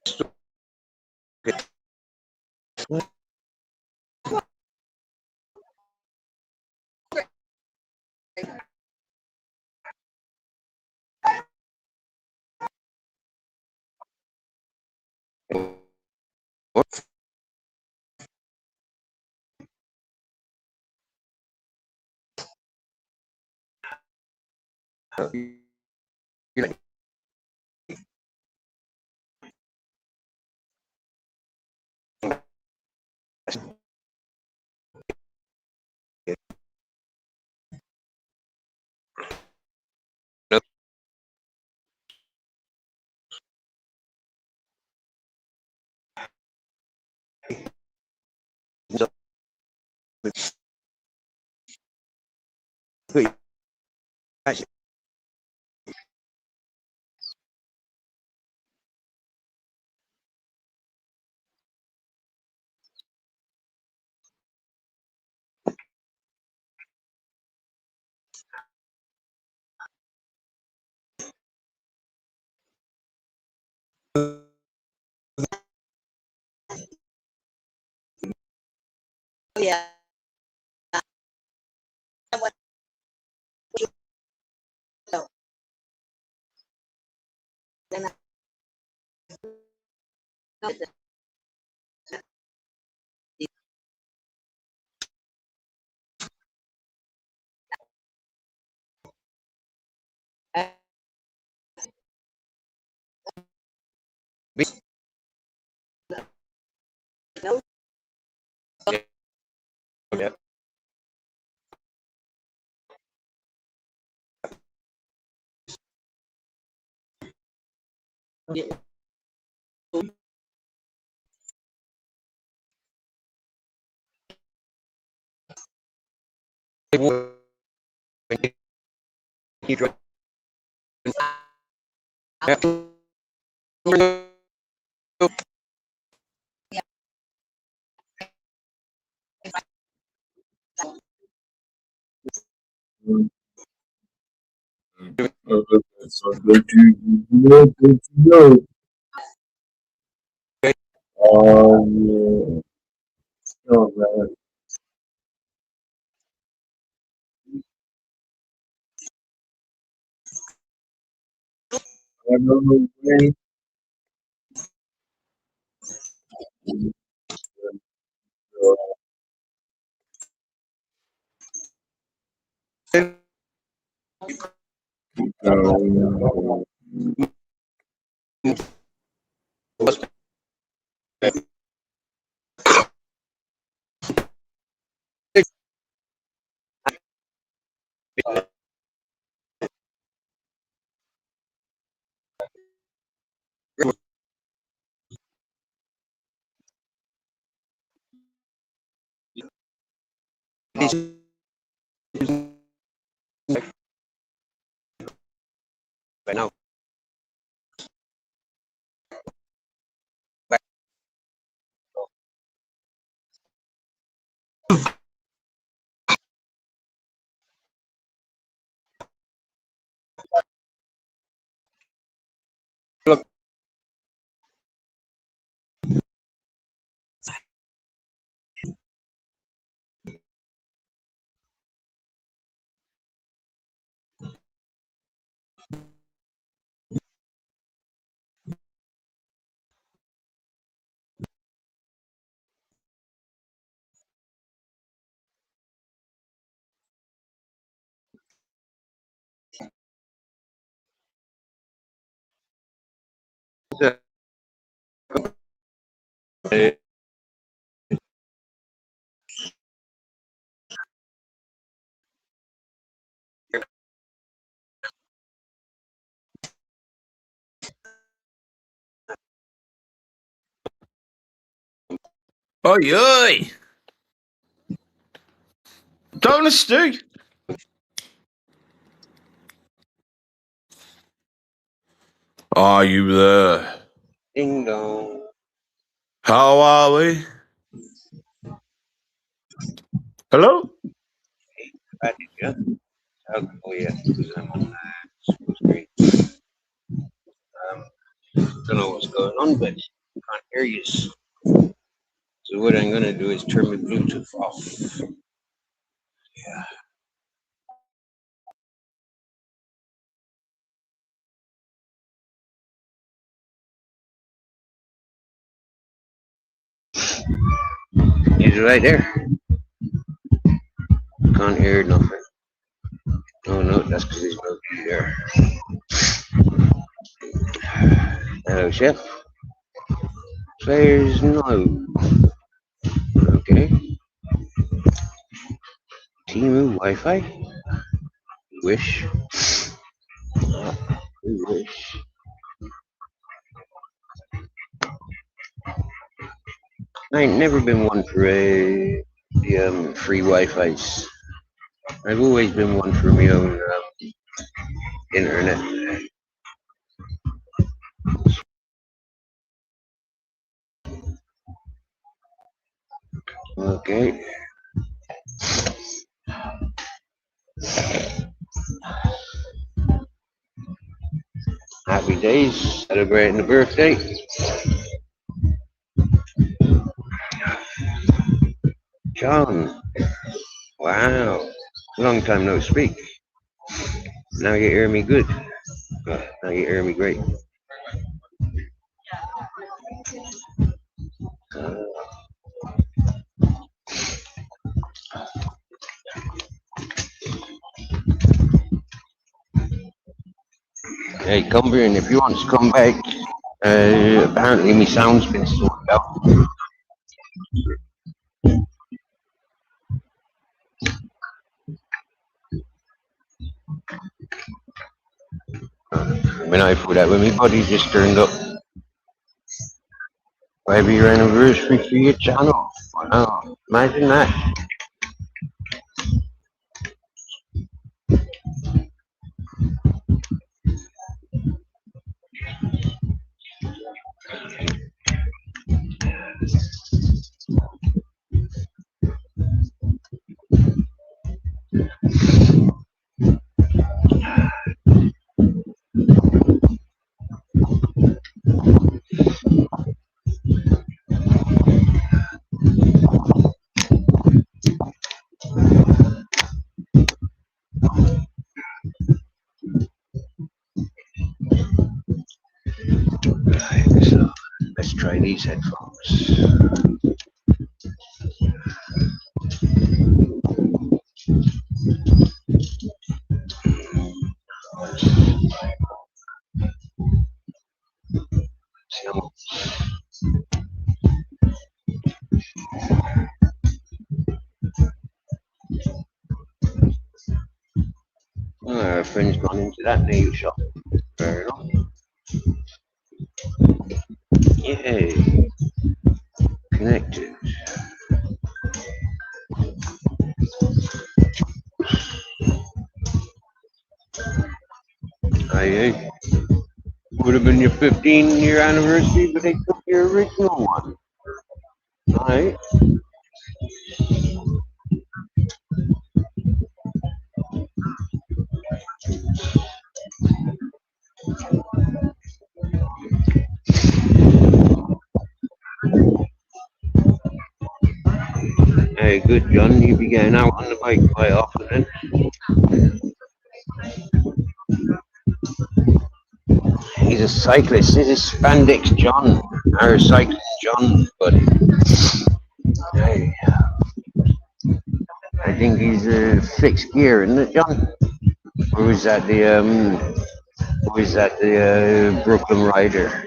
Yeah. So good to know. Oh man. I don't know when. Um, Oi, oi! Donna Stu! Are you there? Ding dong. How are we? Hello? I did you? Oh yeah, because I'm on school screen. Don't know what's going on, but areas. So what I'm gonna do is turn my Bluetooth off. Yeah. Is it right there? Can't hear nothing. Oh no, that's because he's not there. Hello, chef. Players no. Okay. Timu Wi-Fi. Wish. We wish. I ain't never been one for the free Wi-Fi's. I've always been one for my own internet. Okay. Happy days, celebrating the birthday. John, wow, long time no speak. Now you hear me good. Now you hear me great. Hey, Cumbrian, if you want to come back, apparently my sound's been sorted out. When I put that, when my body just turned up. 5-year anniversary for your channel. Wow, imagine that. So let's try these headphones. Our friend's gone into that nail shop. Fair enough. Yay. Connected. Aye. Would have been your 15-year anniversary, but they took your original one. Alright. Hey, good, John. You be getting out on the bike quite often then. He's a cyclist. He's a spandex John. Or cyclist John, but hey, I think he's a fixed gear, isn't it, John? Or is that the Brooklyn Rider?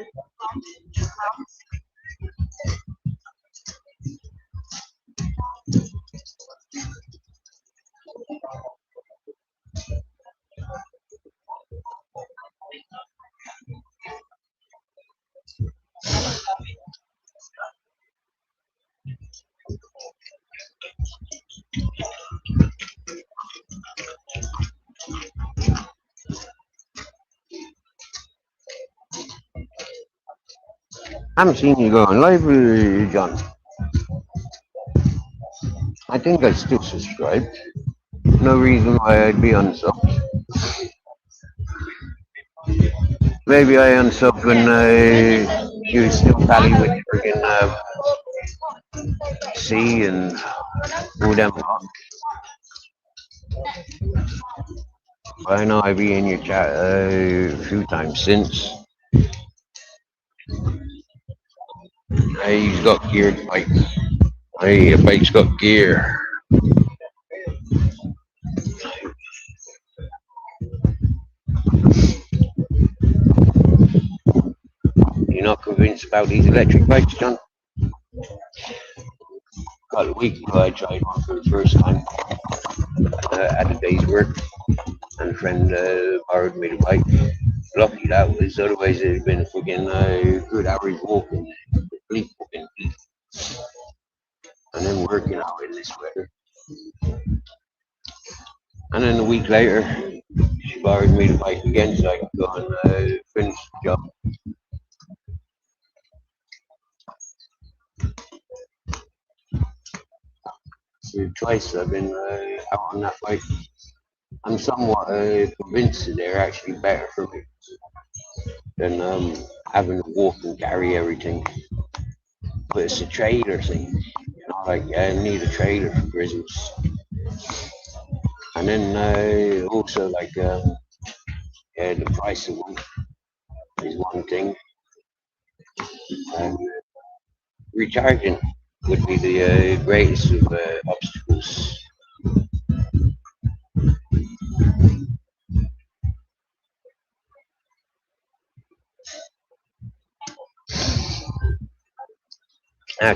I haven't seen you going live, John. I think I still subscribed. No reason why I'd be unsubbed. Maybe I unsubbed when I she was still pally with freaking C and all them. I know I've been in your chat a few times since. He's got geared bike. Hey, your bike's got gear. You're not convinced about these electric bikes, John? A couple of weeks ago, I tried one for the first time at a day's work, and a friend borrowed me the bike. Lucky that was, otherwise it'd have been a fucking good average walking, complete fucking heat. And then working out in this weather. And then a week later, she borrowed me the bike again so I could go and finish the job. So twice I've been out on that bike. I'm somewhat convinced that they're actually better for me than having to walk and carry everything. But it's a trailer thing, you know, like I need a trailer for Grizzlies. And then also like yeah, the price of one is one thing. And recharging would be the greatest of obstacles.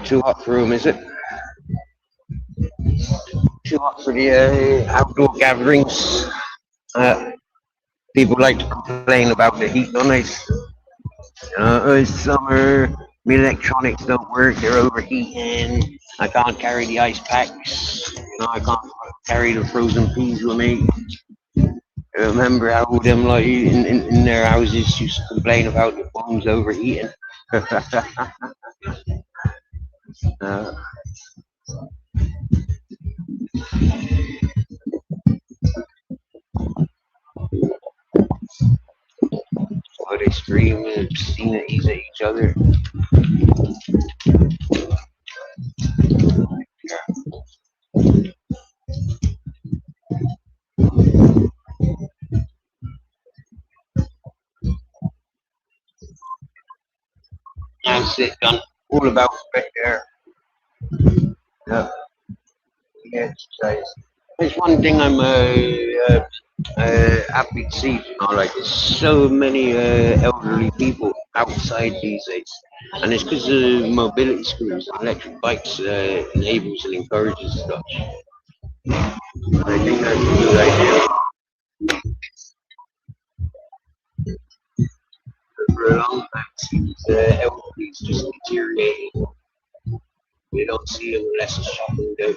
Too hot for them, is it? Too hot for the outdoor gatherings. People like to complain about the heat, don't they? It's summer, my electronics don't work, they're overheating, I can't carry the ice packs, I can't carry the frozen peas with me. I remember how them like in their houses used to complain about the phones overheating. Are they screaming obscenities at each other? That's it, done. All about fresh air. Yeah. Exercise. There's one thing I'm happy to see. Like there's so many elderly people outside these days, and it's because of mobility scooters and electric bikes enables and encourages stuff. I think that's a good idea. For a long time, these elderly just deteriorating. We don't see them unless it's shopping day.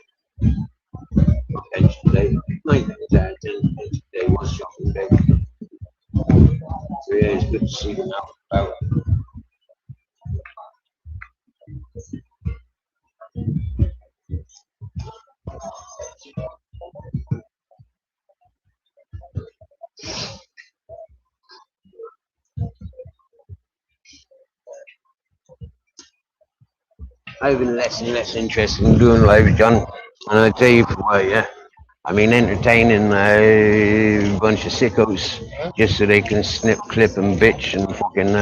Attention day. 9 times out of 10, attention day was shopping day. So yeah, it's good to see them out and about. I've been less and less interested in doing live, John, and I tell you for why, yeah. I mean, entertaining a bunch of sickos just so they can snip, clip, and bitch and fucking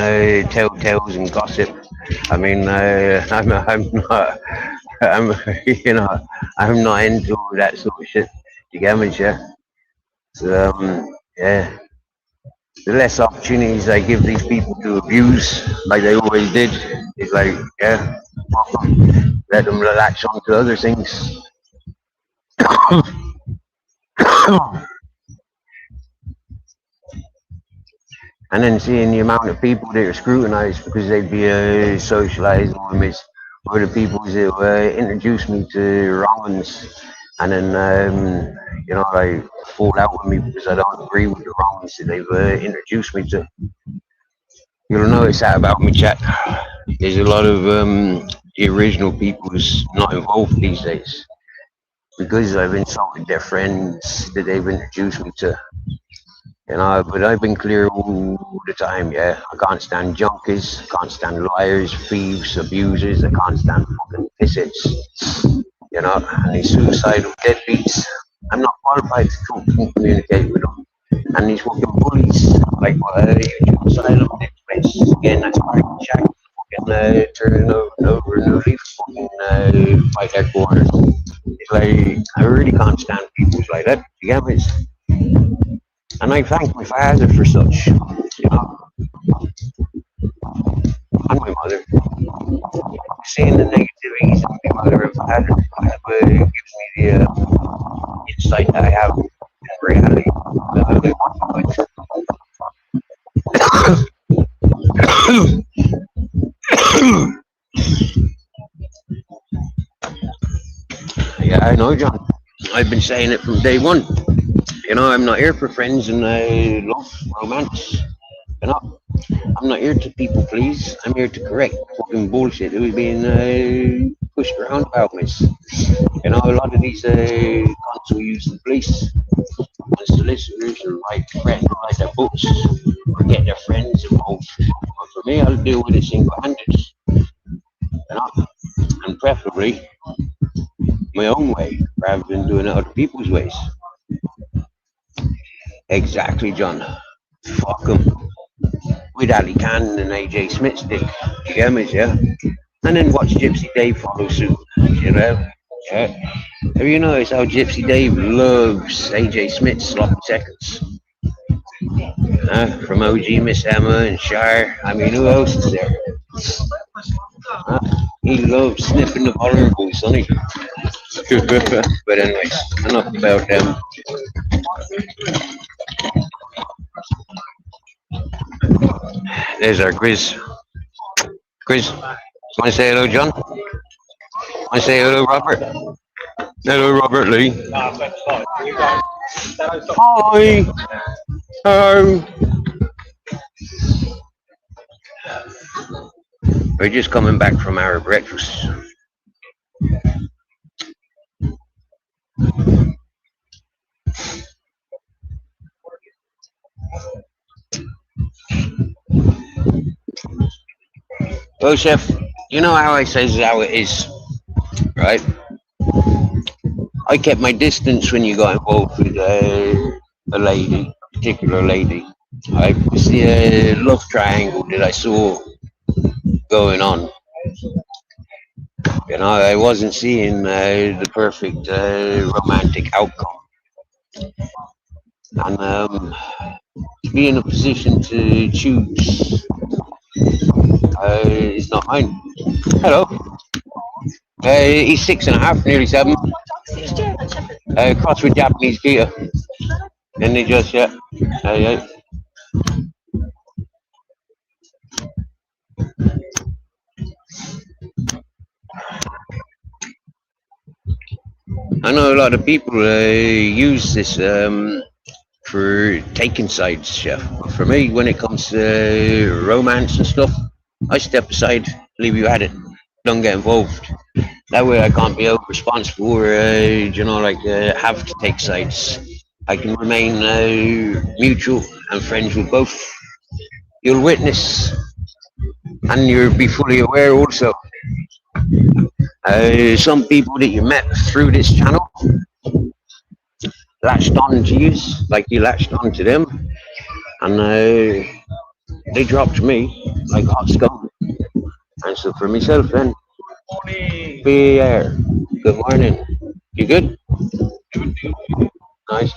tell tales and gossip. I mean, I'm not, I'm not into all that sort of shit. You get me, yeah? So, yeah. The less opportunities I give these people to abuse, like they always did, is like, yeah, let them relax onto other things. And then seeing the amount of people that are scrutinized because they'd be socializing with me, or the people that introduced me to wrong ones, and then like fall out with me because I don't agree with the wrong ones that they've introduced me to. You'll notice that about me, chat. There's a lot of the original people who's not involved these days because I've insulted their friends that they've introduced me to. You know, but I've been clear all the time, yeah. I can't stand junkies, I can't stand liars, thieves, abusers, I can't stand fucking pissants, you know, and these suicidal deadbeats. I'm not qualified to talk and communicate with them. And these fucking bullies, like what you asylum next place, again, that's Frank Jack, fucking turning over and over and over, fucking fight their corners. It's like, I really can't stand people like that, you get me? And I thank my father for such, you know, and my mother. Seeing the negativities in my mother and father gives me the insight that I have in reality. That yeah, I know, John. I've been saying it from day one. You know, I'm not here for friends and love, romance. You know, I'm not here to people please. I'm here to correct fucking bullshit that was being pushed around about me. You know, a lot of these cunts will use the police and solicitors and write their books or get their friends involved. But for me, I'll deal with it single-handed. You know, and preferably my own way rather than doing it other people's ways. Exactly, John. Fuck them. With Ali Khan and AJ Smith's dick. You get me, yeah? And then watch Gypsy Dave follow suit, you know? Yeah. Have you noticed how Gypsy Dave loves AJ Smith's sloppy seconds? From OG, Miss Emma, and Shire. I mean, who else is there? He loves sniffing the vulnerable, sonny. But anyways, enough about them. There's our Grizz. Grizz, want to say hello, John? Want to say hello, Robert? Hello, Robert Lee. Hi. Hello. We're just coming back from our breakfast. Well, Chef, you know how I say how it is, right? I kept my distance when you got involved with a lady, particular lady. It was the love triangle that I saw going on. You know, I wasn't seeing the perfect romantic outcome. And to be in a position to choose is not mine. Hello. He's 6.5, nearly 7. Crossed with Japanese Kita. And they just, yeah. I know a lot of people use this for taking sides, Chef. But for me, when it comes to romance and stuff, I step aside, leave you at it. Don't get involved. That way I can't be responsible or, have to take sides. I can remain mutual and friends with both. You'll witness and you'll be fully aware also. Some people that you met through this channel latched on to you like you latched on to them, and they dropped me like hot scum. And so for myself then, be here. Good morning. You good? Nice.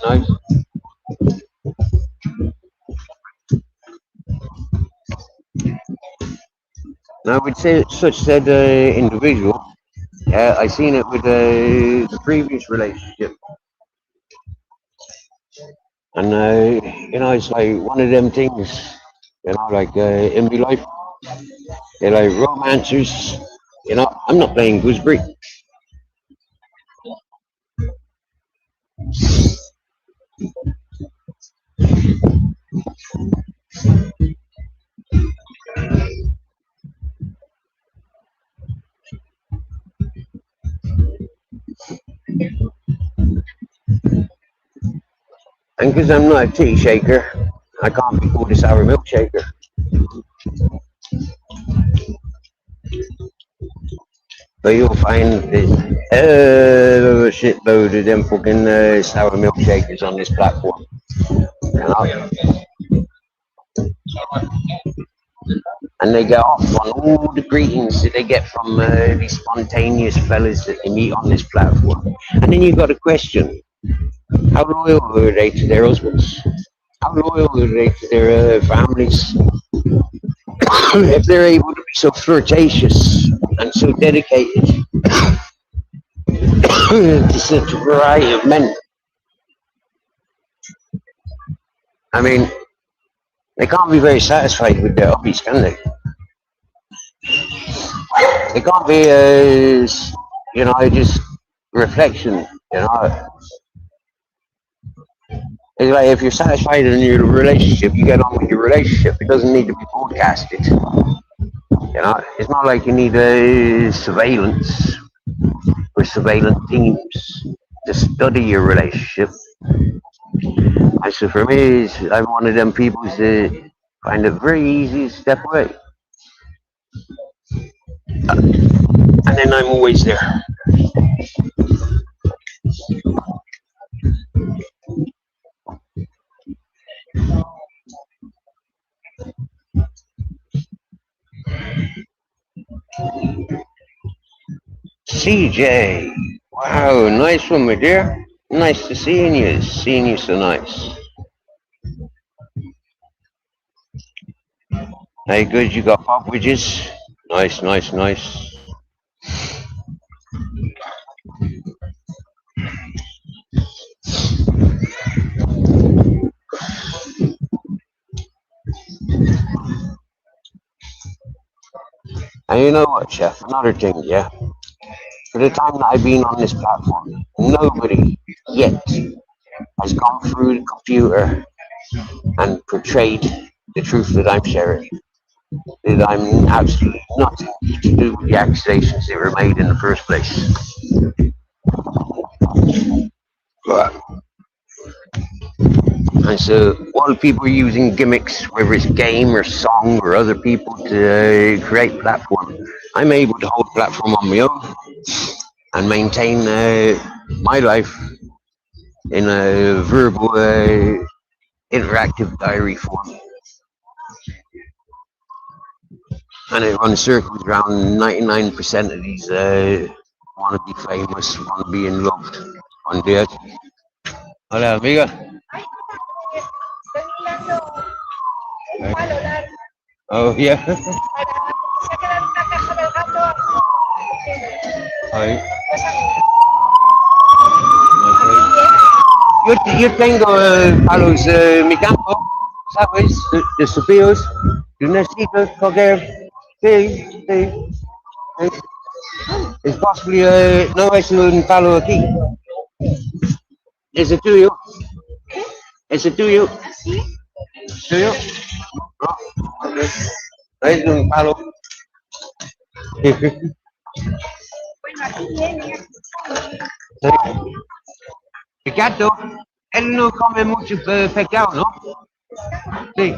Now, I would say such said individual, I seen it with the previous relationship. And, it's like one of them things, in my life, they're like romancers. I'm not playing gooseberry. And because I'm not a tea shaker, I can't be called a sour milk shaker. But you'll find there's a shitload of them fucking sour milk shakers on this platform. You know? And they get off on all the greetings that they get from these spontaneous fellas that they meet on this platform. And then you've got a question. How loyal are they to their husbands? How loyal are they to their families? If they're able to be so flirtatious and so dedicated to such a variety of men. I mean, they can't be very satisfied with their hobbies, can they? They can't be, you know, just reflection, you know. It's like if you're satisfied in your relationship, you get on with your relationship. It doesn't need to be broadcasted. You know, it's not like you need surveillance or surveillance teams to study your relationship. I so for me, I'm one of them people that find it very easy to step away. And then I'm always there. CJ, wow, nice one, my dear. Nice to seeing you. Seeing you so nice. Hey, good. You got pop widgets? Nice, nice, nice. And you know what, Chef? Another thing, yeah. For the time that I've been on this platform, nobody yet has gone through the computer and portrayed the truth that I'm sharing. That I'm absolutely nothing to do with the accusations that were made in the first place. And so while people are using gimmicks, whether it's game or song or other people to create platform, I'm able to hold a platform on my own and maintain my life in a verbal interactive diary form. And it runs circles around 99% of these want to be famous, want to be in love on the earth. Hola, amiga. Oh, yeah. Yo tengo a los mi campo, ¿sabes? De sufíos. Yo necesito coger. Sí, sí. Es posible, no es un palo aquí. ¿Es el tuyo? ¿Es el tuyo? ¿Tuyo? No, okay. Es un palo. El gato, él no come mucho pescado, ¿no? Sí.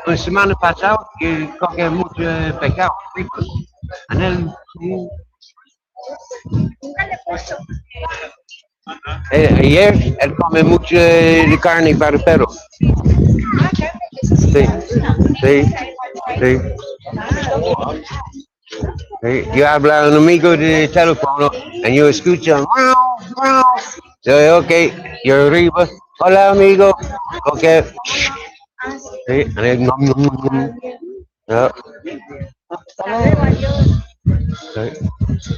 La semana pasada que coge mucho pescado, ricos. En él, ayer él come mucho de carne para el perro. Sí, sí, sí. Yo hablo a un amigo de teléfono y yo escucho. So, ok, yo arriba. Hola amigo. Ok. Sí, no.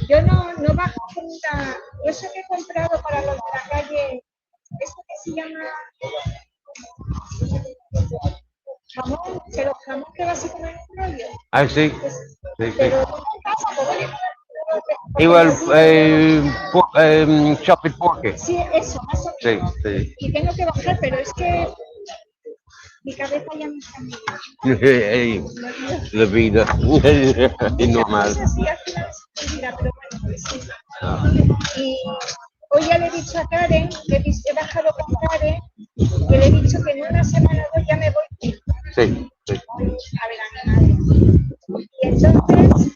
Yo no bajo nunca. Eso que he comprado para los de la calle, esto que se llama jamón, pero jamón que va así como en un rollo. Ah, sí. Sí, sí. Pero igual, chopped pork. Sí, eso, más o menos. Sí, sí. Y tengo que bajar, pero es que mi cabeza ya me está Hey, la vida es normal. Sí, al final se olvida, pero bueno, pues sí. Y hoy ya le he dicho a Karen, he bajado con Karen, que le he dicho que en una semana o dos ya me voy Sí, sí. a ver a mi madre. Y entonces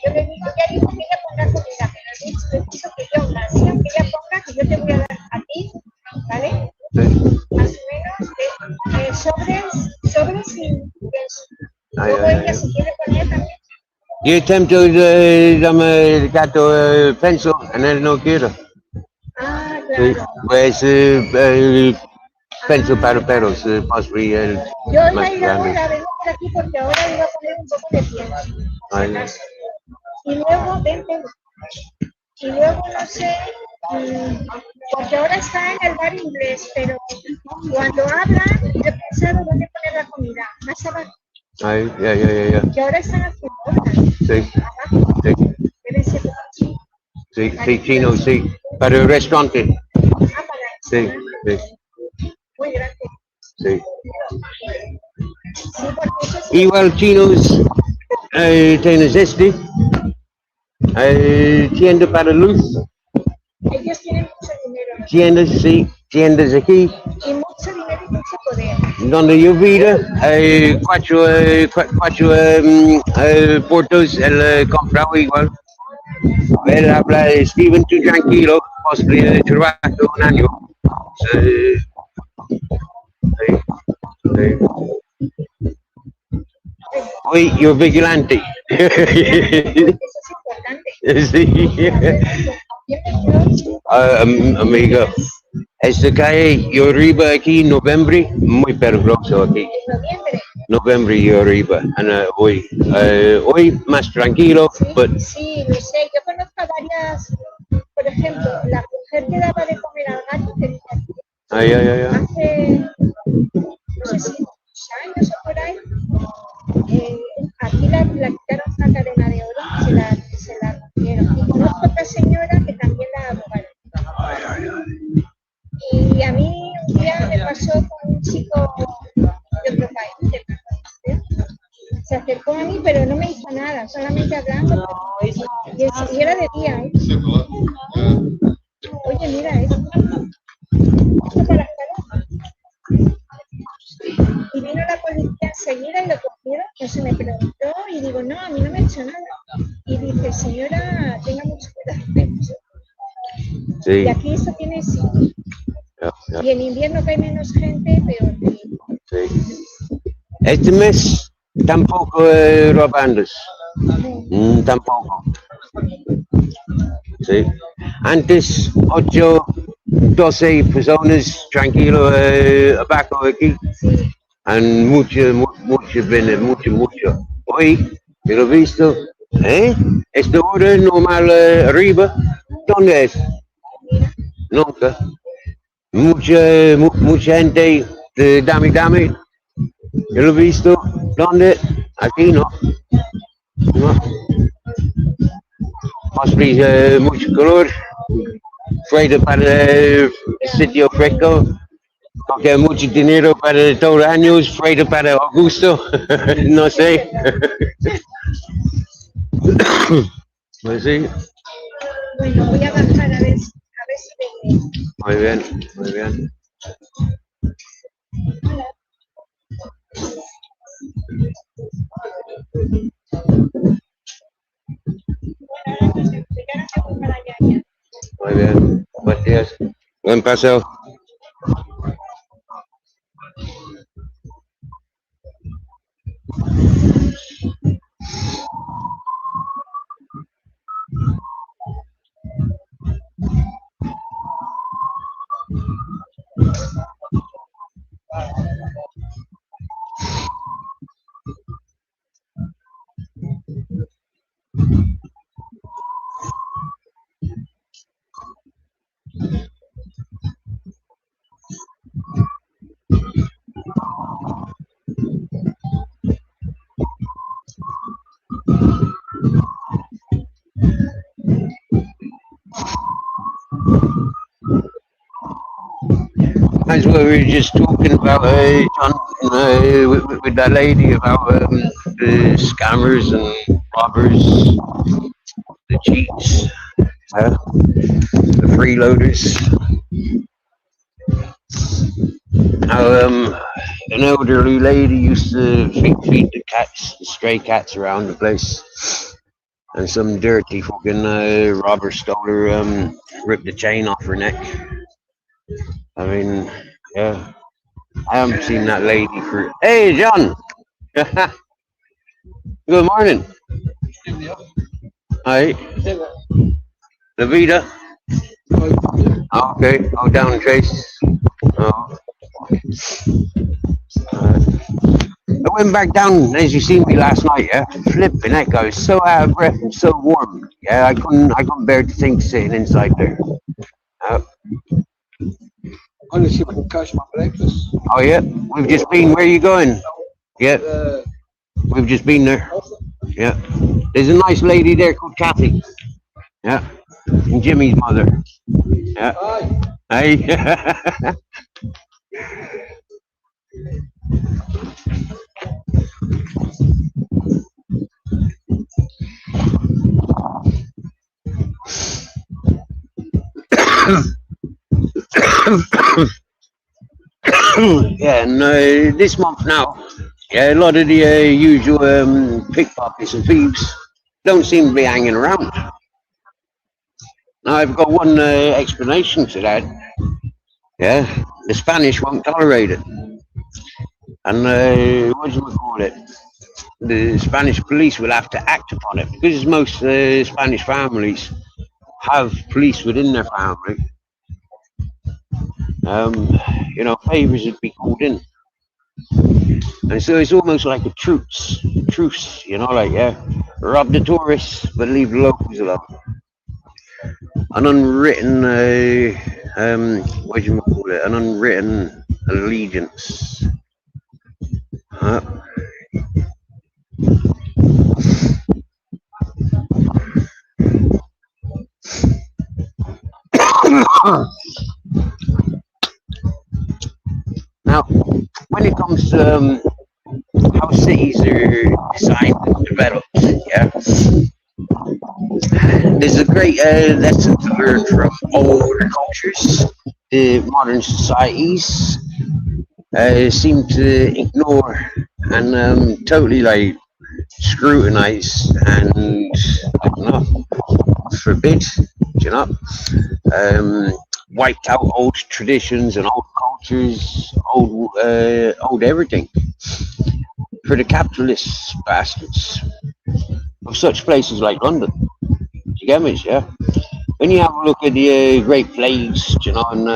yo le digo, ya digo que ella ponga comida, pero le he dicho que yo, la acción que ella ponga, que yo te voy a dar a ti, ¿vale? Sí. Más o menos sobres y eso. Ay, Luego ay, ella ay. si quiere poner también. Yo intento darme el gato pencil en él no quiere. Ah, Sí. claro. Pues el pencil para perros, possibly el Yo iba a más ir ahora, grande. vengo por aquí porque ahora iba a poner un poco de tiempo. Si Ay, acaso. Y luego, vente. Y luego, no sé, porque ahora está en el bar inglés, pero cuando hablan, yo he pensado dónde poner la comida, más abajo, ay, ya. que ahora están haciendo obras, Sí, abajo, sí, debe ser así. sí, chino, sí. Para el restaurante. Para Sí, sí, muy grande. sí. Sí, porque eso sí, Igual chinos, tienes tienda para luz, ellos tienen mucho dinero tiendas, sí, tiendas aquí. y mucho dinero y mucho poder. Donde yo vivo, cuatro puertos, él comprado igual. Él habla, Steven, tú tranquilo, posible trabajo un año. Sí, sí. Hoy yo vigilante. Eso es importante. Sí. Amigo, esta calle yo arriba aquí en noviembre, muy peligroso aquí. En noviembre. Noviembre yo arriba, hoy más tranquilo, pero Sí, lo sé. Yo conozco a varias, por ejemplo, la mujer que daba de comer al gato que vive aquí, hace, no sé si 2 años o por ahí, aquí la quitaron una cadena de oro y se la rompieron. Y conozco otra señora que también la abogaron. Y a mí un día me pasó con un chico de otro país, de Francia. Se acercó a mí, pero no me hizo nada, solamente hablando. Y era de día, ¿eh? Oye, mira esto. Esto para estar. Y vino la policía enseguida y lo cogieron, no se me preguntó y digo, no, a mí no me ha hecho nada. Y dice, señora, tenga mucho cuidado. sí. Y aquí eso tiene sí. Y en invierno que hay menos gente, peor. Sí. Este mes tampoco robando. Tampoco. Sí. Antes 8, 12 personas tranquilo abajo aquí. Sí. And mucho. Hoy, yo lo he visto, esta hora es normal arriba. ¿Dónde es? Nunca. Mucha gente de dame. Yo lo he visto. ¿Dónde? Aquí no. Possibly mucho calor. Fuera para el sitio fresco. Porque mucho dinero para todos los años, fuera para Augusto. No sé. Pues sí. Bueno, voy a bajar a ver si vengo. Muy bien. Muy bien. Buenos días. Buen paseo. That's what we were just talking about, John, with that lady about the scammers and robbers, the cheats. the freeloaders. How an elderly lady used to feed the cats, the stray cats around the place, and some dirty fucking robber stole her, ripped the chain off her neck. I mean, yeah, I haven't seen that lady for. Hey, John. Good morning. Hi. Lavita. Okay, go down, Trace. Oh. I went back down as you seen me last night. Yeah, flipping heck, I was so out of breath and so warm. Yeah, I couldn't bear to think sitting inside there. Only see if I can catch my breakfast. Oh yeah, we've just been. Where are you going? Yeah, we've just been there. Yeah, there's a nice lady there called Kathy. Yeah, and Jimmy's mother. Yeah. Hey. Yeah, and this month now, yeah, a lot of the usual pickpockets and thieves don't seem to be hanging around. Now, I've got one explanation to that. Yeah, the Spanish won't tolerate it. And what do we call it? The Spanish police will have to act upon it, because most Spanish families have police within their family. You know, favors would be called in. And so it's almost like a truce, you know, like, yeah, rob the tourists, but leave the locals alone. An unwritten, what do you call it? An unwritten allegiance. Now, when it comes to how cities are designed and developed, yeah, there's a great lesson to learn from older cultures. The modern societies seem to ignore and totally like scrutinize and I don't know, forbid, you know, wiped out old traditions and old cultures, old everything for the capitalist bastards of such places like London. You get me? Yeah. When you have a look at the Great Plagues, you know, and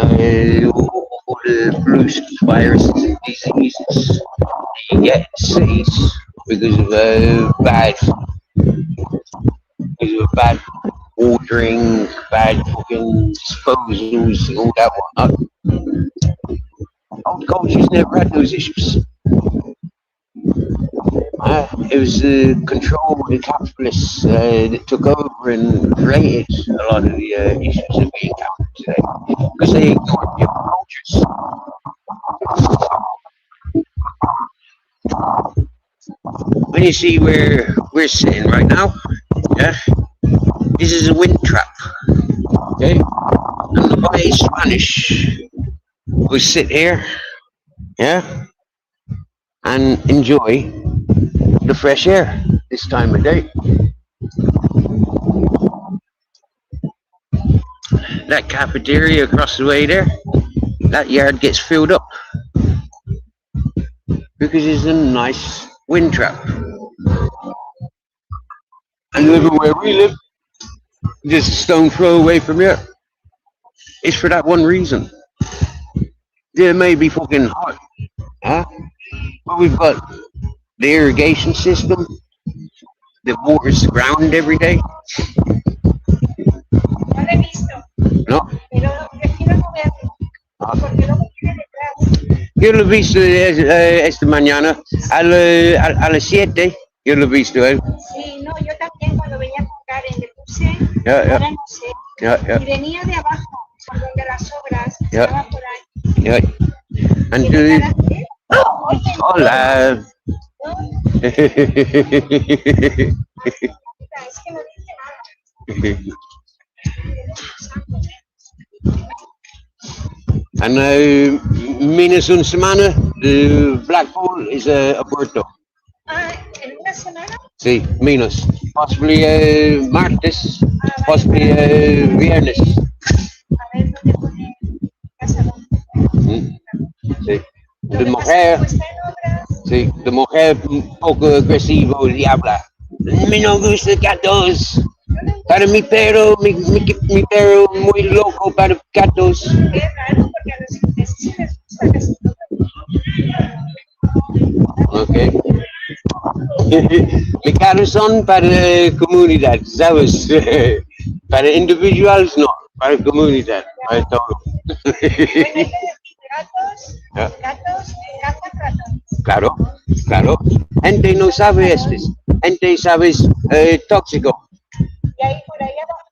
all the blue viruses and diseases you get in cities because of bad ordering, bad fucking disposals, and all that whatnot. Old cultures never had those issues. It was the control of the capitalists that took over and created a lot of the issues that we encounter today, because they ignored the other cultures. When you see where we're sitting right now, yeah, this is a wind trap, okay? And the white Spanish will sit here, yeah, and enjoy the fresh air this time of day. That cafeteria across the way there, that yard gets filled up because it's a nice wind trap. And living where we live, just a stone throw away from here, it's for that one reason. It may be fucking hot, huh? But we've got the irrigation system that waters the ground every day. No lo he visto. No. Pero prefiero no verlo. Porque luego tiene detrás. Yo lo he visto esta mañana a las 7. Yo lo he visto. Sí, no, yo también cuando venía con Karen le puse, ahora no sé. Y venía de abajo, por donde las obras, estaba por ahí. Yeah. And hola. Es que no dice nada. And menos una semana, the black bull is aborto. En una semana. Sí, menos. Possibly martes, possibly viernes. A ver dónde pone casa. Sí. De mujer, sí, de mujer un poco agresivo, diabla. Me no gusta gatos. Para mi perro, mi perro muy loco para gatos. Es raro porque a los ingleses sí les gusta casi todo. Ok. Mis gatos son para comunidad, ¿sabes? Para individuales no, para comunidad, para todo. Gatos, cazan ratones. Claro, claro. Gente no sabe esto. Gente sabe tóxico. Y ahí por ahí abajo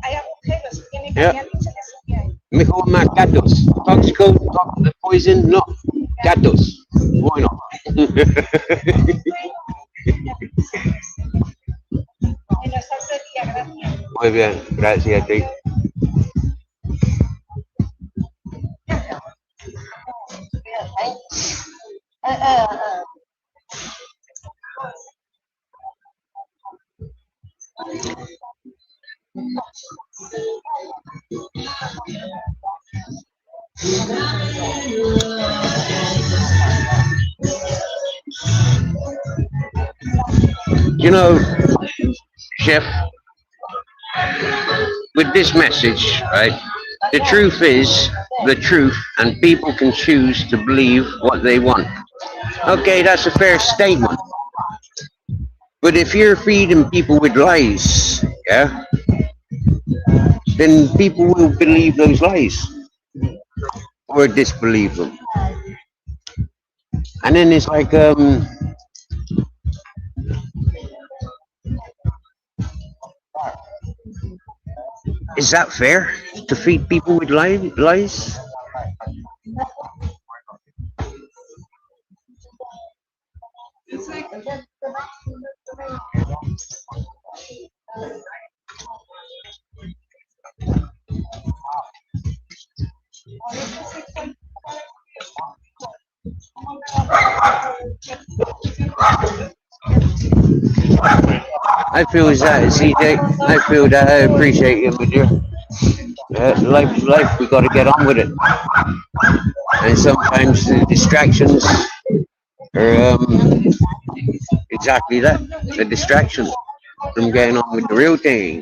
hay agujeros. Tiene que haber dicho que sí que hay. Mejor más gatos. Tóxico, poison, no. Gatos. Bueno. En los otros días, gracias. Muy bien, gracias a ti. You know, Chef, with this message, right? The truth is the truth, and people can choose to believe what they want. Okay, that's a fair statement. But if you're feeding people with lies, yeah, then people will believe those lies or disbelieve them. And then it's like, is that fair to feed people with lies? I feel that, CJ. I feel that. I appreciate you, my dear. Life's life. We got to get on with it. And sometimes the distractions are exactly that. A distraction from getting on with the real thing.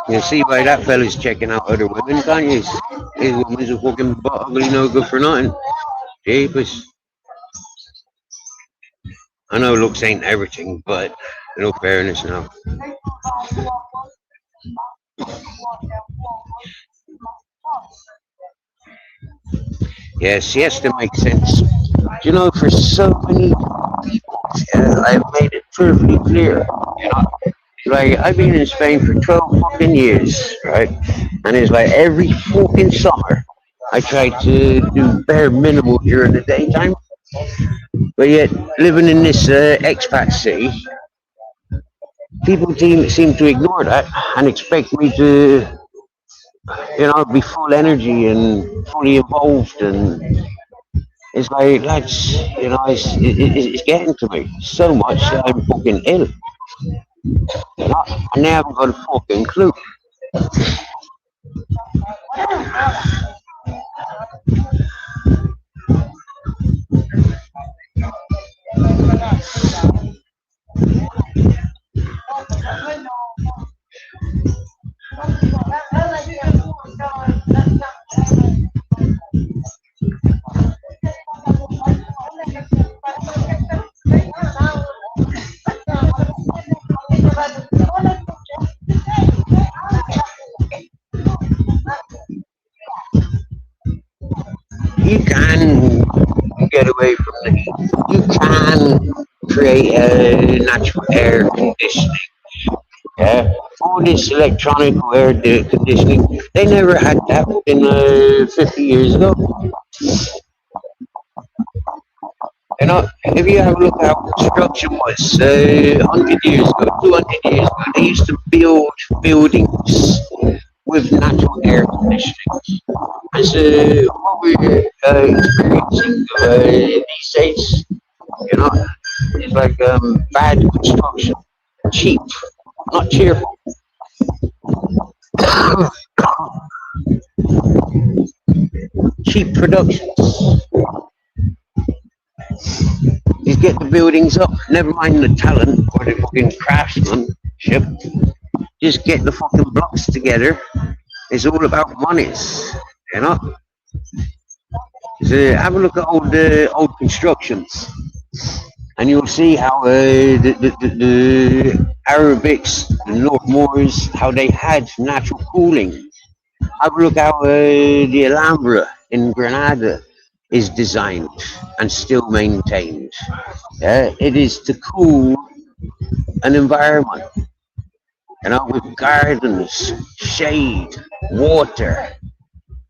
You see why that fella's checking out other women, can't you? His woman's a fucking butt ugly, no good for nothing. Jeepers. I know looks ain't everything, but in all fairness now. Yeah, siesta makes sense. You know, for so many people, I've made it perfectly clear, you know. Like, I've been in Spain for 12 fucking years, right? And it's like every fucking summer, I try to do bare minimal during the daytime. But yet, living in this expat city, people seem to ignore that and expect me to, you know, be full energy and fully involved. And it's like, lads, you know, it's getting to me so much that I'm fucking ill. You know, and they haven't got a fucking clue. You can get away from the heat. You can create a natural air conditioning. Yeah, all this electronic air conditioning, they never had that in 50 years ago. You know, if you have a look at how construction was 100 years ago, 200 years ago, they used to build buildings with natural air conditioning. And so what we're experiencing these days, you know, it's like bad construction, cheap, not cheerful. Cheap productions. You get the buildings up, never mind the talent or the fucking craftsmanship. Just get the fucking blocks together. It's all about monies, you know. So have a look at old constructions, and you'll see how the Arabics, the North Moors, how they had natural cooling. Have a look how the Alhambra in Granada is designed and still maintained. It is to cool an environment, you know, with gardens, shade, water.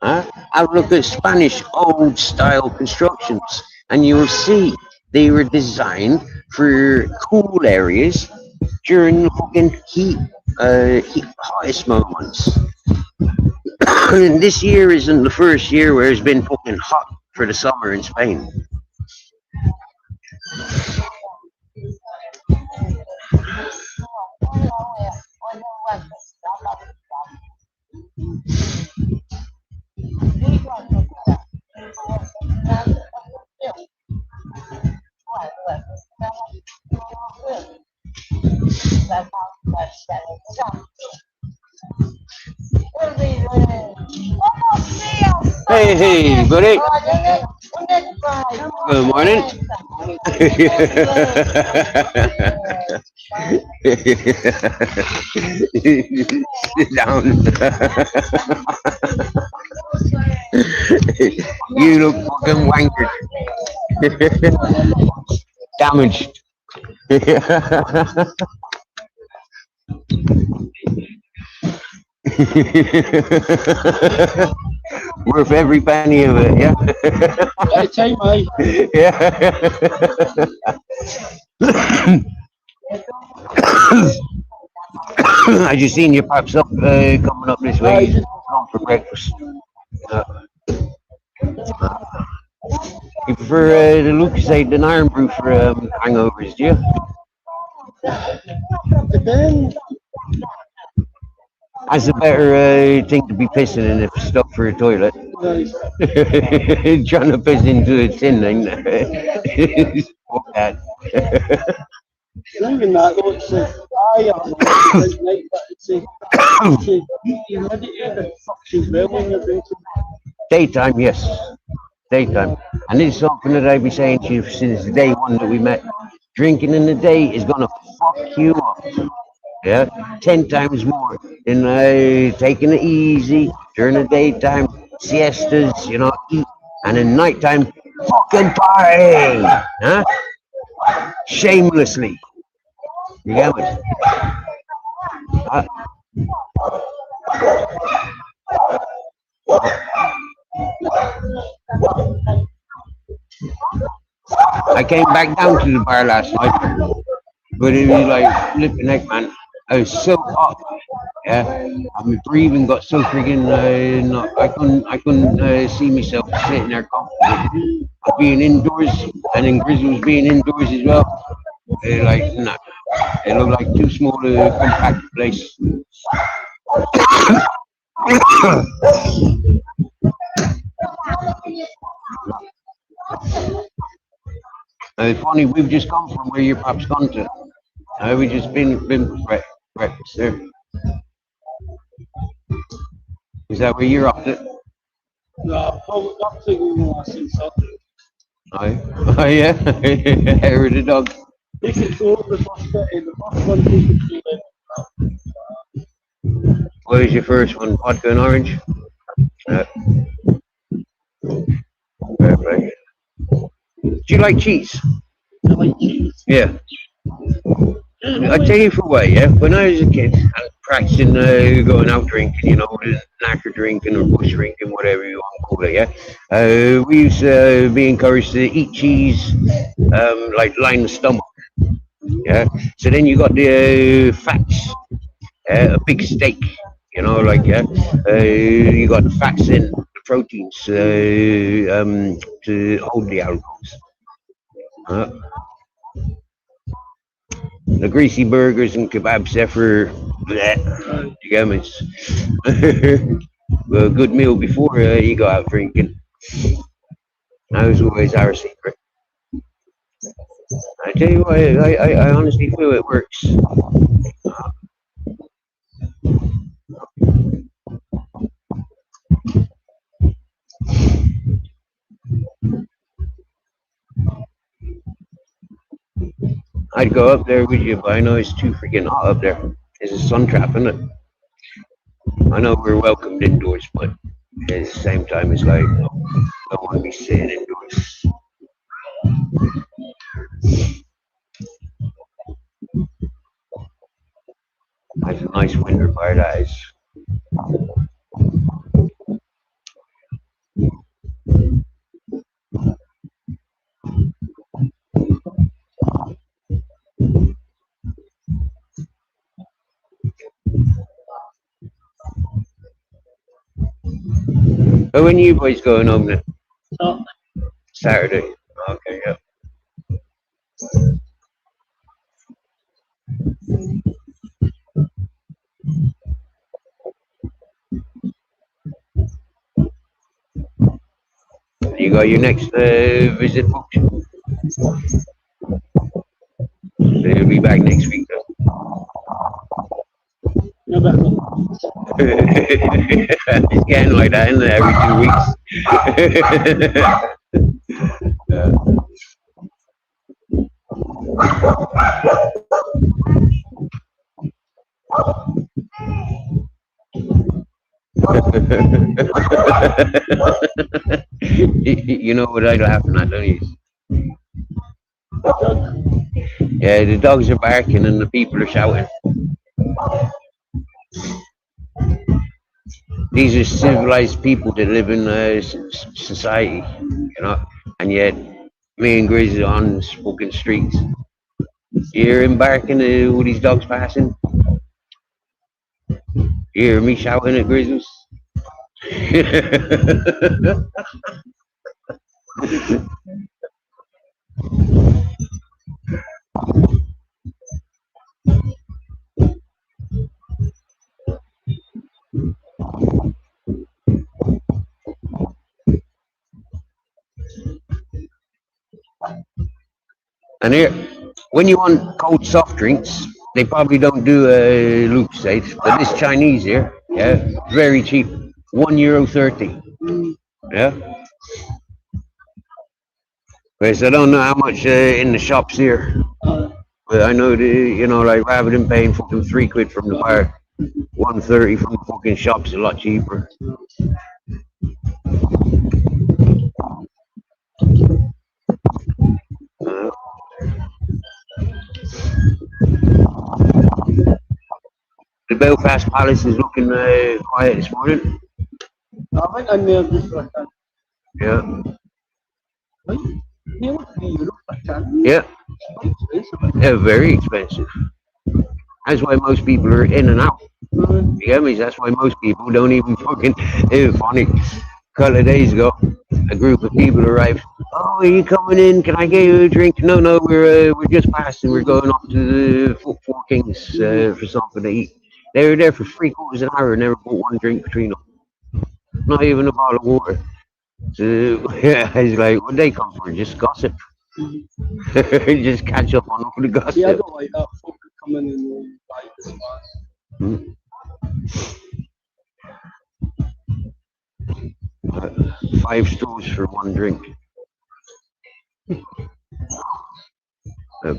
Have a look at Spanish old style constructions, and you'll see they were designed for cool areas during the fucking hottest moments. And this year isn't the first year where it's been fucking hot for the summer in Spain. Hey, buddy. Good morning. Sit down. You look fucking wankered. Damaged. Worth every penny of it, yeah. Take mate. Yeah. I just seen you pops up coming up this way. Gone for breakfast. You prefer the Lucozade than Iron Brew for hangovers, do you? Depends. That's a better thing to be pissing in if stuck for a toilet. Trying to piss into a tin thing. Fuck that. Even that though, it's Daytime, yes. Daytime. And this is something that I've been saying to you since day one that we met. Drinking in the day is gonna fuck you up. Yeah, 10 times more than taking it easy during the daytime, siestas, you know, eat, and in nighttime, fucking party, huh? Shamelessly. You get me? I came back down to the bar last night, but it was like flipping heck, man. I was so hot, yeah. And my breathing got so friggin' I couldn't see myself sitting there comfortably. Being indoors, and then Grizzly was being indoors as well. Like, nah, it looked like too small a compact place. It's funny, we've just come from where your pop's gone to. We just been breakfast there. Is that where you're up to? No, I'm thinking I see something. Oh yeah, hair of the dog. This is all the first one What was your first one? Vodka and orange? Perfect. Do you like cheese? I like cheese. Yeah. I tell you for a way, yeah. When I was a kid, and practicing going out drinking, you know, knacker drinking or bush drinking, whatever you want to call it, yeah. We used to be encouraged to eat cheese, like line the stomach, yeah. So then you got the fats, a big steak, you know, like, yeah. You got the fats in, the proteins to hold the alcohols. The greasy burgers and kebabs there for that. You get me? A good meal before you go out drinking. That was always our secret. I tell you what, I honestly feel it works. I'd go up there with you, but I know it's too freaking hot up there. It's a sun trap, isn't it? I know we're welcomed indoors, but at the same time, it's like, no, I don't want to be sitting indoors. That's a nice winter fire, that is. But when you boys going home then? So, Saturday. Okay, yeah. You got your next visit booked? So you'll be back next week though. you're back. It's getting like that, isn't it? Every 2 weeks. You know what I'd happen at, don't you? Yeah, the dogs are barking and the people are shouting. These are civilized people that live in society, you know, and yet me and Grizz are on smoking streets. You hear him barking with these dogs passing? You hear me shouting at Grizzlies? And here, when you want cold soft drinks, they probably don't do loop states, but this Chinese here, yeah, very cheap, €1.30. Yeah. Whereas I don't know how much in the shops here, but I know you know, like rather than paying fucking £3 from the bar, 1.30 from the fucking shop's a lot cheaper. The Belfast Palace is looking quiet this morning. I think I nailed this right now. Yeah. Yeah. Yeah. They're very expensive. That's why most people are in and out. You get me? That's why most people don't even fucking. It was funny. A couple of days ago, a group of people arrived. Oh, are you coming in? Can I get you a drink? No, we're just passing. We're going up to the Four Kings for something to eat. They were there for 3/4 of an hour and never bought one drink between them. Not even a bottle of water. So, yeah, I was like, what they come for? Just gossip. Just catch up on all the gossip. Yeah, I don't like that. Folk come in and buy this one. 5 stools for one drink.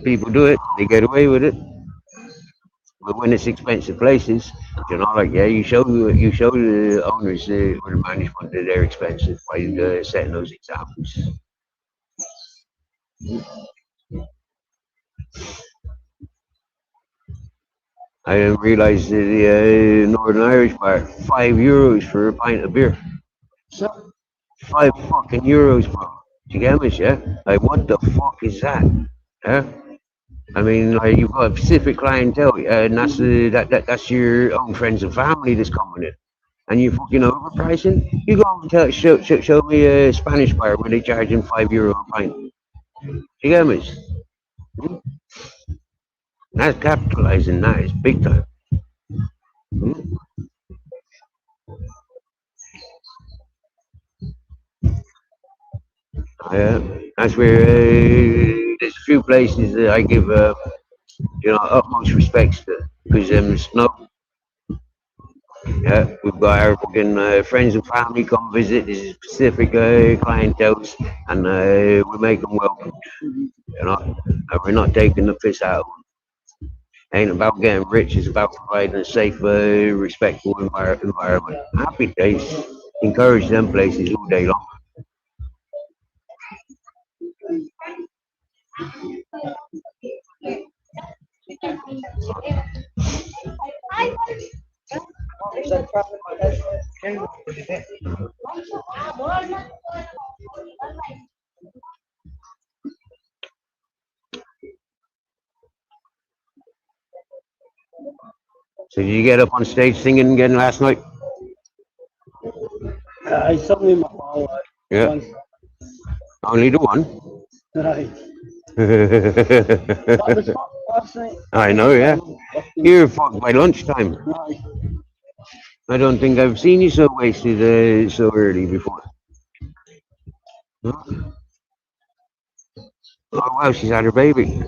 People do it, they get away with it. But when it's expensive places, you know, like, yeah, you show the owners or the management that they're expensive by setting those examples. I didn't realise that the Northern Irish bar, €5 for a pint of beer. So, €5 fucking, bro. Do you get me, yeah? Like, what the fuck is that? Yeah? I mean, like, you've got a specific clientele, and that's your own friends and family that's coming in. And you're fucking overpricing? You go and show me a Spanish bar where they charging €5 a pint. Do you get me? Hmm? That's capitalizing, that is big time. Hmm? That's where there's a few places that I give utmost respects to, because Snow. Yeah, we've got our fucking friends and family come visit. This is specific clientele, and we make them welcome. You know, and we're not taking the piss out of them. Ain't about getting rich. It's about providing a safe, respectful environment. Happy days. Encourage them places all day long. So did you get up on stage singing again last night? I sung with my father. Yeah. Once. Only the one? Right. That was fun last night. I know, yeah. You're fucked by lunchtime. Right. I don't think I've seen you so wasted so early before. Huh? Oh wow, she's had her baby.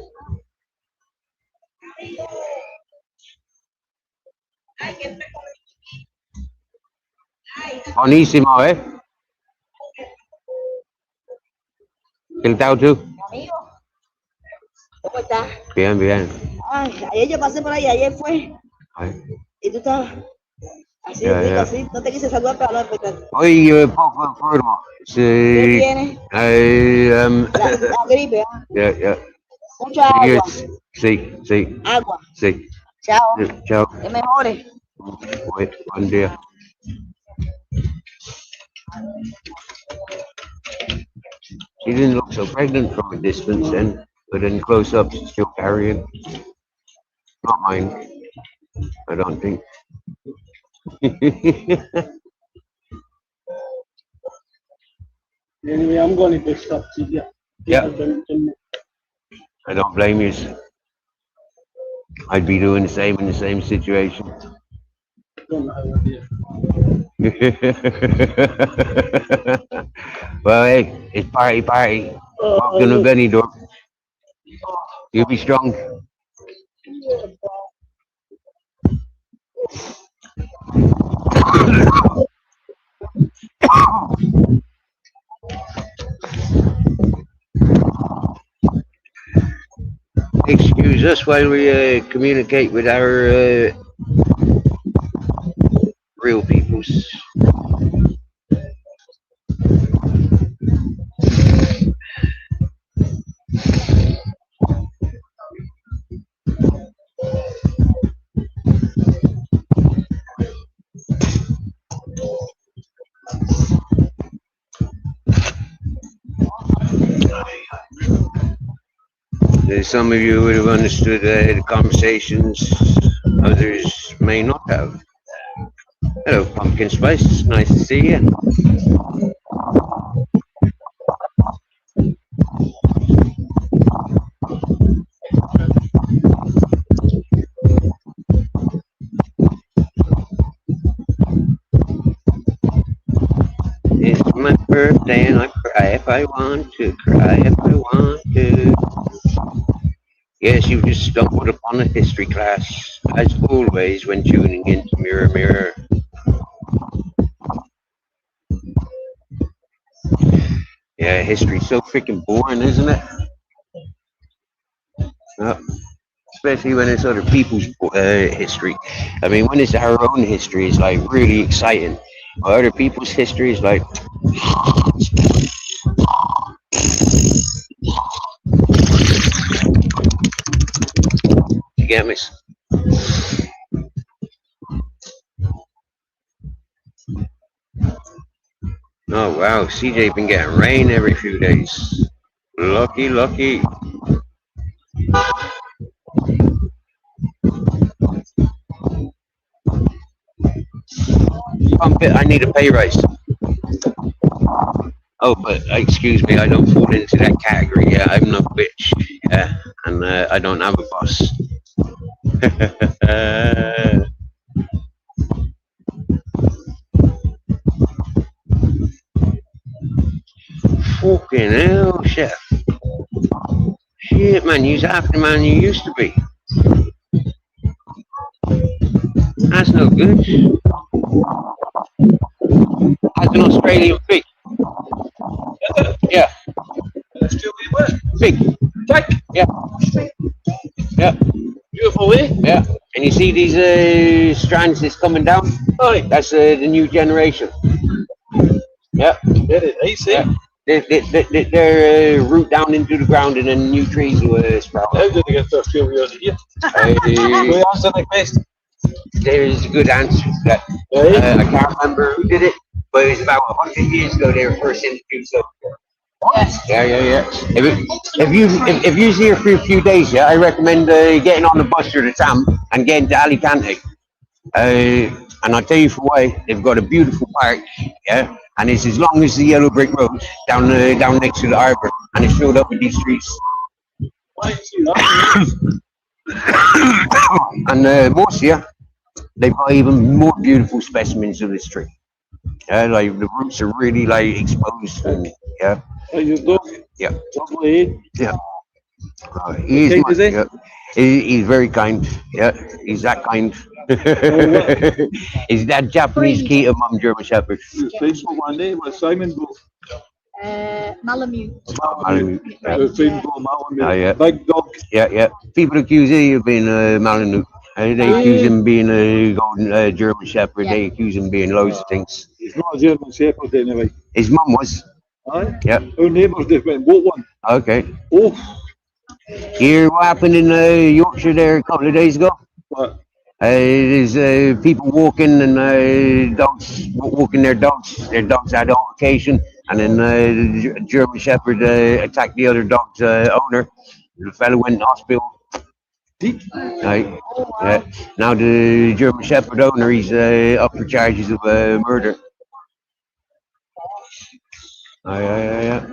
Buenísimo, ¿eh? ¿Qué tal tú? Amigo, ¿cómo estás? Bien, bien. Ay, ayer yo pasé por ahí, ayer fue, Ay. y tú estabas así, Ya, rico, ya. así. No te quise saludar para no despertar. Oye, poco enfermo. ¿Qué Sí. tienes? La gripe, ¿ah? Yeah, yeah. Mucha agua. Sí. Agua. Sí. Chao. Chao. Que mejores. Buen día. She didn't look so pregnant from a distance then, but then close up, she's still carrying. Not mine, I don't think. Anyway, I'm going to go stop to you. Yeah. I don't blame you. I'd be doing the same in the same situation. Don't know how I did. Well, hey, it's party. Walking to Benny door. You be strong. Excuse us while we communicate with our real peoples. Some of you would have understood the conversations, others may not have. Hello, Pumpkin Spice. It's nice to see you. It's my birthday and I cry if I want to, cry if I want to. Yes, you just stumbled upon a history class, as always when tuning into Mirror Mirror. Yeah, history's so freaking boring, isn't it? Especially when it's other people's history. I mean, when it's our own history, it's like really exciting. While other people's history is like... You get me? Oh wow, CJ been getting rain every few days. Lucky, lucky. I need a pay rise. Oh, but excuse me, I don't fall into that category. Yeah, I'm no bitch. Yeah, and I don't have a boss. Fucking hell, chef. Shit, man, you's half the man you used to be. That's no good. That's an Australian pig. Yeah. Pig. Jack, Yeah. Yeah. beautiful, eh? Yeah. And you see these strands that's coming down? Aye. That's the new generation. Yeah. Very nice, eh? Yeah. They're root down into the ground and then new trees will sprout. How did they get to Australia a year? Uh, We answer the question. There's a good answer to that. Right? I can't remember who did it, but it was about 100 years ago they were first introduced. So, yeah. If you're here for a few days, yeah, I recommend getting on the bus or the tram and getting to Alicante. And I'll tell you for why. They've got a beautiful park, yeah, and it's as long as the yellow brick road down next to the harbour, and it's filled up with these trees. I see that. And Murcia, they've got even more beautiful specimens of this tree. Yeah, like the roots are really like exposed, and yeah, How you dog? yeah. Lovely, eh? Yeah. He's kind is he? yeah. He's very kind. Yeah, he's that kind. He's that Japanese Keter Mum German Shepherd. His Facebook one day was Simon Bo. Malamute. Malamute. Yeah. Simon Bo, Malamute. Oh, yeah. Big dog. Yeah. People accuse him of being Malamute. They accuse him of being a golden German Shepherd. They accuse him of being loads of things. He's not a German Shepherd anyway. His mum was. Aye? Yeah. Our neighbours, they went and bought one. Okay. Oh, Hear what happened in Yorkshire there a couple of days ago? what? There's people walking and dogs walking their dogs. Their dogs had altercation, and then the German Shepherd attacked the other dog's owner. The fellow went in hospital. Deep. Right. Now the German Shepherd owner, he's up for charges of murder. Yeah.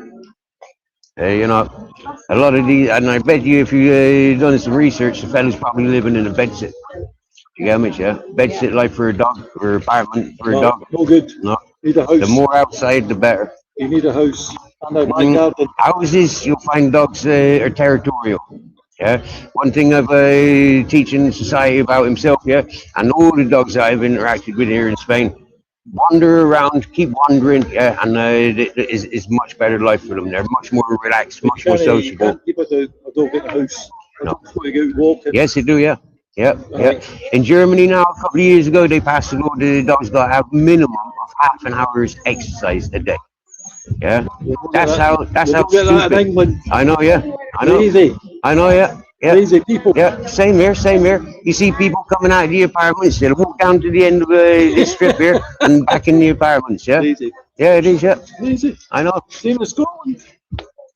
You know, a lot of these, and I bet you if you done some research, the fellow's probably living in a bedsit. You get me, yeah? Bedsit life for a dog, or apartment for a dog. No good. No. Need a house. The more outside, the better. You need a house. And a back garden. Houses, you'll find dogs are territorial. Yeah. One thing I've teaching society about himself, yeah, and all the dogs I've interacted with here in Spain, wander around, keep wandering, yeah, and it's much better life for them. They're much more relaxed, much more You sociable. can't keep a dog in a house. A No. dog's got to go out walking. Yes, they do, yeah. Yeah. In Germany now, a couple of years ago, they passed a law that the dogs got to have minimum of half an hour's exercise a day. Yeah. That's how You don't get that in stupid. England. I know, yeah. I know. Lazy. I know, yeah. Lazy people. Yeah, same here. You see people coming out of the apartments, they'll walk down to the end of this strip here and back in the apartments, yeah? Lazy. Yeah, it is, yeah. Lazy. I know. Same as Scotland.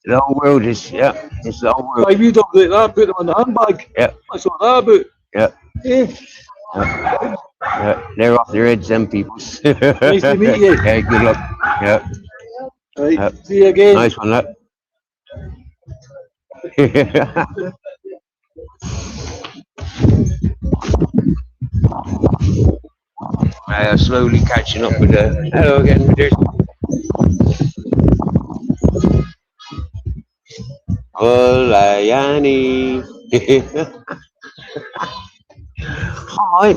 The whole world is, yeah. It's the whole world. Like you dog like that, put them in the handbag. Yeah. That's what that about. Yeah. Eh? Yeah. They're off their heads, them peoples. Nice to meet you. Yeah, good luck. Yeah. Right. Yeah. See you again. Nice one, that. Slowly catching up with the. Hello again. There's. Olayani. Hi.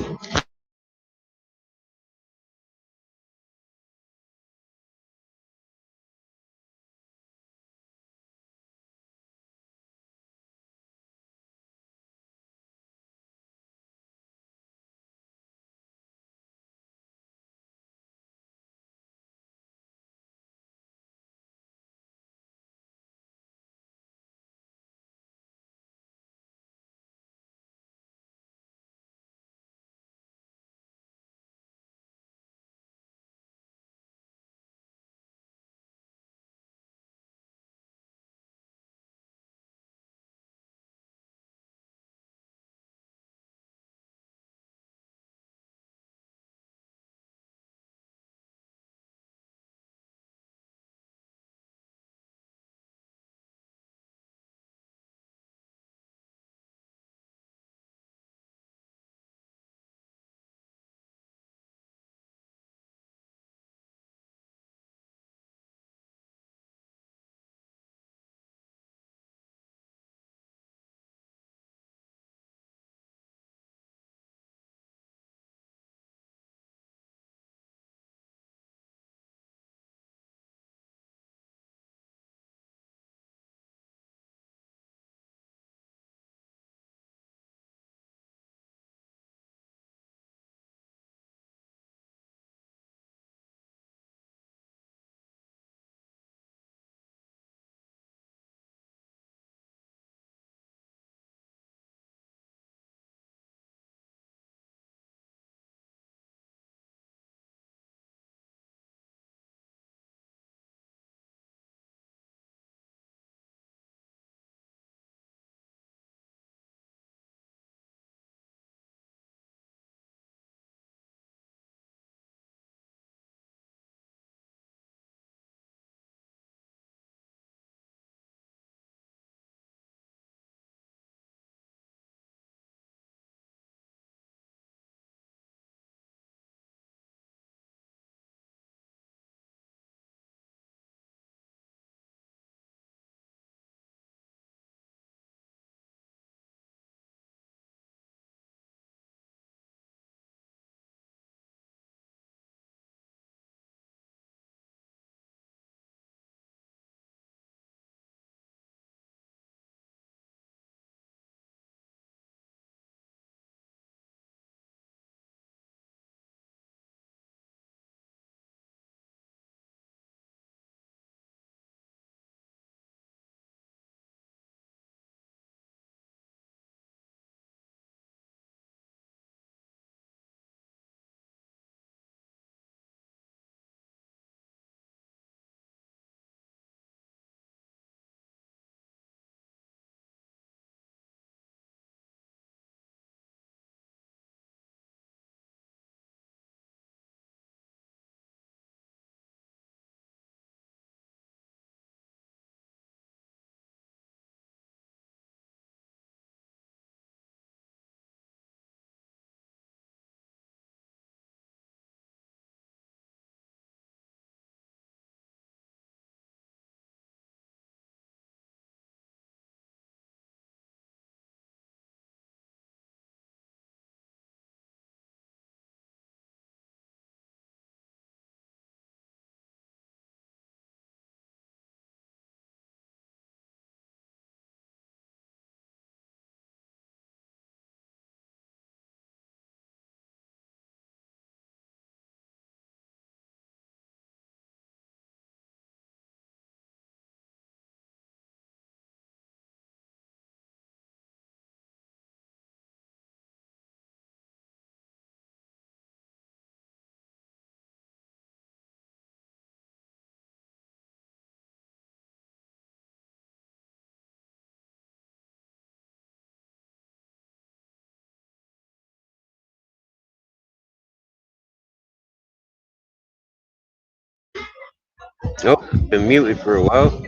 Nope, been muted for a while.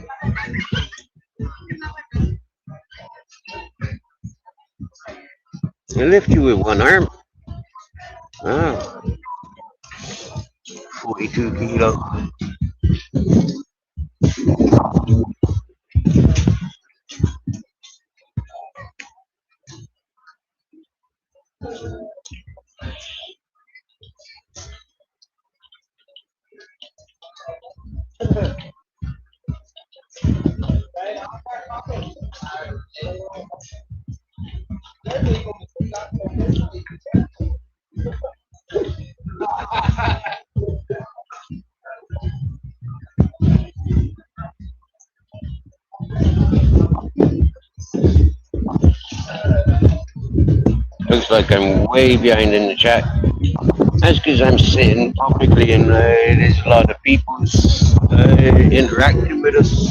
I lift you with one arm. Wow. 42 kilo. Looks like I'm way behind in the chat. That's because I'm sitting publicly and there's a lot of people interacting with us.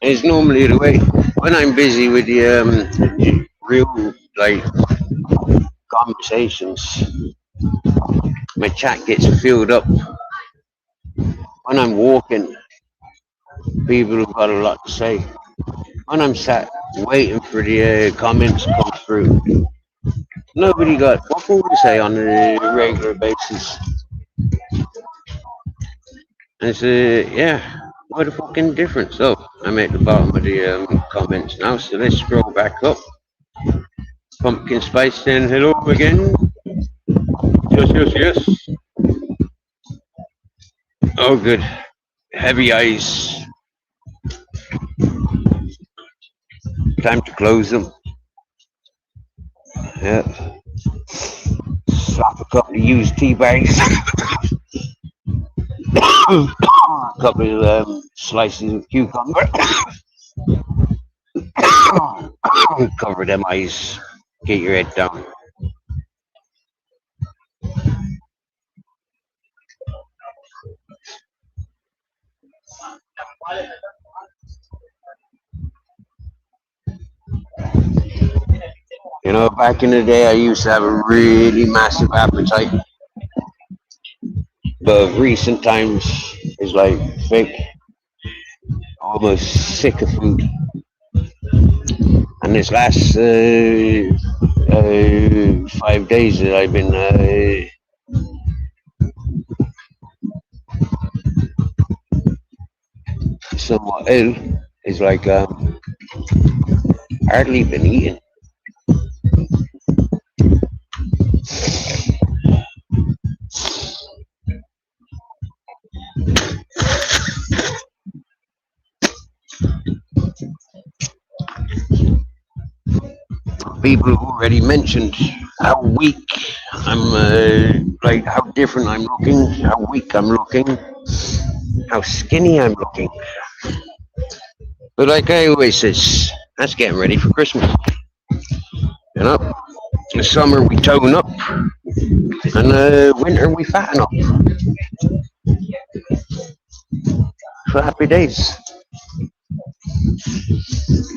It's normally the way. When I'm busy with the real, like, conversations, my chat gets filled up. When I'm walking, people have got a lot to say. When I'm sat waiting for the comments to come through, nobody got what more to say on a regular basis. And it's yeah, what a fucking difference. So I'm at the bottom of the comments now, so let's scroll back up. Pumpkin Spice saying hello again. Yes. Oh, good. Heavy eyes. Time to close them. Yeah. Slap a couple of used tea bags. A couple of slices of cucumber. Cover them eyes. Get your head down. You know, back in the day, I used to have a really massive appetite. But recent times, it's like thick, almost sick of food. And this last 5 days that I've been somewhat ill, it's like hardly been eating. People have already mentioned how weak I'm, like how different I'm looking, how weak I'm looking, how skinny I'm looking. But like I always says, that's getting ready for Christmas. You know, in the summer we tone up, and winter we fatten up. So happy days.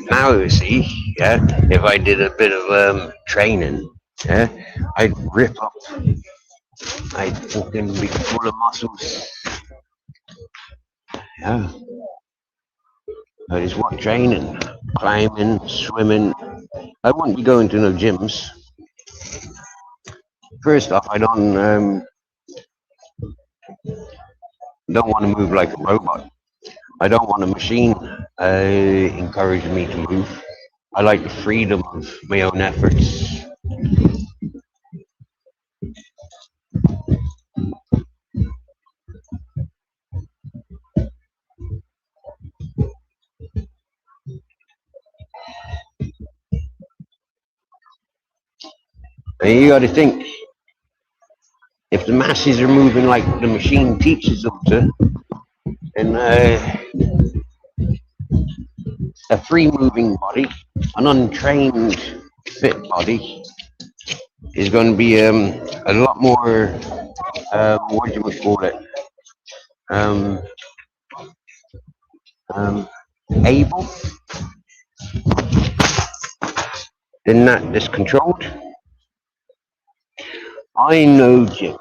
Now you see, yeah, if I did a bit of training, yeah, I'd rip up. I'd fucking be full of muscles. Yeah. That is what training, climbing, swimming. I wouldn't be going to no gyms. First off, I don't want to move like a robot. I don't want a machine encouraging me to move. I like the freedom of my own efforts. And you got to think, if the masses are moving like the machine teaches them to, and a free-moving body, an untrained, fit body, is going to be a lot more, what do you call it, able than that that's controlled. I know, Jim.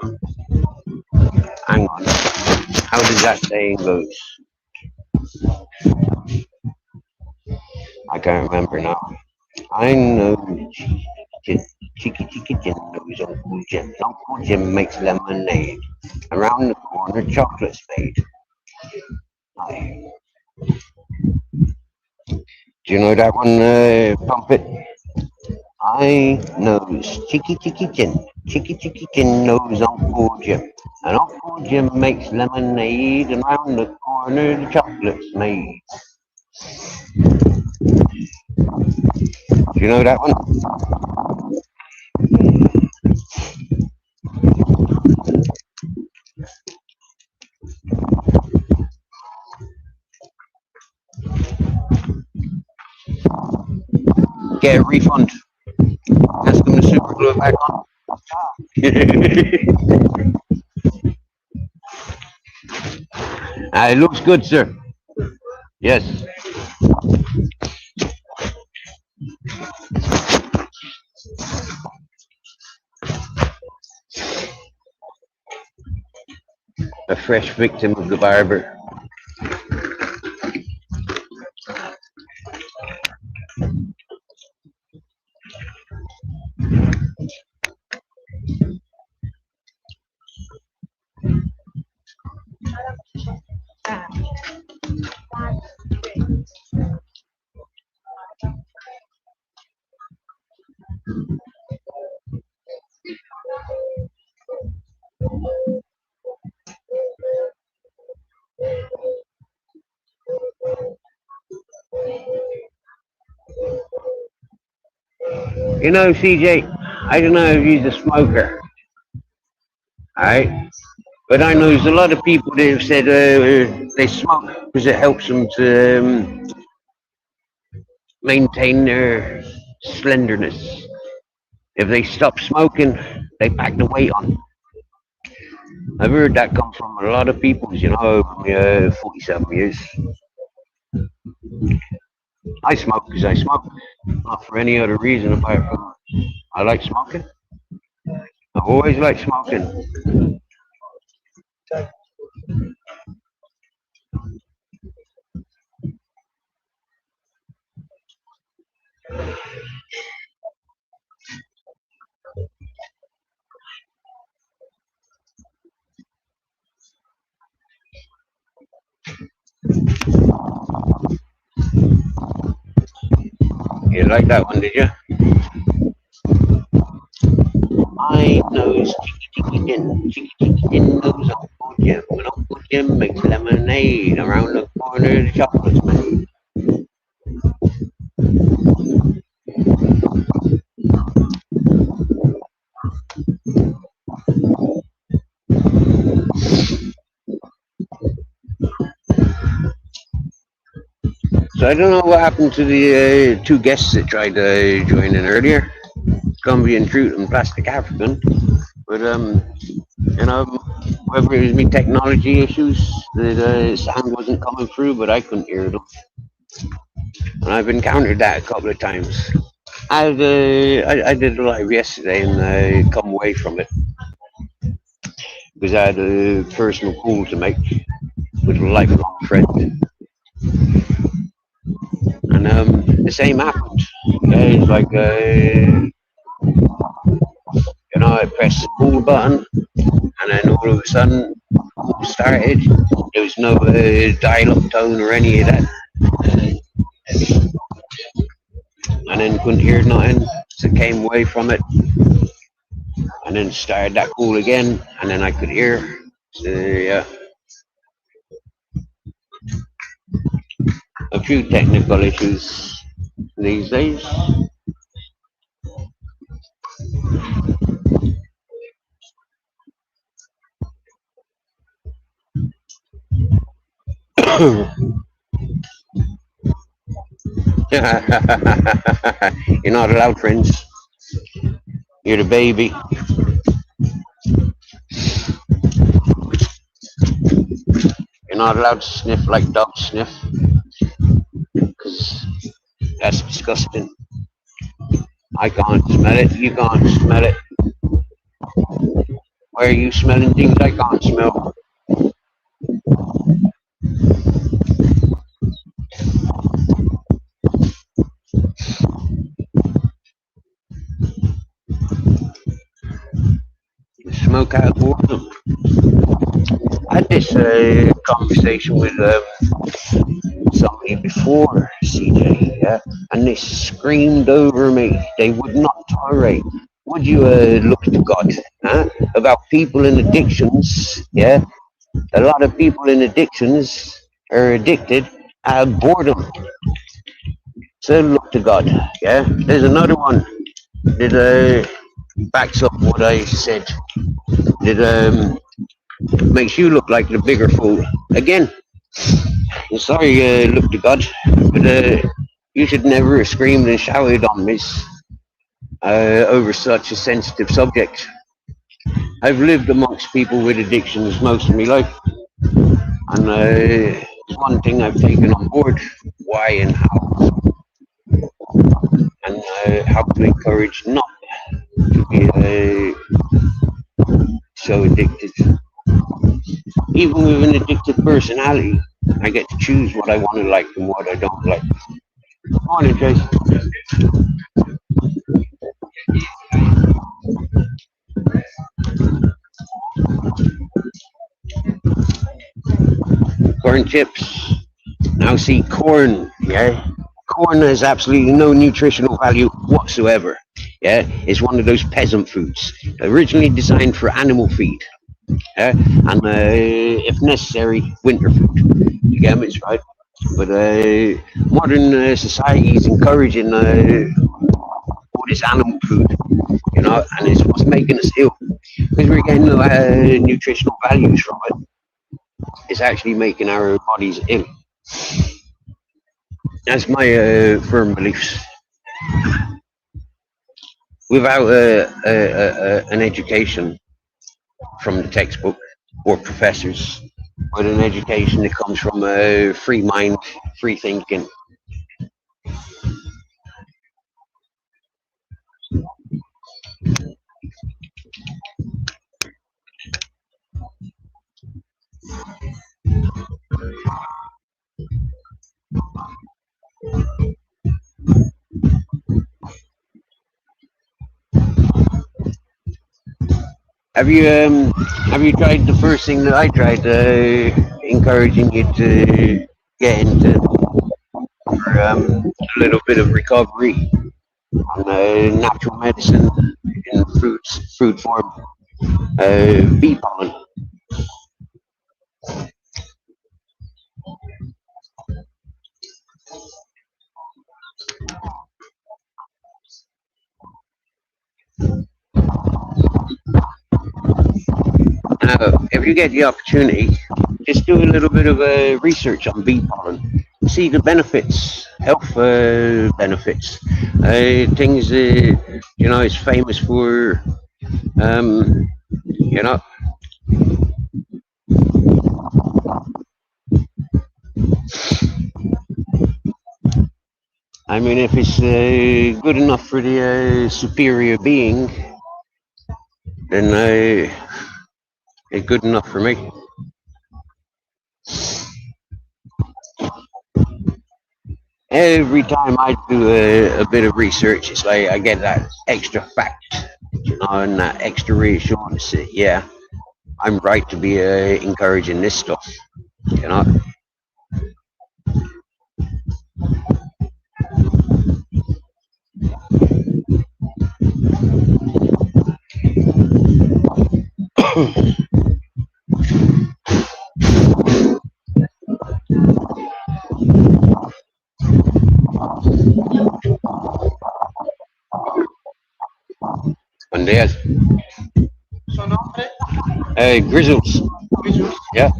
Hang on. How does that saying goes? I can't remember now. I know Cheeky Jim knows Uncle Jim. Uncle Jim makes lemonade. Around the corner, chocolate's made. Aye. Do you know that one, Pumpet? I knows Cheeky Jim. Cheeky Jim knows Uncle Jim. And Uncle Jim makes lemonade. And round the corner, the chocolate's made. Do you know that one? Get a refund. Ask them to super glue it back on. It looks good, sir. Yes. A fresh victim of the barber. You know, CJ, I don't know if he's a smoker, alright? But I know there's a lot of people that have said they smoke because it helps them to maintain their slenderness. If they stop smoking, they pack the weight on. I've heard that come from a lot of people, you know, over 47 years. I smoke because I smoke, not for any other reason apart from I like smoking. I've always liked smoking. You like that one, did you? I knows Cheeky Jim knows Uncle Jim. When Uncle Jim makes lemonade, around the corner the chocolate's made. So I don't know what happened to the two guests that tried to join in earlier, Gumby and Truth and Plastic African, but you know, whether it was me technology issues, the sound wasn't coming through, but I couldn't hear them, and I've encountered that a couple of times. I did a live yesterday and I come away from it because I had a personal call to make with a lifelong friend. And the same happened. It's like, you know, I pressed the call button, and then all of a sudden, call started. There was no dial-up tone or any of that. And then couldn't hear nothing, so came away from it. And then started that call again, and then I could hear. So, yeah. A few technical issues these days. You're not allowed, friends. You're the baby. You're not allowed to sniff like dogs sniff, because that's disgusting. I can't smell it, you can't smell it. Why are you smelling things I can't smell? smoke out of boredom. I had this conversation with somebody before, CJ, yeah, and they screamed over me. They would not tolerate. Would you look to God, huh? About people in addictions, yeah? A lot of people in addictions are addicted out of boredom. So look to God, yeah? There's another one that backs up what I said. That makes you look like the bigger fool. Again, I'm sorry, look to God, but you should never have screamed and shouted on me over such a sensitive subject. I've lived amongst people with addictions most of my life, and one thing I've taken on board: why and how, and how to encourage not to be so addicted. Even with an addicted personality, I get to choose what I want to like and what I don't like. Morning, Jason. Corn chips. Now see, corn, yeah? Corn has absolutely no nutritional value whatsoever. Yeah, it's one of those peasant foods, originally designed for animal feed. Yeah, and if necessary, winter food. You get me, right? But modern society is encouraging all this animal food, you know, and it's what's making us ill because we're getting no nutritional values from it. It's actually making our bodies ill. That's my firm beliefs. Without an education from the textbook or professors, but an education that comes from a free mind, free thinking. Have you tried the first thing that I tried, encouraging you to get into for, a little bit of recovery on natural medicine in fruit form, bee pollen. If you get the opportunity, just do a little bit of research on bee pollen. See the benefits, health benefits, things you know it's famous for. You know, I mean, if it's good enough for the superior being, then it's good enough for me. Every time I do a bit of research, it's like I get that extra fact, you know, and that extra reassurance that, yeah, I'm right to be encouraging this stuff, you know. Andreas. Su nombre, Grizzles. Jesús. Yeah.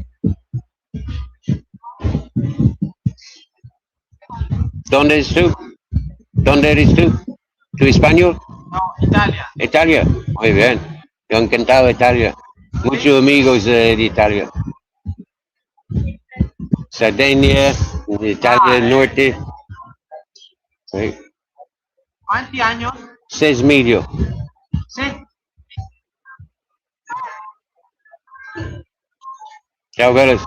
¿Dónde eres tú? ¿Dónde eres tú? ¿Tu español? No, Italia. Italia. Muy bien. Yo encantado de Italia. Muchos amigos de Italia. Sardegna, Italia del Norte. Sí. ¿Cuántos años? 6 medio. Sí. Ciao, bellos.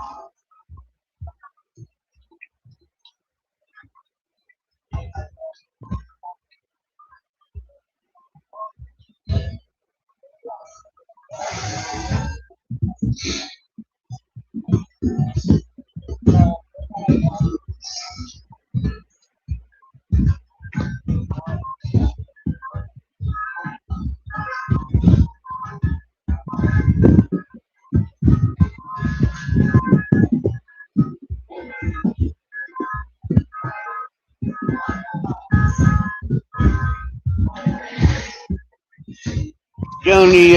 The only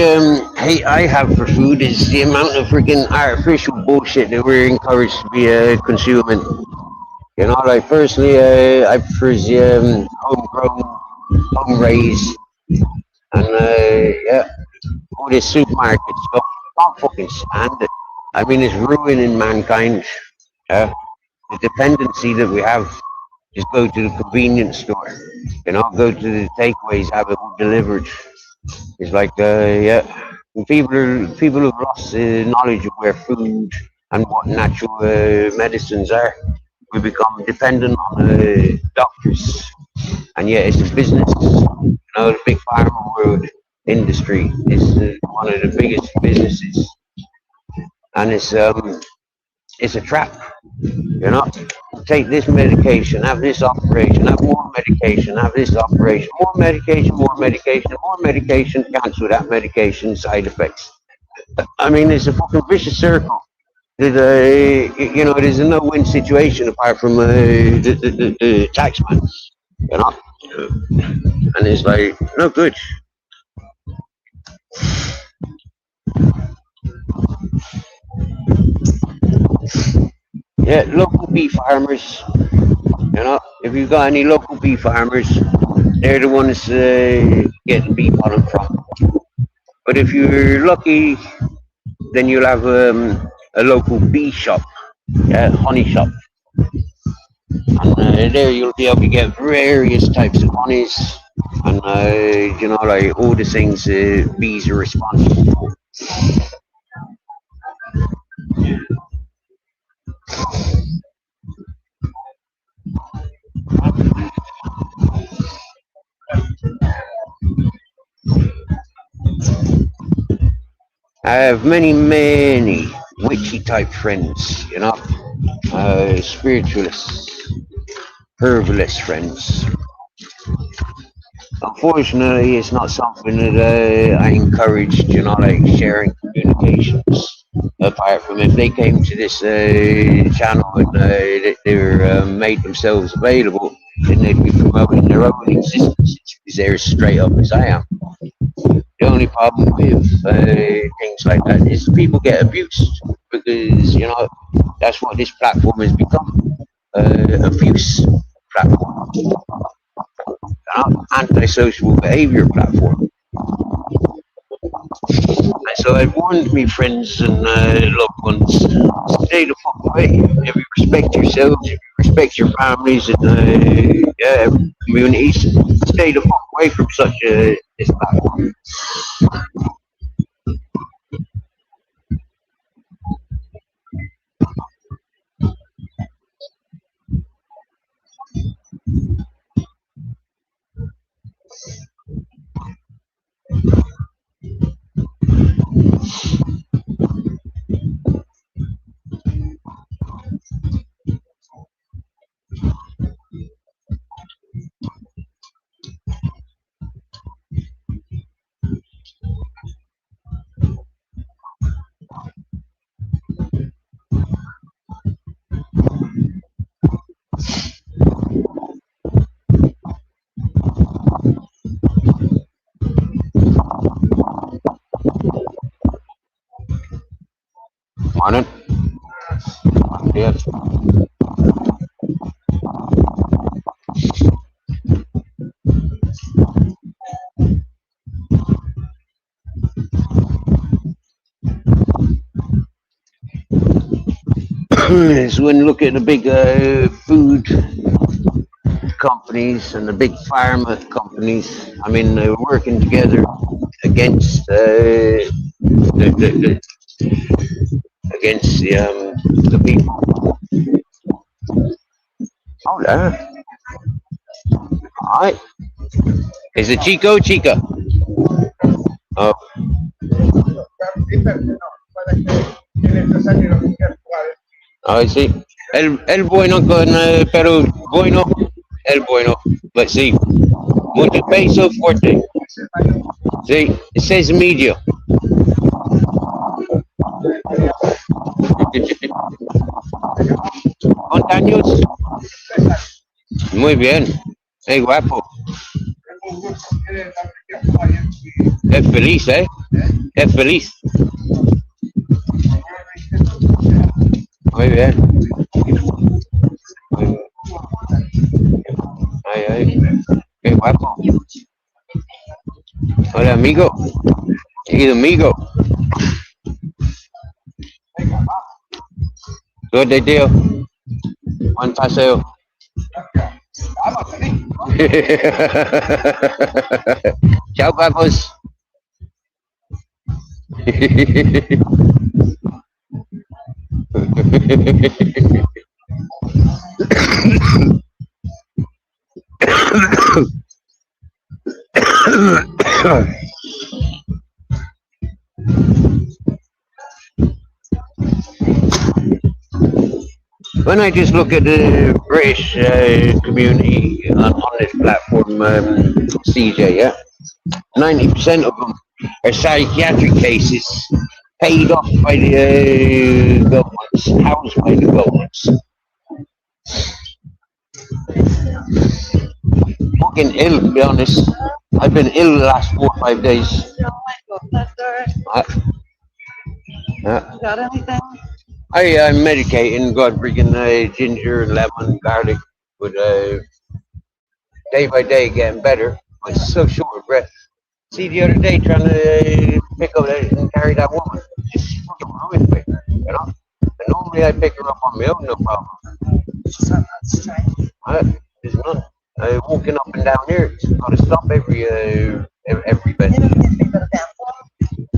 hate I have for food is the amount of freaking artificial bullshit that we're encouraged to be consuming. You know, like personally, I prefer the homegrown, home raised, and yeah, all this supermarket stuff. I can't fucking stand it. I mean, it's ruining mankind. The dependency that we have. Just go to the convenience store. You know, go to the takeaways, have it delivered. It's like, yeah, people who've lost knowledge of where food and what natural medicines are. We become dependent on doctors, and yet it's a business. You know, the big pharma world industry is one of the biggest businesses, and it's a trap. You know, take this medication, have this operation, have more medication, have this operation, more medication, more medication, more medication, cancel that medication, side effects. I mean, it's a fucking vicious circle. You know, there's a no-win situation apart from the taxman. You know, and it's like no good. Yeah, local beef farmers. You know, if you've got any local beef farmers, they're the ones getting beef on them from. But if you're lucky, then you'll have a local bee shop, honey shop. And there you'll be able to get various types of honeys and, you know, like all the things bees are responsible for. I have many witchy type friends, you know, spiritualists, herbalist friends. Unfortunately, it's not something that I encouraged, you know, like sharing communications. Apart from if they came to this channel and they made themselves available, then they'd be promoting their own existence because they're as straight up as I am. The only problem with things like that is people get abused because, you know, that's what this platform has become, abuse platform, antisocial behavior platform. And so I warned me friends and loved ones, stay the fuck away. If you respect yourselves, if you respect your families and communities, stay the fuck away from such this platform. Morning. Yes. So when you look at the big food companies and the big pharma companies, I mean, they're working together against against the people. Oh, there. All right. Is it Chico? Chica? Oh. I see. El bueno con pero bueno, el bueno. But see, mucho peso fuerte. See, it says medio. ¿Cuántos años? Muy bien. Hey, guapo. Es feliz, ¿eh? Es feliz. Muy bien. Muy bien. Ay, ay. Qué guapo. Hola, amigo. Querido amigo. ¿Dónde, tío? Buen paseo. Chao, papos. When I just look at the British community on this platform, CJ, yeah, 90% of them are psychiatric cases paid off by the governments, housed by the governments. Fucking ill, to be honest. I've been ill the last 4 or 5 days. Got anything? I'm medicating, got freaking ginger, lemon, garlic, but day by day getting better. I'm so short of breath. See, the other day trying to pick up and carry that woman, just fucking ruined me, you know? And normally I pick her up on my own, no problem. There's none. Walking up and down here, it's got to stop every bit.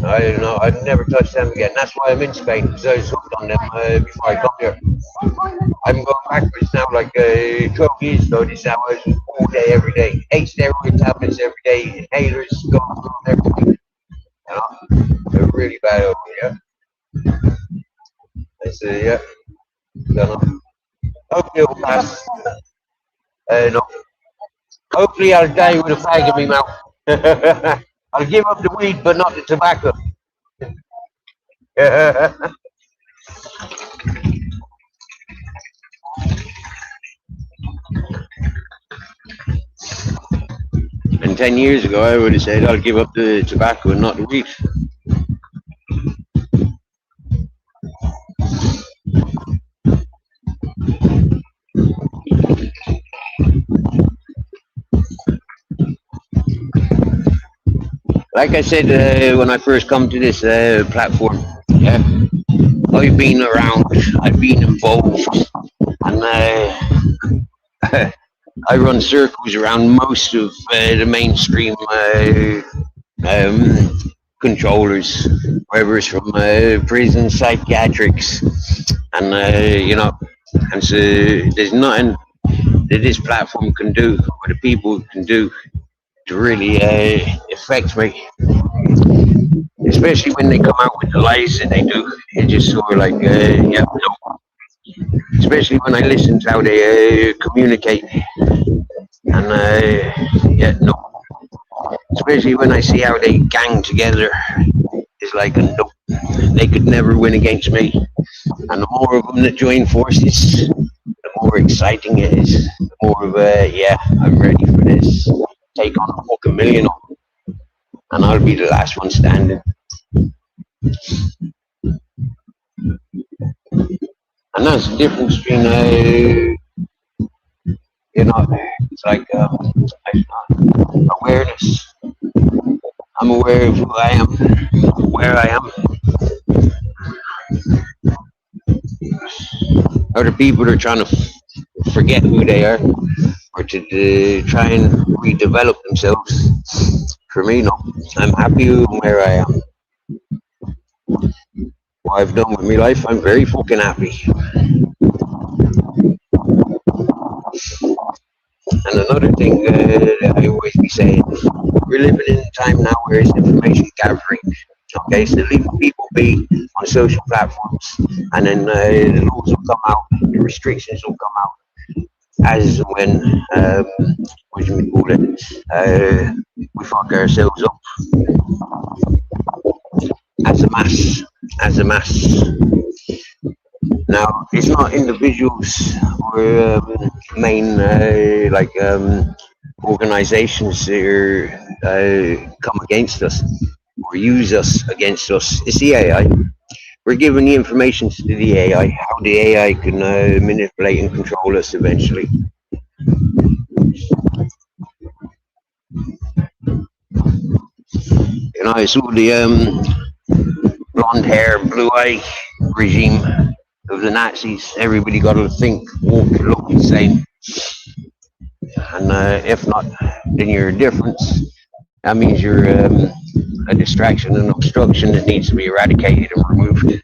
I don't know, I've never touched them again. That's why I'm in Spain, because I was hooked on them before I come here. I'm going backwards now, like 12 years ago, this hour, all day, every day. 8 steroid tablets every day, inhalers, going through everything. You know, they're really bad over here. I say, yeah, don't know. Hopefully it'll pass. No. Hopefully I'll die with a fag in my mouth. I'll give up the weed, but not the tobacco. And 10 years ago, I would have said I'll give up the tobacco and not the weed. Like I said when I first come to this platform, yeah, I've been around, I've been involved, and I run circles around most of the mainstream controllers, whether it's from prison psychiatrics, and you know, and so there's nothing that this platform can do, or the people can do, to really affect me, especially when they come out with the lies that they do. It's just sort of like, yeah, no. Especially when I listen to how they communicate, and yeah, no. Especially when I see how they gang together, it's like a no. They could never win against me. And the more of them that join forces, the more exciting it is. The more of yeah, I'm ready for this. Take on a fucking million of them, and I'll be the last one standing. And that's the difference between, you know, it's like awareness. I'm aware of who I am, where I am. Other people are trying to forget who they are, or to try and redevelop themselves. For me, no. I'm happy where I am. What I've done with my life, I'm very fucking happy. And another thing that I always be saying, we're living in a time now where it's information gathering. Okay, so leave people be on social platforms, and then the laws will come out, the restrictions will come out, as and when, what do we call it, we fuck ourselves up. As a mass. Now, it's not individuals or main, like organizations that come against us or use us against us. It's the AI. We're giving the information to the AI, how the AI can manipulate and control us eventually. You know, it's all the blonde hair, blue eye regime of the Nazis. Everybody got to think, walk, look the same. And if not, then you're a difference. That means you're a distraction and obstruction that needs to be eradicated and removed.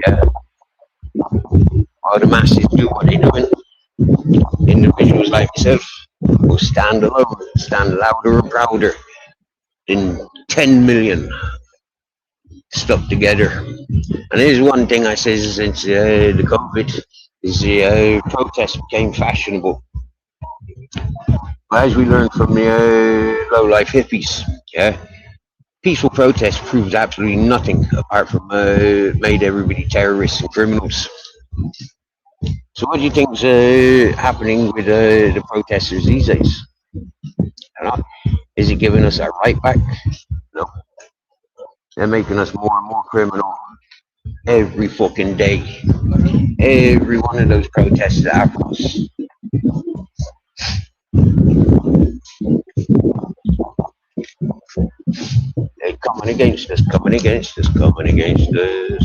Yeah. While the masses do what they're doing, individuals like myself will stand alone, stand louder and prouder than 10 million stuck together. And here's one thing I say since the COVID is the protest became fashionable. As we learned from the low-life hippies, yeah, peaceful protest proves absolutely nothing apart from made everybody terrorists and criminals. So what do you think's happening with the protesters these days? Is it giving us our right back? No. They're making us more and more criminal every fucking day. Every one of those protests that happens. They're coming against us, coming against us, coming against us.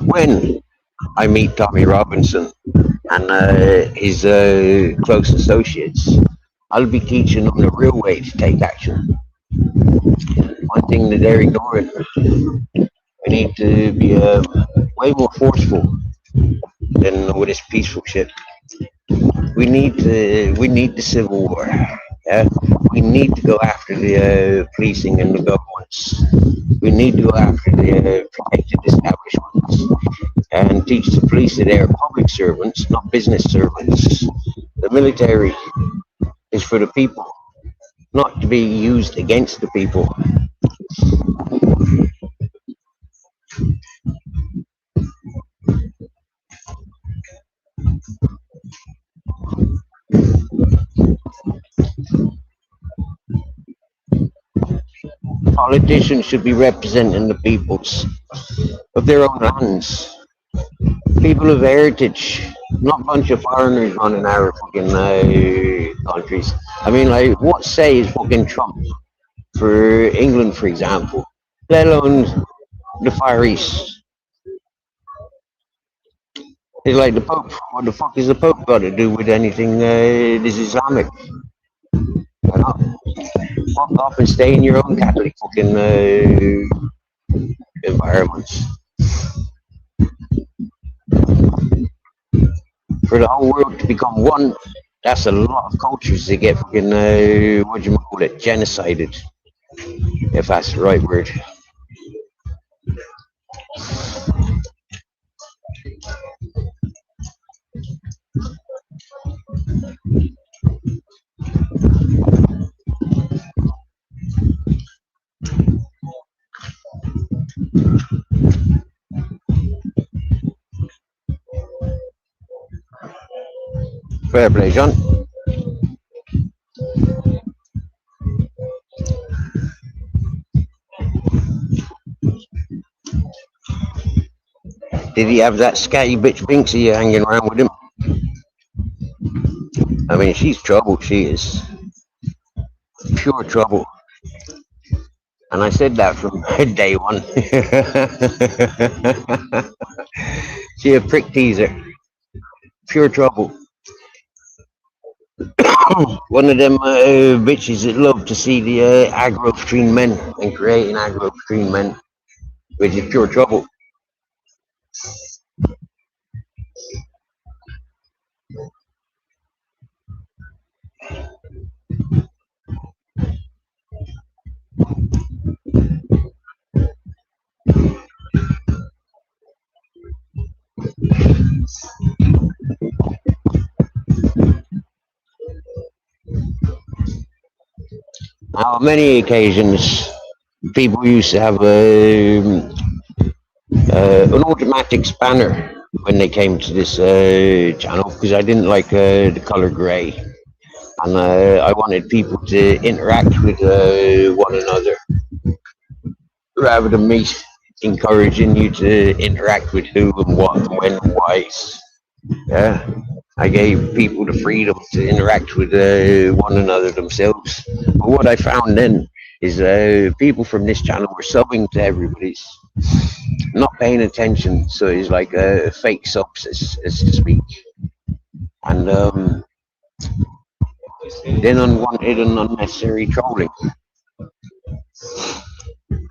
When I meet Tommy Robinson and his close associates, I'll be teaching them the real way to take action. One thing that they're ignoring, we need to be way more forceful than with this peaceful shit. We need the civil war. Yeah? We need to go after the policing and the governments. We need to go after the protected establishments and teach the police that they are public servants, not business servants. The military is for the people, not to be used against the people. Politicians should be representing the peoples of their own lands. People of heritage, not a bunch of foreigners running our fucking countries. I mean, like, what say is fucking Trump for England, for example, let alone the Far East? It's like the Pope. What the fuck is the Pope got to do with anything this Islamic? You know? Fuck off and stay in your own Catholic fucking environments. For the whole world to become one, that's a lot of cultures that get fucking, genocided, if that's the right word. Fair play, John. Did he have that scatty bitch Binksy hanging around with him? I mean, she's trouble. She is pure trouble. And I said that from day one. She a prick teaser. Pure trouble. One of them bitches that love to see the aggro between men and creating aggro between men, which is pure trouble. Now, on many occasions, people used to have an automatic spanner when they came to this channel, because I didn't like the color gray, and I wanted people to interact with one another rather than me encouraging you to interact with who and what and when and why. Yeah, I gave people the freedom to interact with one another themselves. But what I found then is people from this channel were subbing to everybody's, not paying attention. So it's like fake subs, as to speak, and then unwanted and unnecessary trolling.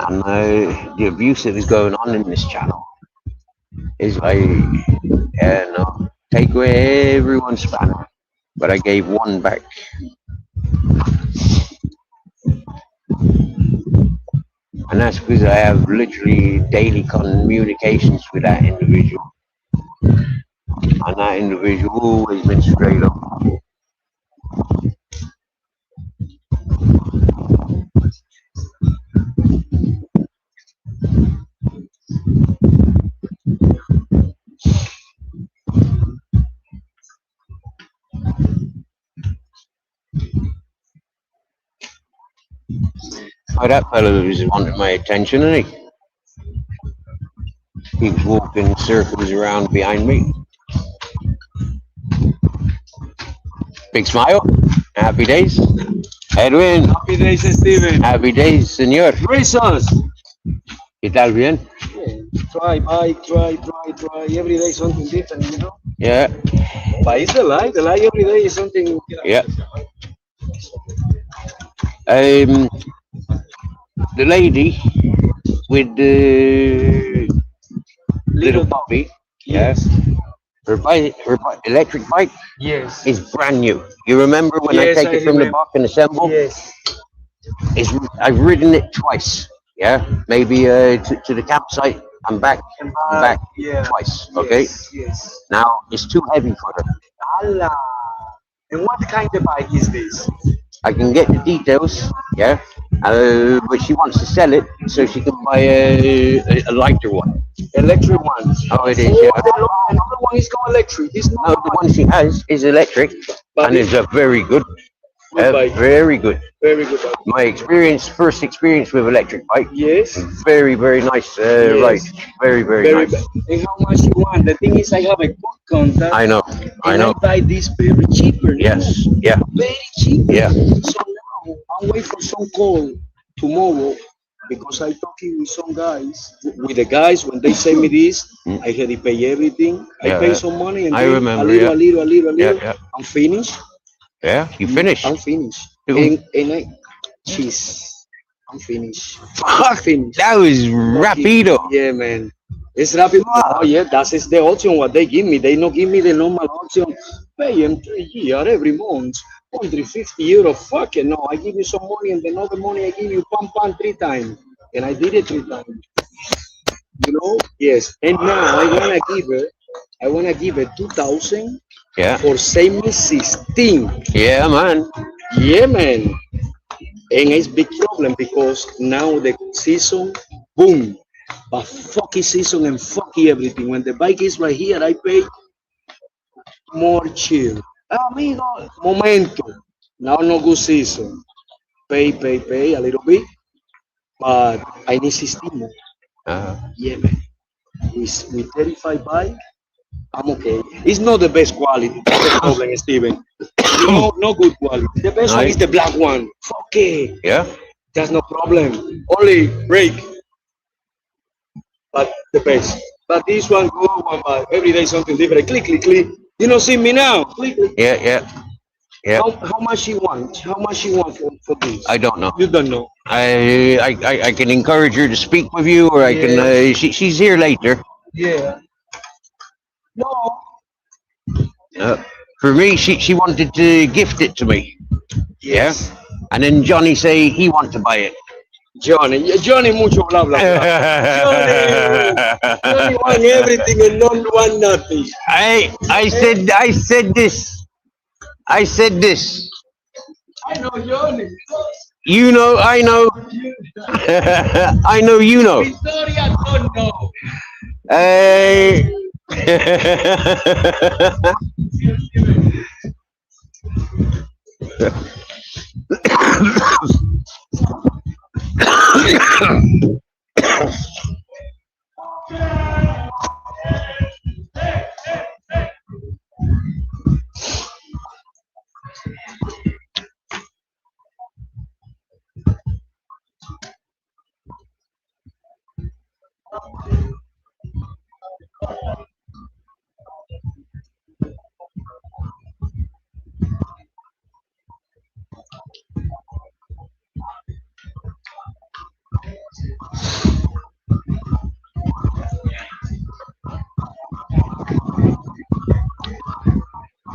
And the abuse that is going on in this channel is like, no, take away everyone's spanner, but I gave one back. And that's because I have literally daily communications with that individual. And that individual always been straight up. Oh, that fellow was wanting my attention, isn't he? Keeps walking circles around behind me. Big smile. Happy days. Edwin. Happy days, Steven. Happy days, señor. Reasons. ¿Qué tal, bien? Try. Every day something different, you know? Yeah. But it's the life. The life every day is something. Yeah. The lady with the little puppy, Yes. her electric bike Yes. is brand new. You remember when Yes, I take I it from the remember. box and assemble? Yes. I've ridden it twice. Yeah, maybe to the campsite and back Yeah. twice. Okay. Yes. Now it's too heavy for her. Allah. And what kind of bike is this? I can get the details. Yeah. But she wants to sell it so she can buy a lighter one. Electric one. Oh, it is. Oh, Yeah. another one is called electric. It's not No, the one she has is electric, But and it's a very good, Good bike. very good. very good bike. My first experience with electric bike, Yes. very nice ride. Very Very nice. bad. And how much you want? The thing is, I have a good contact. I know. And I buy this very cheaper. Yes. Yeah. Very cheap. Yeah. So now I'm waiting for some call tomorrow because I talking with some guys. With the guys, when they send me this, I had to pay everything. Yeah, I pay yeah. some money and I then remember, a little. Yeah. I'm finished. Yeah. You finished. I'm finished. You- I'm finished. I'm finished. That was rapido. Yeah, man. It's rapid. Oh, yeah, that is the option what they give me. They not give me the normal option. Pay them 3 years every month. 150 euro. Fuck it. No, I give you some money and the other money I give you pam 3 times. And I did it 3 times. You know? Yes. And now I wanna give her 2,000 Yeah. for save me 16. Yeah, man. Yeah, man. And it's big problem because now the season, boom, but fucky season and fucky everything. When the bike is right here, I pay more chill. Amigo, momento. Now no good season. Pay a little bit, but I need 16 more. Uh, Yeah, man. with 35 bike, I'm okay. It's not the best quality. That's the problem, Steven. No good quality. The best one is the black one. Okay. Yeah. That's no problem. Only brake. But the best. But this one go one by every day something different. Click, click, click. You know, see me now. Click, click. Yeah. How much she want? How much she want for this? I don't know. You don't know. I can encourage her to speak with you, or I can. She's here later. Yeah. No. For me, she wanted to gift it to me. Yes. Yeah. And then Johnny say he want to buy it. Johnny mucho blah blah blah. Johnny want everything and don't want nothing. I said this. I know Johnny. You know, I know. I know you know. Victoria don't know.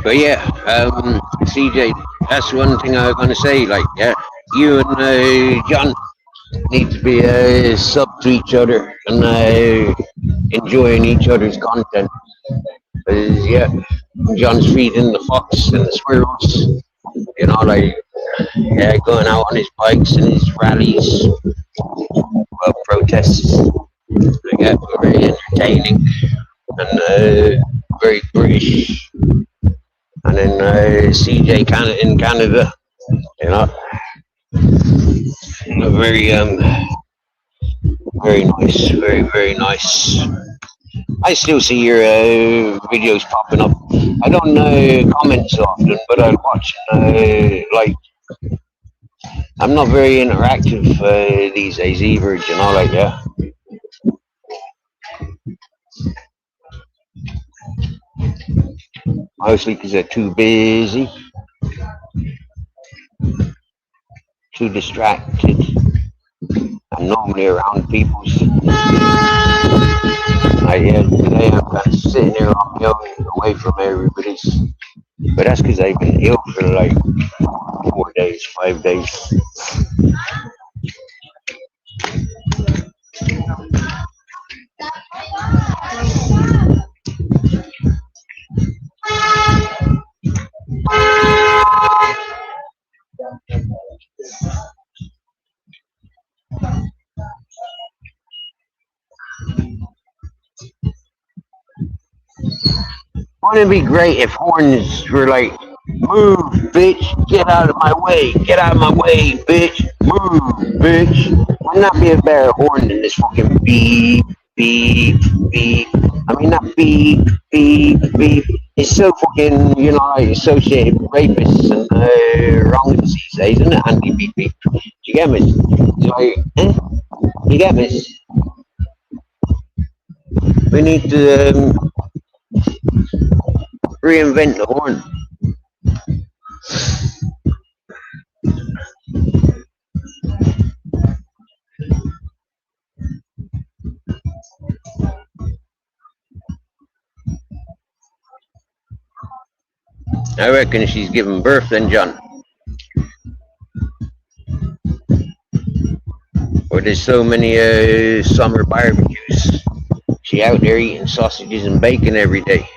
But yeah, CJ, that's one thing I was gonna say. Like, yeah, you and John need to be sub to each other and enjoying each other's content. Yeah, John's feeding the fox and the squirrels. You know, like, yeah, going out on his bikes and his rallies, protests. Yeah, very entertaining and very British. And then CJ in Canada, you know, very nice, very nice. I still see your videos popping up. I don't comment so often, but I watch. Like, I'm not very interactive these days either, you know, like, yeah. Mostly because they're too busy, too distracted. I'm normally around people. Today I'm kind of sitting here on my own, away from everybody's. But that's because I've been ill for like 4 days, 5 days. Wouldn't it be great if horns were like, move, bitch, get out of my way, bitch, move, bitch. Wouldn't that be a better horn than this fucking beep, beep, beep? I mean, not beep, beep, beep. It's so fucking, you know, like associated with rapists and wrongness these days, isn't it? Andy beep, beep. Do you get me? It's like, you get me? We need to reinvent the horn. I reckon she's giving birth then, John. Or there's so many summer barbecues. She out there eating sausages and bacon every day.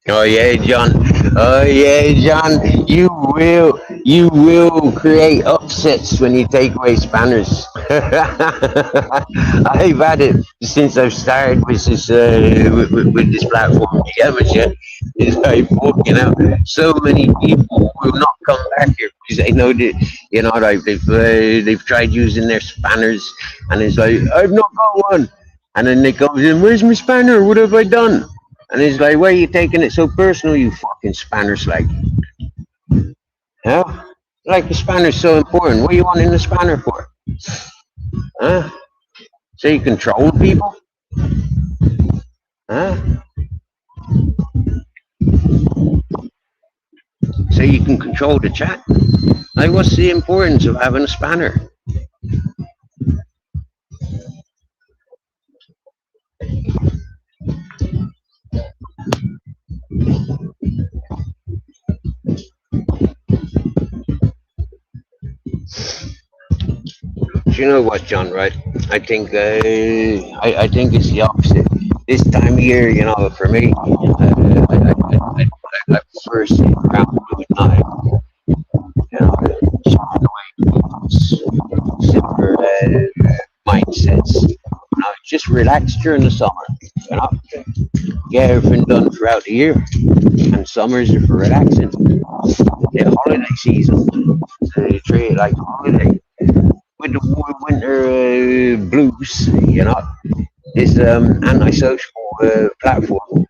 Oh yeah, John. Oh yeah, John. You will create upsets when you take away spanners. I've had it since I've started with this with this platform. You get me, yeah? It's like walking out. So many people will not come back here because they know that, you know, like they've tried using their spanners, and it's like, I've not got one. And then they comes in, where's my spanner? What have I done? And it's like, why are you taking it so personal, you fucking spanner slag? Yeah? Like the spanner's so important. What are you wanting the spanner for? Huh? So you control people? Huh? So you can control the chat? Like, what's the importance of having a spanner? You know what, John? Right? I think I think it's the opposite. This time of year, you know, for me, I prefer sitting around doing nothing. You know, chatting away, similar mindsets. You know, just relax during the summer. You know, get everything done throughout the year, and summers are for relaxing. The holiday season, so you treat it like a holiday. With the warm winter blues, you know, this antisocial platform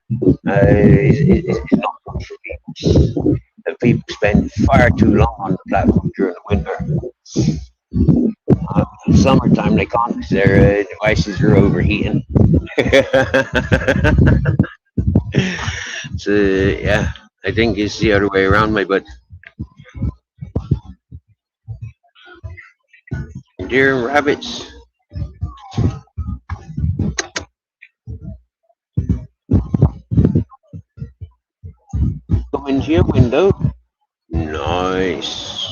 is not good for people. And people spend far too long on the platform during the winter. In the summertime they can't because their devices are overheating. So yeah, I think it's the other way around, my bud. Deer and rabbits. Come into your window. Nice.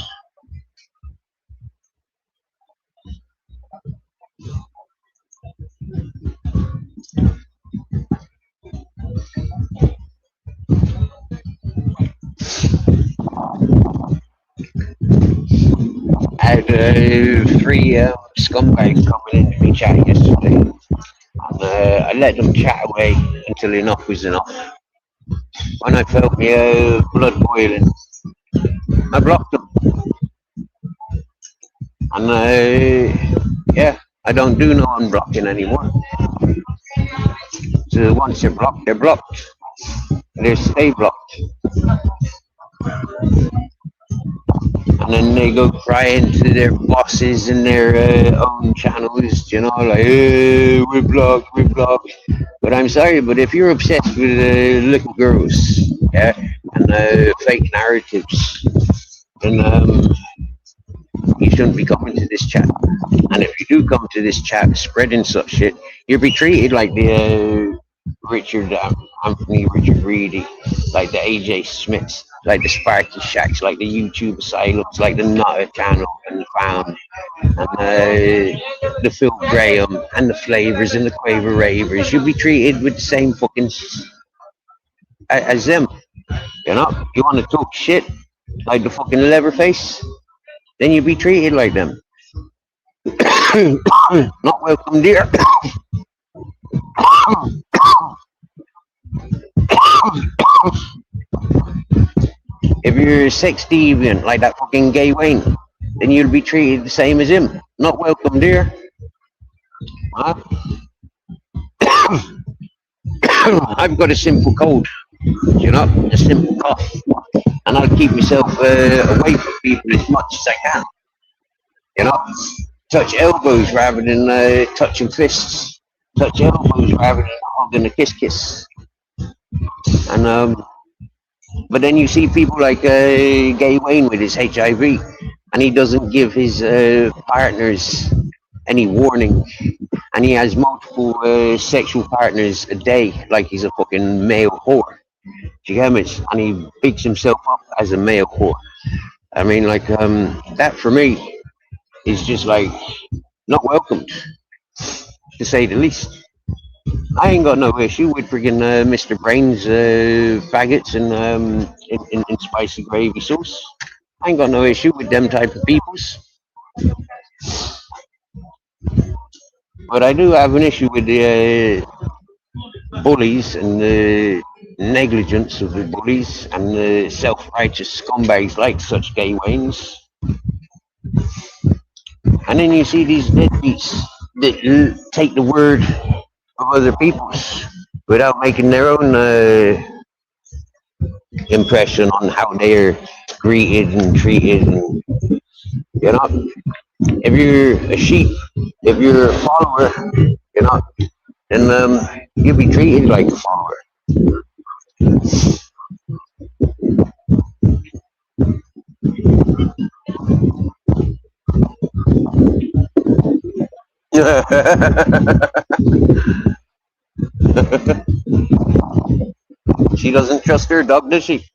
I had 3 scumbags coming into me chat yesterday, and I let them chat away until enough was enough. When I felt my blood boiling, I blocked them. And yeah, I don't do no unblocking anymore. So once they're blocked, they're blocked. They stay blocked. And then they go crying to their bosses in their own channels, you know, like, hey, we're blocked. But I'm sorry, but if you're obsessed with little girls, yeah, and fake narratives, then you shouldn't be coming to this chat. And if you do come to this chat spreading such shit, you'll be treated like the Richard Reedy, like the AJ Smiths, like the Sparky Shacks, like the YouTube Asylums, like the Nutter Channel and the Found, and the Phil Graham and the Flavors and the Quaver Ravers. You'll be treated with the same fucking as them. You know, you want to talk shit like the fucking Leatherface, then you'll be treated like them. Not welcome, dear. If you're a sex deviant like that fucking Gay Wayne, then you'll be treated the same as him. Not welcome, dear. Huh? I've got a simple cold, you know, a simple cough, and I'll keep myself away from people as much as I can. You know, touch elbows rather than touching fists. Touch elbows rather than hugging a kiss. And but then you see people like Gay Wayne with his HIV, and he doesn't give his partners any warning, and he has multiple sexual partners a day, like he's a fucking male whore. Do you get me? And he bigs himself up as a male whore. I mean, like, that for me is just like not welcomed, to say the least. I ain't got no issue with friggin' Mr. Brain's faggots and in spicy gravy sauce. I ain't got no issue with them type of peoples. But I do have an issue with the bullies and negligence of the bullies and the self-righteous scumbags like such gay Waynes. And then you see these deadbeats that take the word of other people's without making their own impression on how they're greeted and treated. And, you know, if you're a sheep, if you're a follower, you know, then you'll be treated like a follower. She doesn't trust her dog, does she?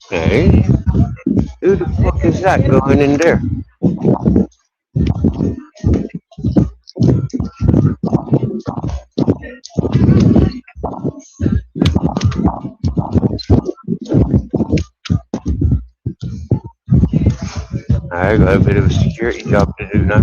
Hey, who the fuck is that going in there? I got a bit of a security job to do now.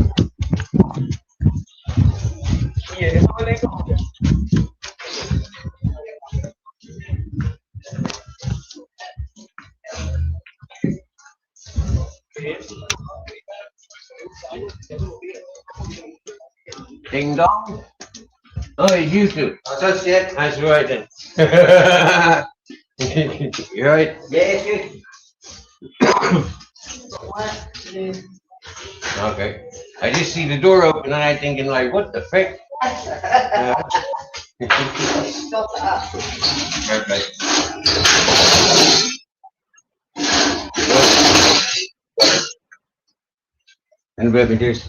Ding dong. Oh, it's you two. That's it. That's right then. You right? Yeah, good. Okay. I just see the door open and I'm thinking like, what the frick? Okay. And baby juice.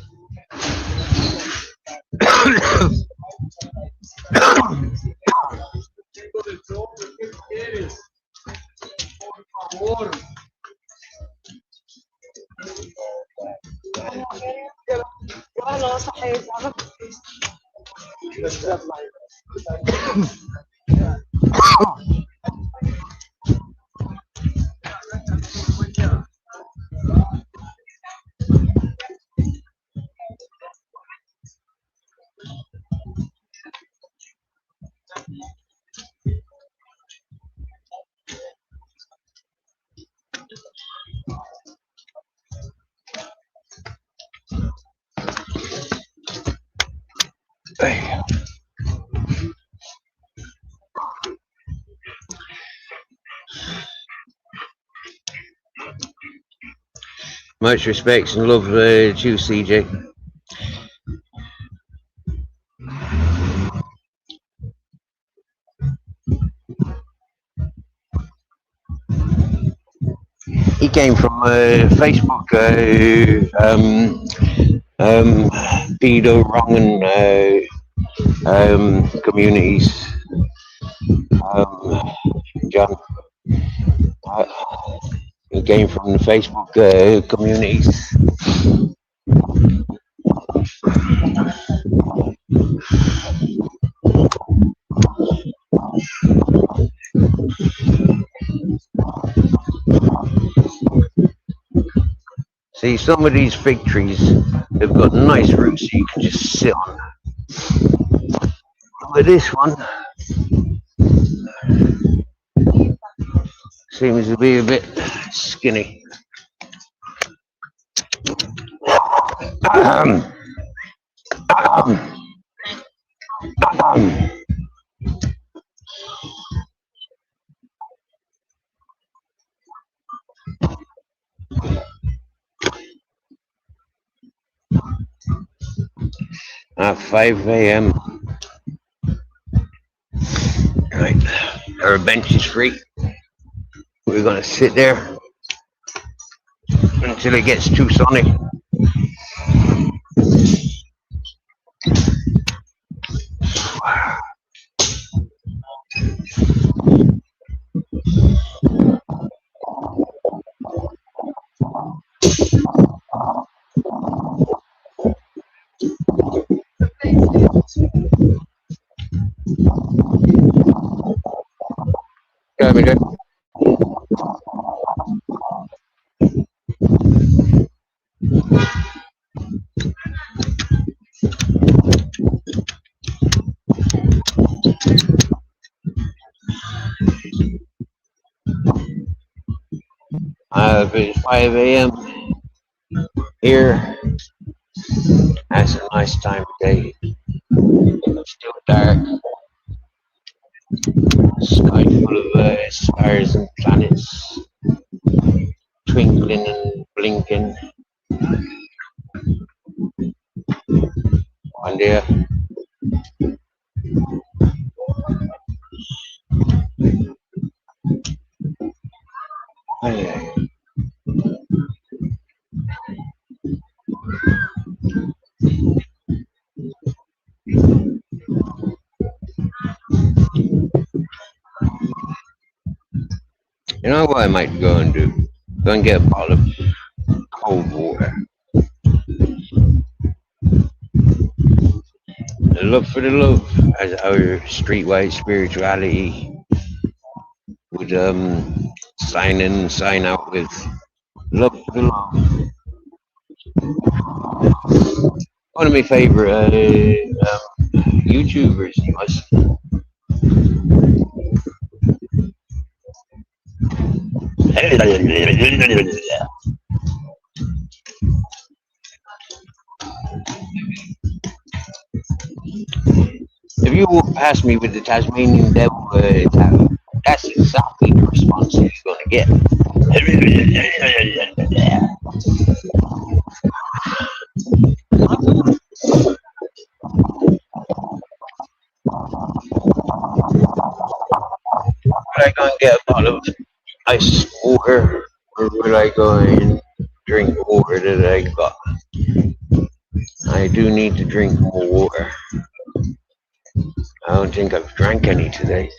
Much respects and love to you, CJ. He came from Facebook, pedo wrong and communities. John, he came from the Facebook communities. See, some of these fig trees, they've got nice roots that you can just sit on. But this one seems to be a bit skinny. At 5 a.m. Right, our bench is free. We're gonna sit there until it gets too sunny. Yeah, we did. It's 5 a.m. here. That's a nice time of day. It's still dark. Sky full of stars and planets twinkling and blinking. One day. You know what I might go and do? Go and get a bottle of cold water. The love for the love, as our streetwise spirituality would sign in and sign out with love for the love. One of my favorite YouTubers, he was. If you walk past me with the Tasmanian devil tattoo, that's exactly the response you're going to get. Would I go and get a bottle of ice water, or would I go and drink the water that I got? I do need to drink more water. I don't think I've drank any today.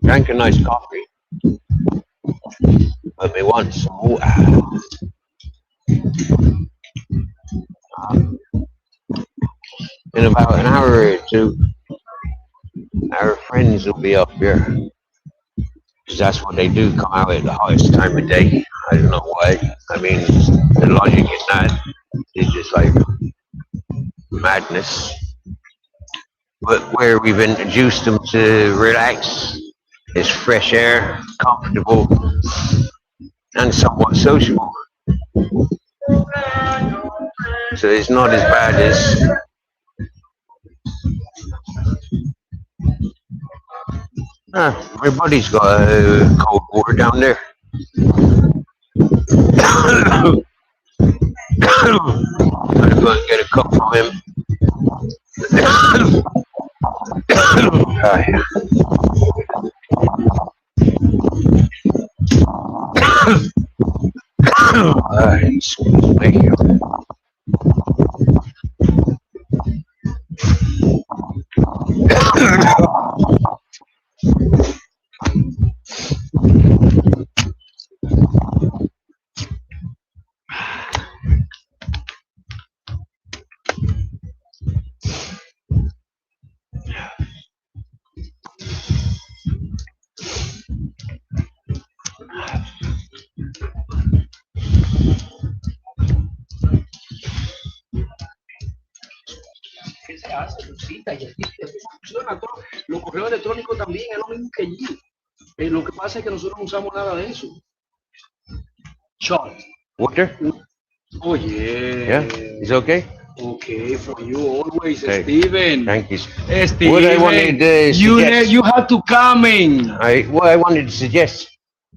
Drank a nice coffee, but we want some water. In about an hour or two, our friends will be up here, because that's what they do, come out at the hottest time of day. I don't know why. I mean, the logic in that is just like madness. But where we've introduced them to relax, it's fresh air, comfortable, and somewhat sociable. So it's not as bad as everybody's got cold water down there. I'm going to get a cup from him. Excuse me. cositas y así funciona todo. Los correos electrónicos también es lo mismo que allí. Lo que pasa es que nosotros no usamos nada de eso. Short. Water? Oh yeah. Yeah? Is it okay? Okay, for you always, Okay. Steven. Thank you. Steven, What I wanted to suggest, you have to come in. what I wanted to suggest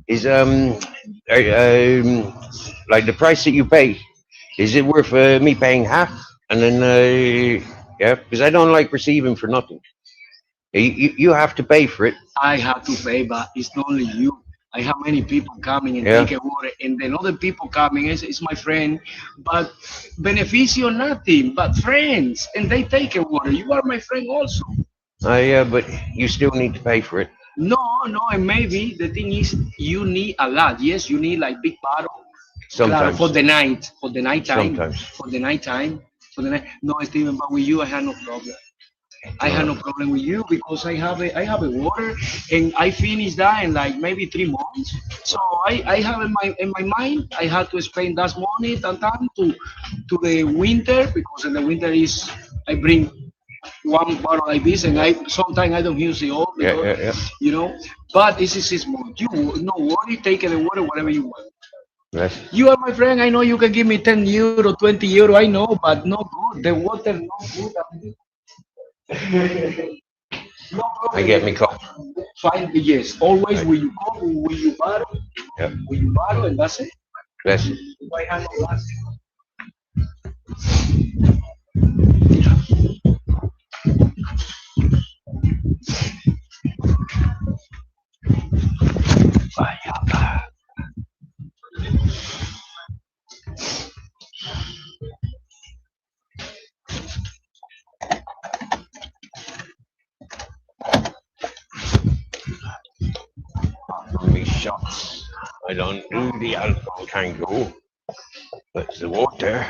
is like the price that you pay. Is it worth me paying half? And then yeah, because I don't like receiving for nothing. You have to pay for it. I have to pay, but it's not only you. I have many people coming and Yeah. taking water, and then other people coming is my friend, but beneficio nothing, but friends, and they take water. You are my friend also. Yeah, but you still need to pay for it. No, and maybe the thing is you need a lot. Yes, you need like big bottle. Sometimes. Claro, for the night, Sometimes. for the night. No, Steven, but with you, I have no problem. I have no problem with you because I have a water and I finished that in like maybe 3 months. So I have in my mind I had to spend that money and time to the winter because in the winter is I bring one bottle like this and sometimes I don't use it all because, Yeah. you know. But this is 6 months. You no worry, take the water whatever you want. Yes. You are my friend. I know you can give me 10 euro, 20 euro. I know, but no good. The water no good. No problem. I get me cup. Fine, yes. Always will you go, will you borrow? Yep. Will you borrow and that's it? Yes. Why have no glass? Me shots. I don't do the alcohol tango, but the water.